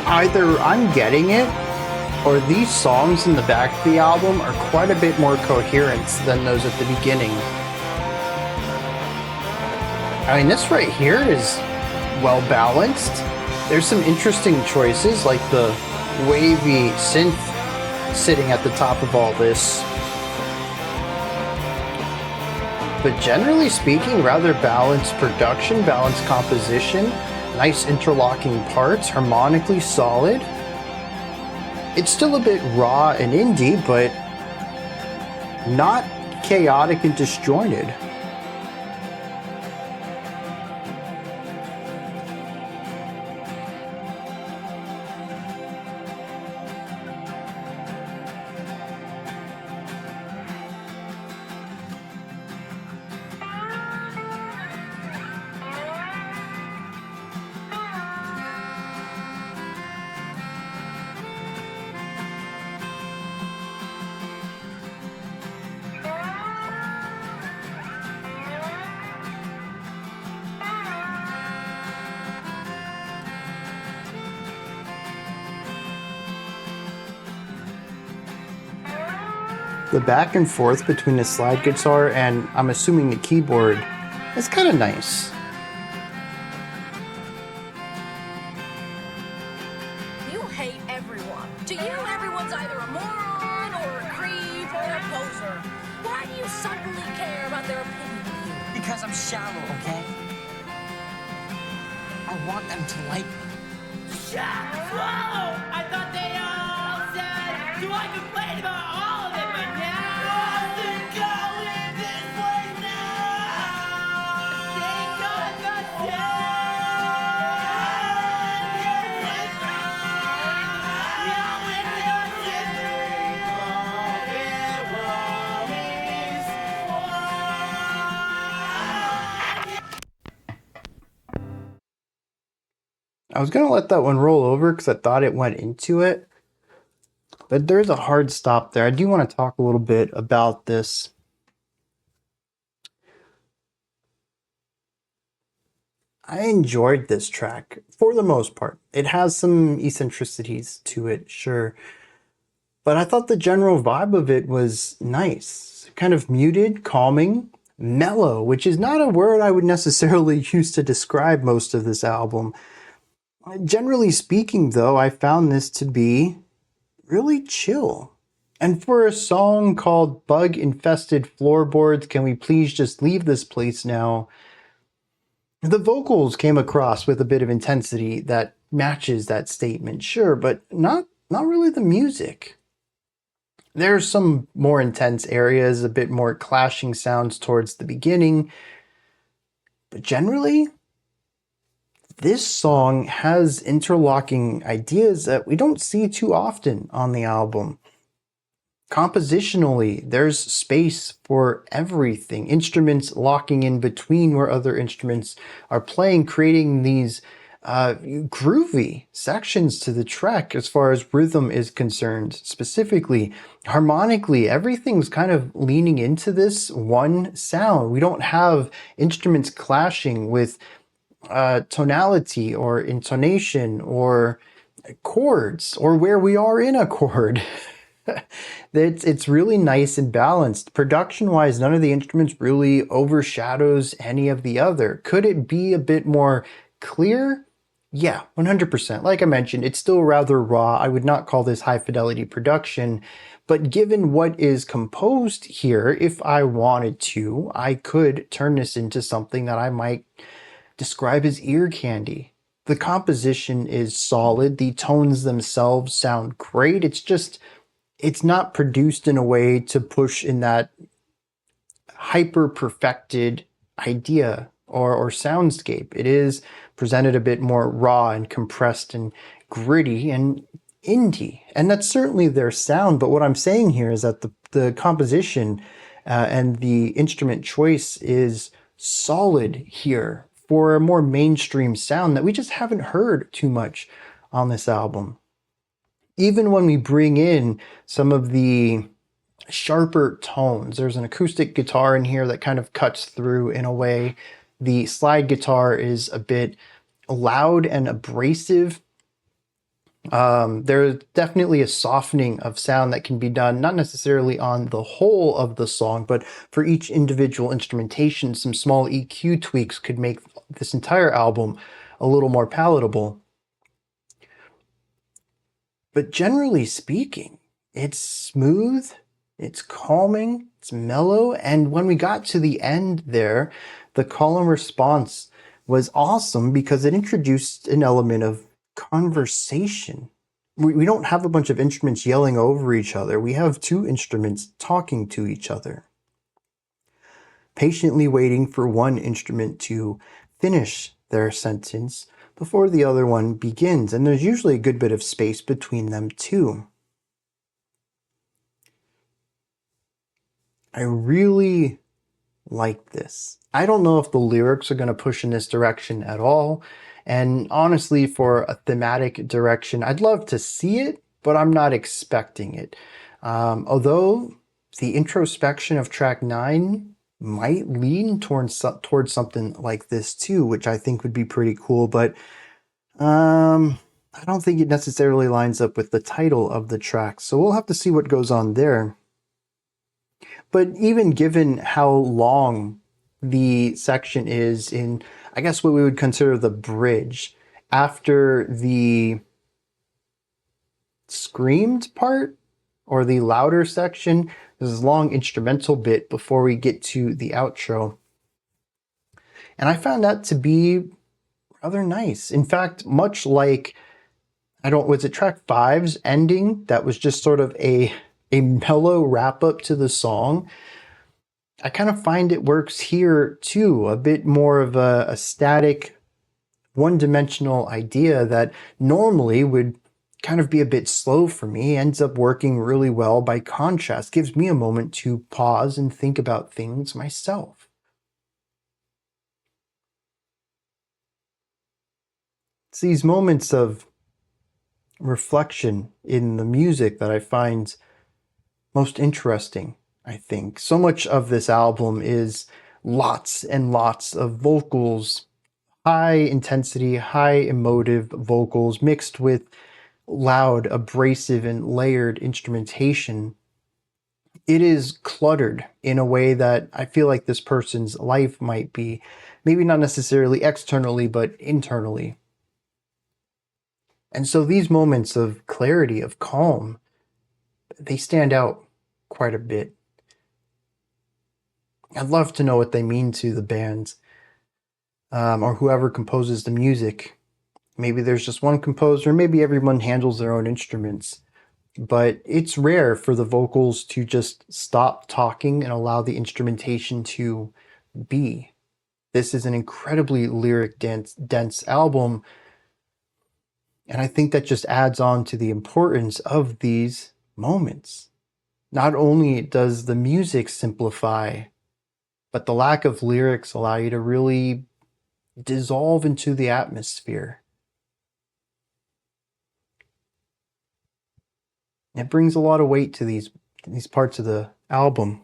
either I'm getting it, or these songs in the back of the album are quite a bit more coherent than those at the beginning. I mean, this right here is well balanced. There's some interesting choices, like the wavy synth sitting at the top of all this. But generally speaking, rather balanced production, balanced composition, nice interlocking parts, harmonically solid. It's still a bit raw and indie, but not chaotic and disjointed. The back and forth between the slide guitar and, I'm assuming, the keyboard is kind of nice. You hate everyone. To you, everyone's either a moron or a creep or a poser. Why do you suddenly care about their opinion of you? Because I'm shallow, okay? I want them to like me. Swallow! I thought they all said, do I complain about all of it, but now they're going this way now! They got the I was gonna let that one roll over because I thought it went into it, but there's a hard stop there. I do want to talk a little bit about this. I enjoyed this track for the most part. It has some eccentricities to it, sure, but I thought the general vibe of it was nice, kind of muted, calming, mellow, which is not a word I would necessarily use to describe most of this album. Generally speaking, though, I found this to be really chill. And for a song called Bug-Infested Floorboards, Can We Please Just Leave This Place Now? The vocals came across with a bit of intensity that matches that statement, sure, but not really the music. There's some more intense areas, a bit more clashing sounds towards the beginning, but generally, this song has interlocking ideas that we don't see too often on the album. Compositionally, there's space for everything. Instruments locking in between where other instruments are playing, creating these groovy sections to the track as far as rhythm is concerned. Specifically, harmonically, everything's kind of leaning into this one sound. We don't have instruments clashing with tonality or intonation or chords or where we are in a chord. It's really nice and balanced. Production wise, none of the instruments really overshadows any of the other. Could it be a bit more clear? Yeah, 100%. Like I mentioned, it's still rather raw. I would not call this high fidelity production, but given what is composed here, if I wanted to, I could turn this into something that I might describe as ear candy. The composition is solid. The tones themselves sound great. It's not produced in a way to push in that hyper perfected idea or soundscape. It is presented a bit more raw and compressed and gritty and indie. And that's certainly their sound. But what I'm saying here is that the composition and the instrument choice is solid here for a more mainstream sound that we just haven't heard too much on this album. Even when we bring in some of the sharper tones, there's an acoustic guitar in here that kind of cuts through in a way. The slide guitar is a bit loud and abrasive. There's definitely a softening of sound that can be done, not necessarily on the whole of the song, but for each individual instrumentation, some small EQ tweaks could make this entire album a little more palatable. But generally speaking, it's smooth, it's calming, it's mellow, and when we got to the end there, the call and response was awesome because it introduced an element of conversation. We don't have a bunch of instruments yelling over each other. We have two instruments talking to each other, patiently waiting for one instrument to finish their sentence before the other one begins, and there's usually a good bit of space between them too. I really like this. I don't know if the lyrics are going to push in this direction at all, and honestly, for a thematic direction, I'd love to see it, but I'm not expecting it. Although the introspection of track 9 might lean towards something like this too, which I think would be pretty cool, but I don't think it necessarily lines up with the title of the track, so we'll have to see what goes on there. But even given how long the section is in, I guess what we would consider the bridge, after the screamed part or the louder section, there's this long instrumental bit before we get to the outro. And I found that to be rather nice. In fact, much like, was it track 5's ending that was just sort of a mellow wrap up to the song? I kind of find it works here too, a bit more of a static, one-dimensional idea that normally would kind of be a bit slow for me, ends up working really well by contrast, gives me a moment to pause and think about things myself. It's these moments of reflection in the music that I find most interesting, I think. So much of this album is lots and lots of vocals, high intensity, high emotive vocals mixed with loud, abrasive, and layered instrumentation. It is cluttered in a way that I feel like this person's life might be, maybe not necessarily externally, but internally. And so these moments of clarity, of calm, they stand out quite a bit. I'd love to know what they mean to the band, or whoever composes the music. Maybe there's just one composer, maybe everyone handles their own instruments. But it's rare for the vocals to just stop talking and allow the instrumentation to be. This is an incredibly lyric dense album, and I think that just adds on to the importance of these moments. Not only does the music simplify, but the lack of lyrics allow you to really dissolve into the atmosphere. It brings a lot of weight to these parts of the album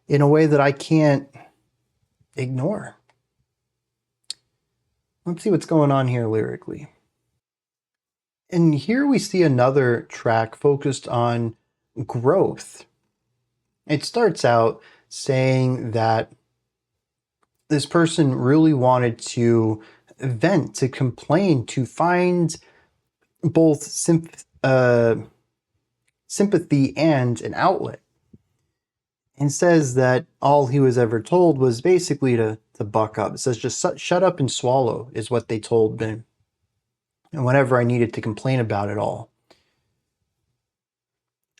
in a way that I can't ignore. Let's see what's going on here lyrically. And here we see another track focused on growth. It starts out saying that this person really wanted to vent, to complain, to find both sympathy and an outlet. And says that all he was ever told was basically to buck up. It says just shut up and swallow is what they told me. And whenever I needed to complain about it all.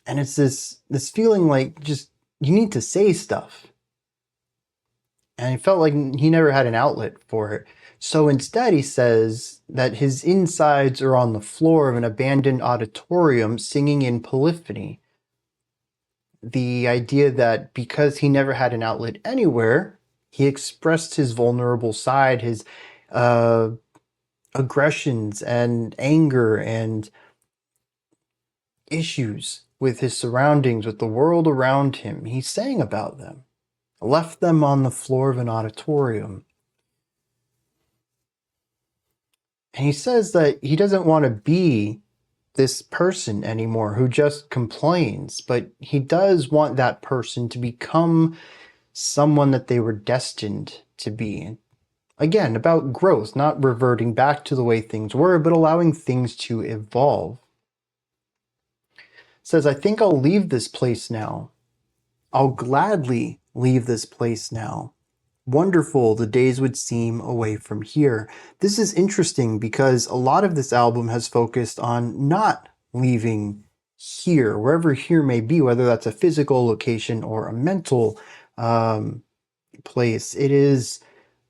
And it's this feeling like just you need to say stuff. And it felt like he never had an outlet for it. So instead he says that his insides are on the floor of an abandoned auditorium singing in polyphony. The idea that because he never had an outlet anywhere, he expressed his vulnerable side, his aggressions and anger and issues with his surroundings, with the world around him. He sang about them, left them on the floor of an auditorium. And he says that he doesn't want to be this person anymore who just complains, but he does want that person to become someone that they were destined to be. Again, about growth, not reverting back to the way things were, but allowing things to evolve. Says, I think I'll leave this place now. I'll gladly leave this place now. Wonderful the days would seem away from here. This is interesting because a lot of this album has focused on not leaving here, wherever here may be, whether that's a physical location or a mental place. It is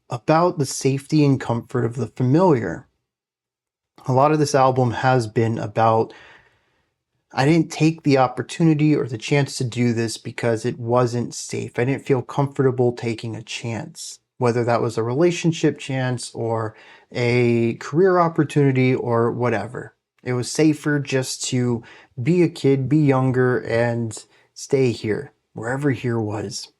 about the safety and comfort of the familiar. A lot of this album has been about, I didn't take the opportunity or the chance to do this because it wasn't safe. I didn't feel comfortable taking a chance, whether that was a relationship chance or a career opportunity or whatever. It was safer just to be a kid, be younger, and stay here, wherever here was.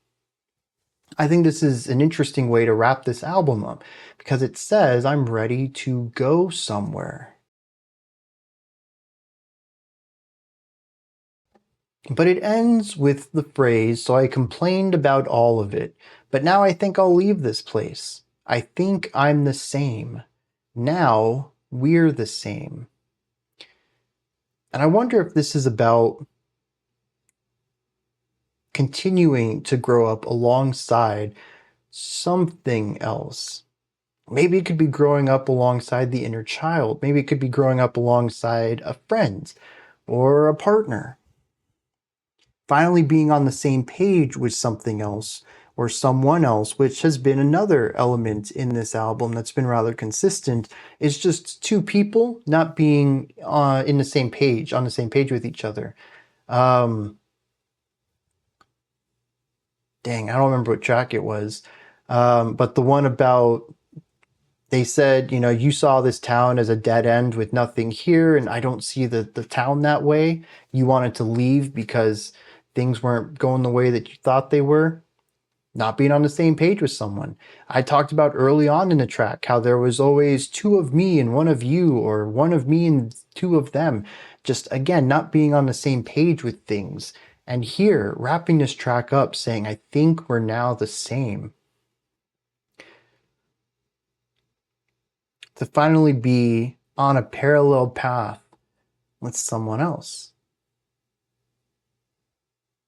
I think this is an interesting way to wrap this album up because it says, I'm ready to go somewhere. But it ends with the phrase, so I complained about all of it, but now I think I'll leave this place. I think I'm the same. Now we're the same. And I wonder if this is about continuing to grow up alongside something else. Maybe it could be growing up alongside the inner child. Maybe it could be growing up alongside a friend or a partner. Finally being on the same page with something else or someone else, which has been another element in this album that's been rather consistent, is just two people not being on the same page with each other. Dang, I don't remember what track it was. But the one about, they said, you know, you saw this town as a dead end with nothing here, and I don't see the town that way. You wanted to leave because things weren't going the way that you thought they were. Not being on the same page with someone. I talked about early on in the track how there was always two of me and one of you, or one of me and two of them. Just, again, not being on the same page with things. And here, wrapping this track up, saying, I think we're now the same. To finally be on a parallel path with someone else.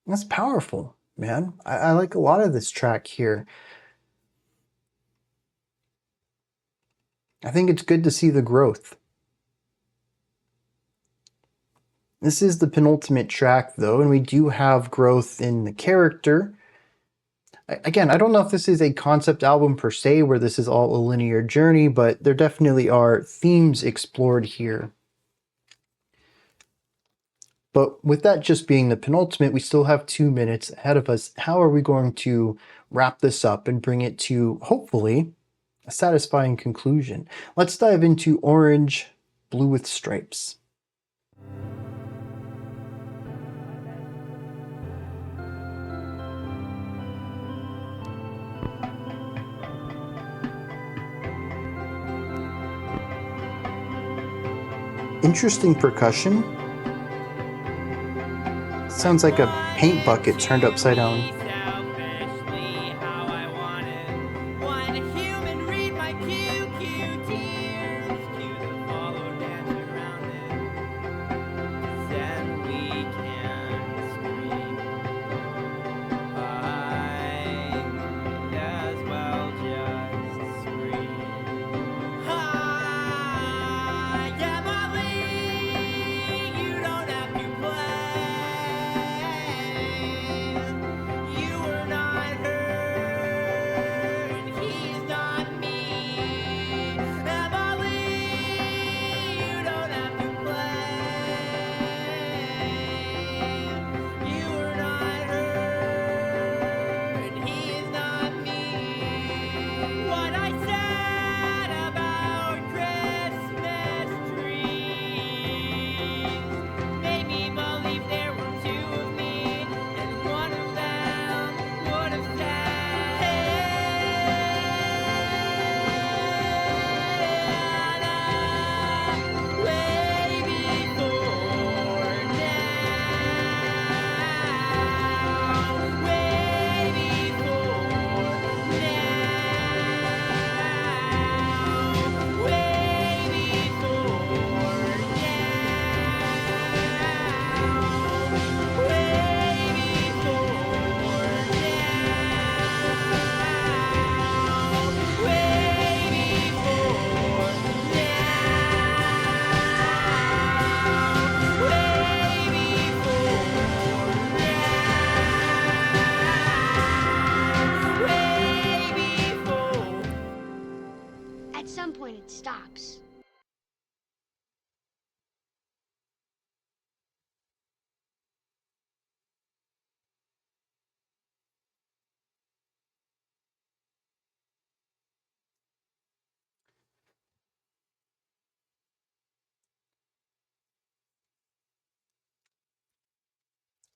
That's powerful, man. I like a lot of this track here. I think it's good to see the growth. This is the penultimate track, though, and we do have growth in the character. Again, I don't know if this is a concept album per se, where this is all a linear journey, but there definitely are themes explored here. But with that just being the penultimate, we still have 2 minutes ahead of us. How are we going to wrap this up and bring it to, hopefully, a satisfying conclusion? Let's dive into Orange, Blue with Stripes. Interesting percussion. Sounds like a paint bucket turned upside down.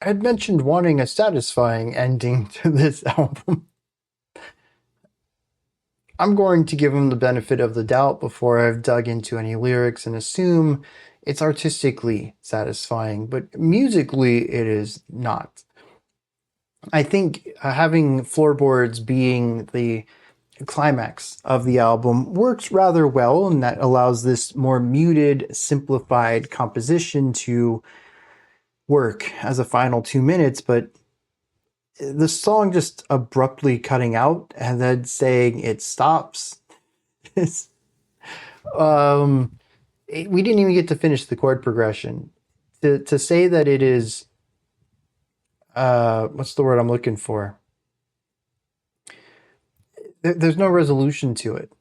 I had mentioned wanting a satisfying ending to this album. I'm going to give him the benefit of the doubt before I've dug into any lyrics and assume it's artistically satisfying, but musically it is not. I think having Floorboards being the climax of the album works rather well, and that allows this more muted, simplified composition to work as a final 2 minutes, but the song just abruptly cutting out and then saying it stops. We didn't even get to finish the chord progression. To say that it is, what's the word I'm looking for? There's no resolution to it.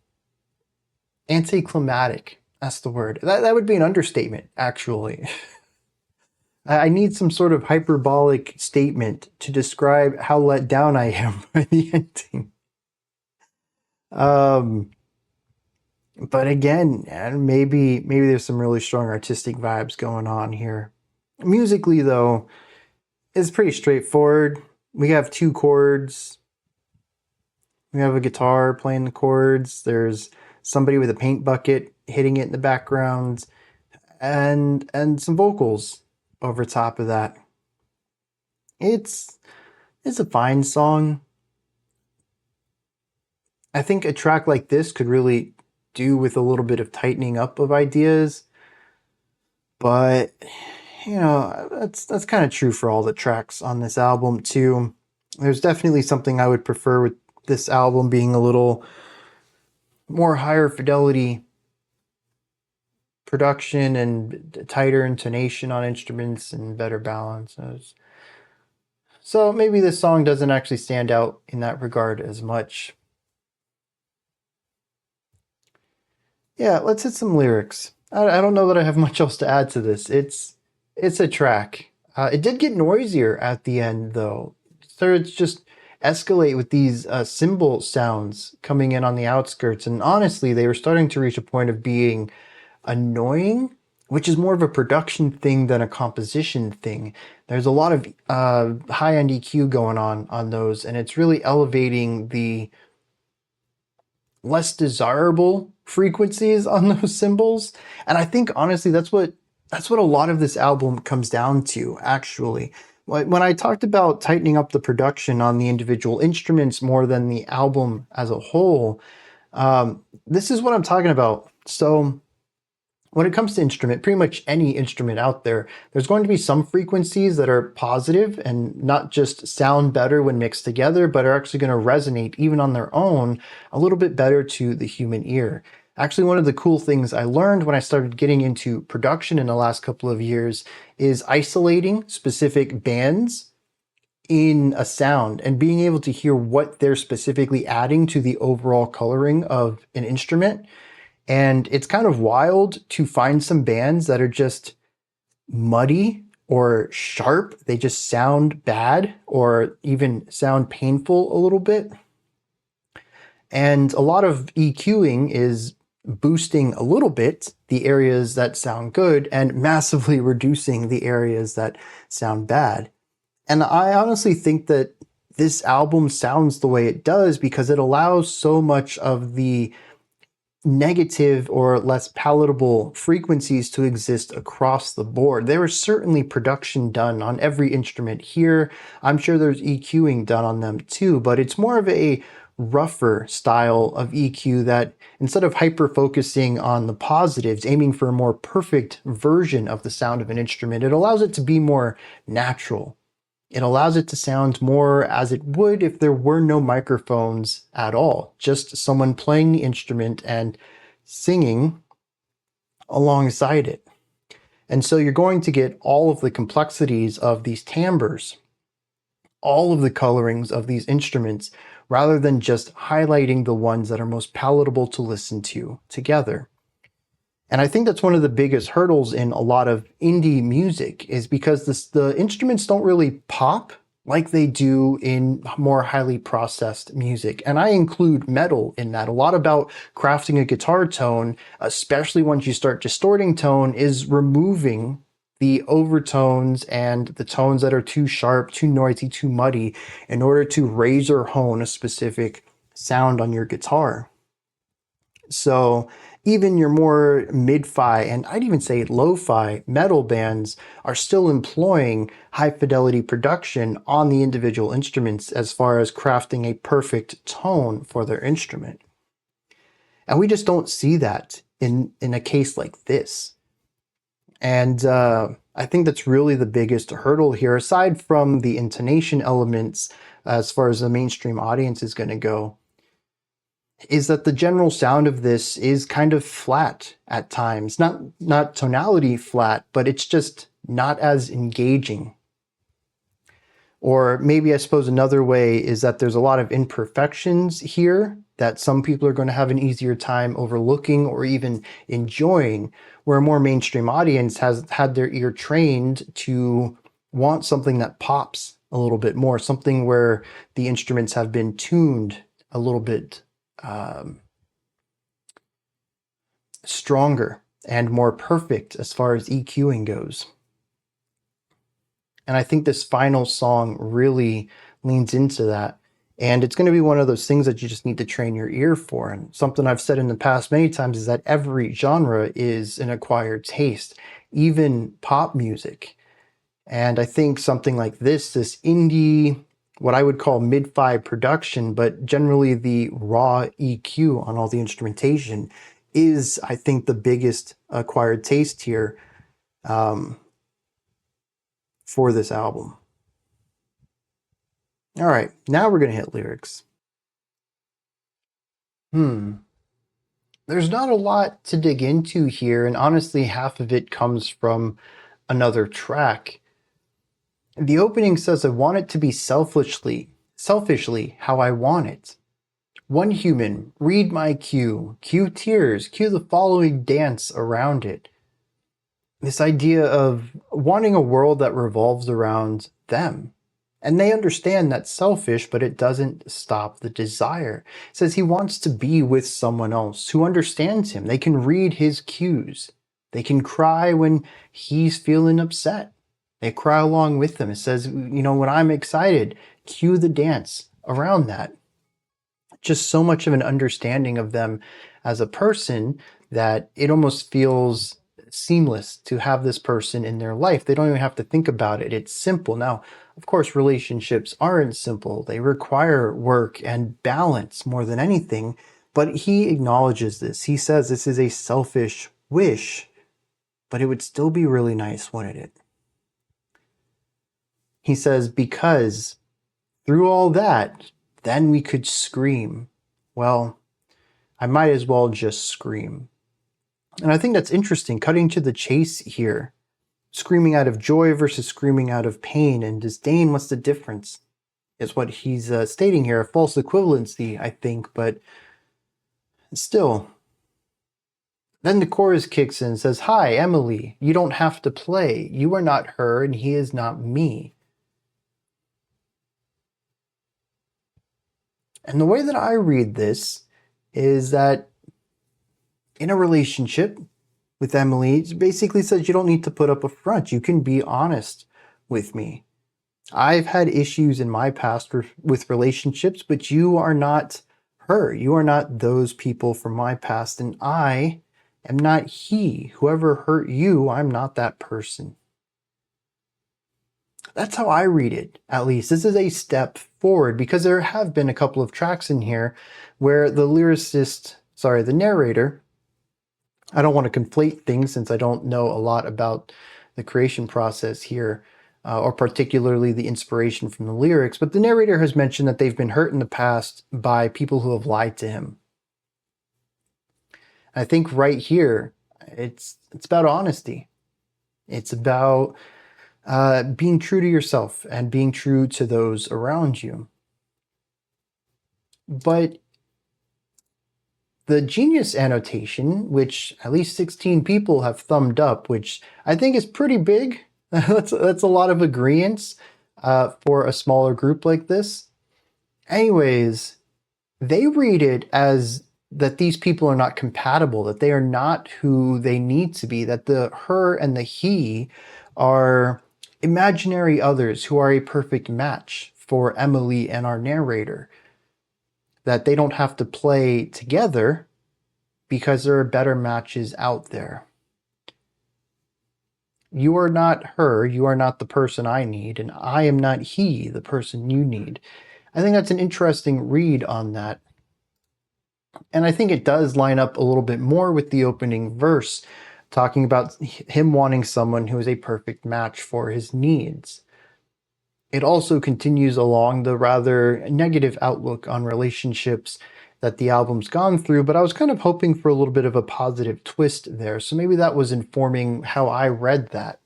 Anticlimactic. That's the word. That would be an understatement, actually. I need some sort of hyperbolic statement to describe how let down I am by the ending. But again, maybe there's some really strong artistic vibes going on here. Musically, though, it's pretty straightforward. We have 2 chords. We have a guitar playing the chords. There's somebody with a paint bucket hitting it in the background, and some vocals over top of that. It's a fine song. I think a track like this could really do with a little bit of tightening up of ideas, but you know, that's kind of true for all the tracks on this album too. There's definitely something I would prefer with this album being a little more higher fidelity production and tighter intonation on instruments and better balance. So maybe this song doesn't actually stand out in that regard as much. Yeah, let's hit some lyrics. I don't know that I have much else to add to this. It's a track. It did get noisier at the end, though. Started to just escalate with these cymbal sounds coming in on the outskirts. And honestly, they were starting to reach a point of being annoying, which is more of a production thing than a composition thing. There's a lot of high-end EQ going on those, and it's really elevating the less desirable frequencies on those cymbals. And I think honestly that's what a lot of this album comes down to, actually. When I talked about tightening up the production on the individual instruments more than the album as a whole, this is what I'm talking about. So when it comes to instrument, pretty much any instrument out there, there's going to be some frequencies that are positive and not just sound better when mixed together, but are actually going to resonate even on their own a little bit better to the human ear. Actually, one of the cool things I learned when I started getting into production in the last couple of years is isolating specific bands in a sound and being able to hear what they're specifically adding to the overall coloring of an instrument. And it's kind of wild to find some bands that are just muddy or sharp. They just sound bad or even sound painful a little bit. And a lot of EQing is boosting a little bit the areas that sound good and massively reducing the areas that sound bad. And I honestly think that this album sounds the way it does because it allows so much of the negative or less palatable frequencies to exist across the board. There is certainly production done on every instrument here. I'm sure there's EQing done on them too, but it's more of a rougher style of EQ that instead of hyper focusing on the positives, aiming for a more perfect version of the sound of an instrument, it allows it to be more natural. It allows it to sound more as it would if there were no microphones at all, just someone playing the instrument and singing alongside it. And so you're going to get all of the complexities of these timbres, all of the colorings of these instruments, rather than just highlighting the ones that are most palatable to listen to together. And I think that's one of the biggest hurdles in a lot of indie music is because the instruments don't really pop like they do in more highly processed music. And I include metal in that. A lot about crafting a guitar tone, especially once you start distorting tone, is removing the overtones and the tones that are too sharp, too noisy, too muddy in order to raise or hone a specific sound on your guitar. So even your more mid-fi, and I'd even say lo-fi metal bands are still employing high fidelity production on the individual instruments as far as crafting a perfect tone for their instrument. And we just don't see that in a case like this. And I think that's really the biggest hurdle here, aside from the intonation elements as far as the mainstream audience is going to go, is that the general sound of this is kind of flat at times. Not tonality flat, but it's just not as engaging. Or maybe I suppose another way is that there's a lot of imperfections here that some people are going to have an easier time overlooking or even enjoying, where a more mainstream audience has had their ear trained to want something that pops a little bit more, something where the instruments have been tuned a little bit stronger and more perfect as far as EQing goes. And I think this final song really leans into that. And it's going to be one of those things that you just need to train your ear for. And something I've said in the past many times is that every genre is an acquired taste, even pop music. And I think something like this indie, what I would call mid-fi production, but generally the raw EQ on all the instrumentation is, I think, the biggest acquired taste here for this album. All right, now we're going to hit lyrics. There's not a lot to dig into here, and honestly, half of it comes from another track. The opening says, I want it to be selfishly how I want it. One human, read my cue tears, cue the following dance around it. This idea of wanting a world that revolves around them. And they understand that's selfish, but it doesn't stop the desire. It says he wants to be with someone else who understands him. They can read his cues. They can cry when he's feeling upset. They cry along with him. It says, when I'm excited, cue the dance around that. Just so much of an understanding of them as a person that it almost feels seamless to have this person in their life. They don't even have to think about it. It's simple. Now, of course, relationships aren't simple. They require work and balance more than anything, but he acknowledges this. He says this is a selfish wish, but it would still be really nice, wouldn't it? He says, because through all that, then we could scream. Well, I might as well just scream. And I think that's interesting, cutting to the chase here. Screaming out of joy versus screaming out of pain and disdain, what's the difference? Is what he's stating here, a false equivalency, I think, but still. Then the chorus kicks in and says, hi, Emily, you don't have to play. You are not her and he is not me. And the way that I read this is that in a relationship with Emily, it basically says you don't need to put up a front. You can be honest with me. I've had issues in my past with relationships, but you are not her. You are not those people from my past, and I am not he. Whoever hurt you, I'm not that person. That's how I read it, at least. This is a step forward, because there have been a couple of tracks in here where the narrator, I don't want to conflate things since I don't know a lot about the creation process here, or particularly the inspiration from the lyrics, but the narrator has mentioned that they've been hurt in the past by people who have lied to him. I think right here, it's about honesty. It's about being true to yourself and being true to those around you. But the Genius annotation, which at least 16 people have thumbed up, which I think is pretty big. that's a lot of agreeance for a smaller group like this. Anyways, they read it as that these people are not compatible, that they are not who they need to be, that the her and the he are imaginary others who are a perfect match for Emily and our narrator, that they don't have to play together because there are better matches out there. You are not her, you are not the person I need, and I am not he, the person you need. I think that's an interesting read on that. And I think it does line up a little bit more with the opening verse, talking about him wanting someone who is a perfect match for his needs. It also continues along the rather negative outlook on relationships that the album's gone through, but I was kind of hoping for a little bit of a positive twist there, so maybe that was informing how I read that.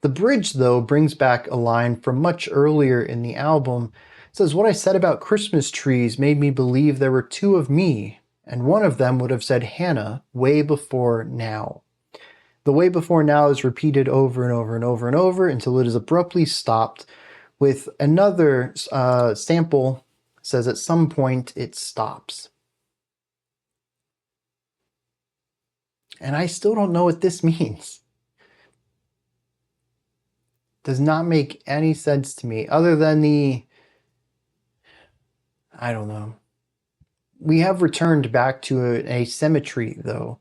The bridge, though, brings back a line from much earlier in the album. It says, "What I said about Christmas trees made me believe there were two of me, and one of them would have said Hannah way before now." The way before now is repeated over and over and over and over until it is abruptly stopped with another sample says at some point it stops. And I still don't know what this means. Does not make any sense to me other than I don't know. We have returned back to a symmetry, though.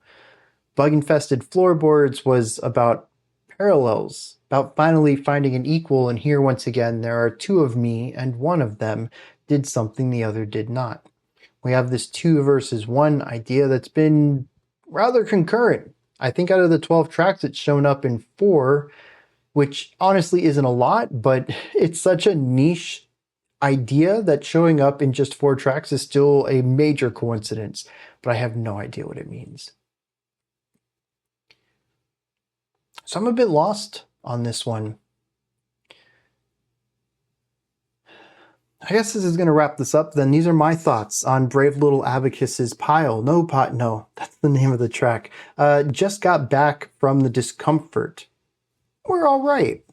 Bug-Infested Floorboards was about parallels, about finally finding an equal, and here once again there are two of me, and one of them did something the other did not. We have this 2 versus 1 idea that's been rather concurrent. I think out of the 12 tracks it's shown up in 4, which honestly isn't a lot, but it's such a niche idea that showing up in just 4 tracks is still a major coincidence, but I have no idea what it means. So I'm a bit lost on this one. I guess this is going to wrap this up then. These are my thoughts on Brave Little Abacus's Pile. No, that's the name of the track. Just got back from the Discomfort. We're all right.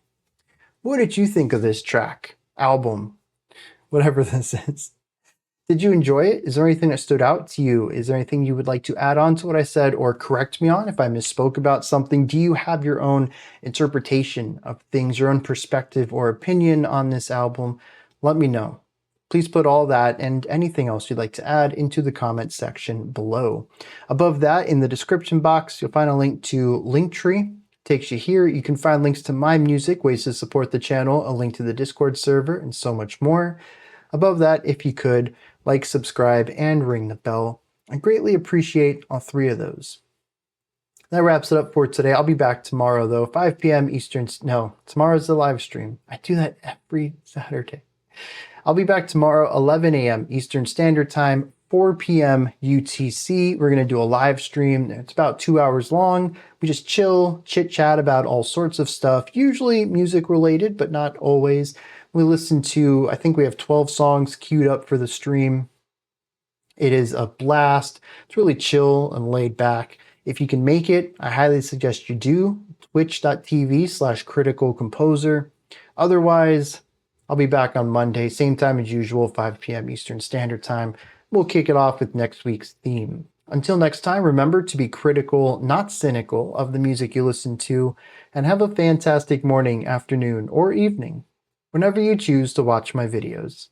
What did you think of this track, album, whatever this is? Did you enjoy it? Is there anything that stood out to you? Is there anything you would like to add on to what I said or correct me on if I misspoke about something? Do you have your own interpretation of things, your own perspective or opinion on this album? Let me know. Please put all that and anything else you'd like to add into the comment section below. Above that, in the description box, you'll find a link to Linktree. Takes you here. You can find links to my music, ways to support the channel, a link to the Discord server, and so much more. Above that, if you could, like, subscribe, and ring the bell. I greatly appreciate all 3 of those. That wraps it up for today. I'll be back tomorrow, though, 5 p.m. Eastern. No, tomorrow's the live stream. I do that every Saturday. I'll be back tomorrow, 11 a.m. Eastern Standard Time, 4 p.m. UTC. We're going to do a live stream. It's about 2 hours long. We just chill, chit-chat about all sorts of stuff, usually music related, but not always. We listen to, I think we have 12 songs queued up for the stream. It is a blast. It's really chill and laid back. If you can make it, I highly suggest you do. Twitch.tv/criticalcomposer. Otherwise, I'll be back on Monday, same time as usual, 5 p.m. Eastern Standard Time. We'll kick it off with next week's theme. Until next time, remember to be critical, not cynical, of the music you listen to, and have a fantastic morning, afternoon, or evening, whenever you choose to watch my videos.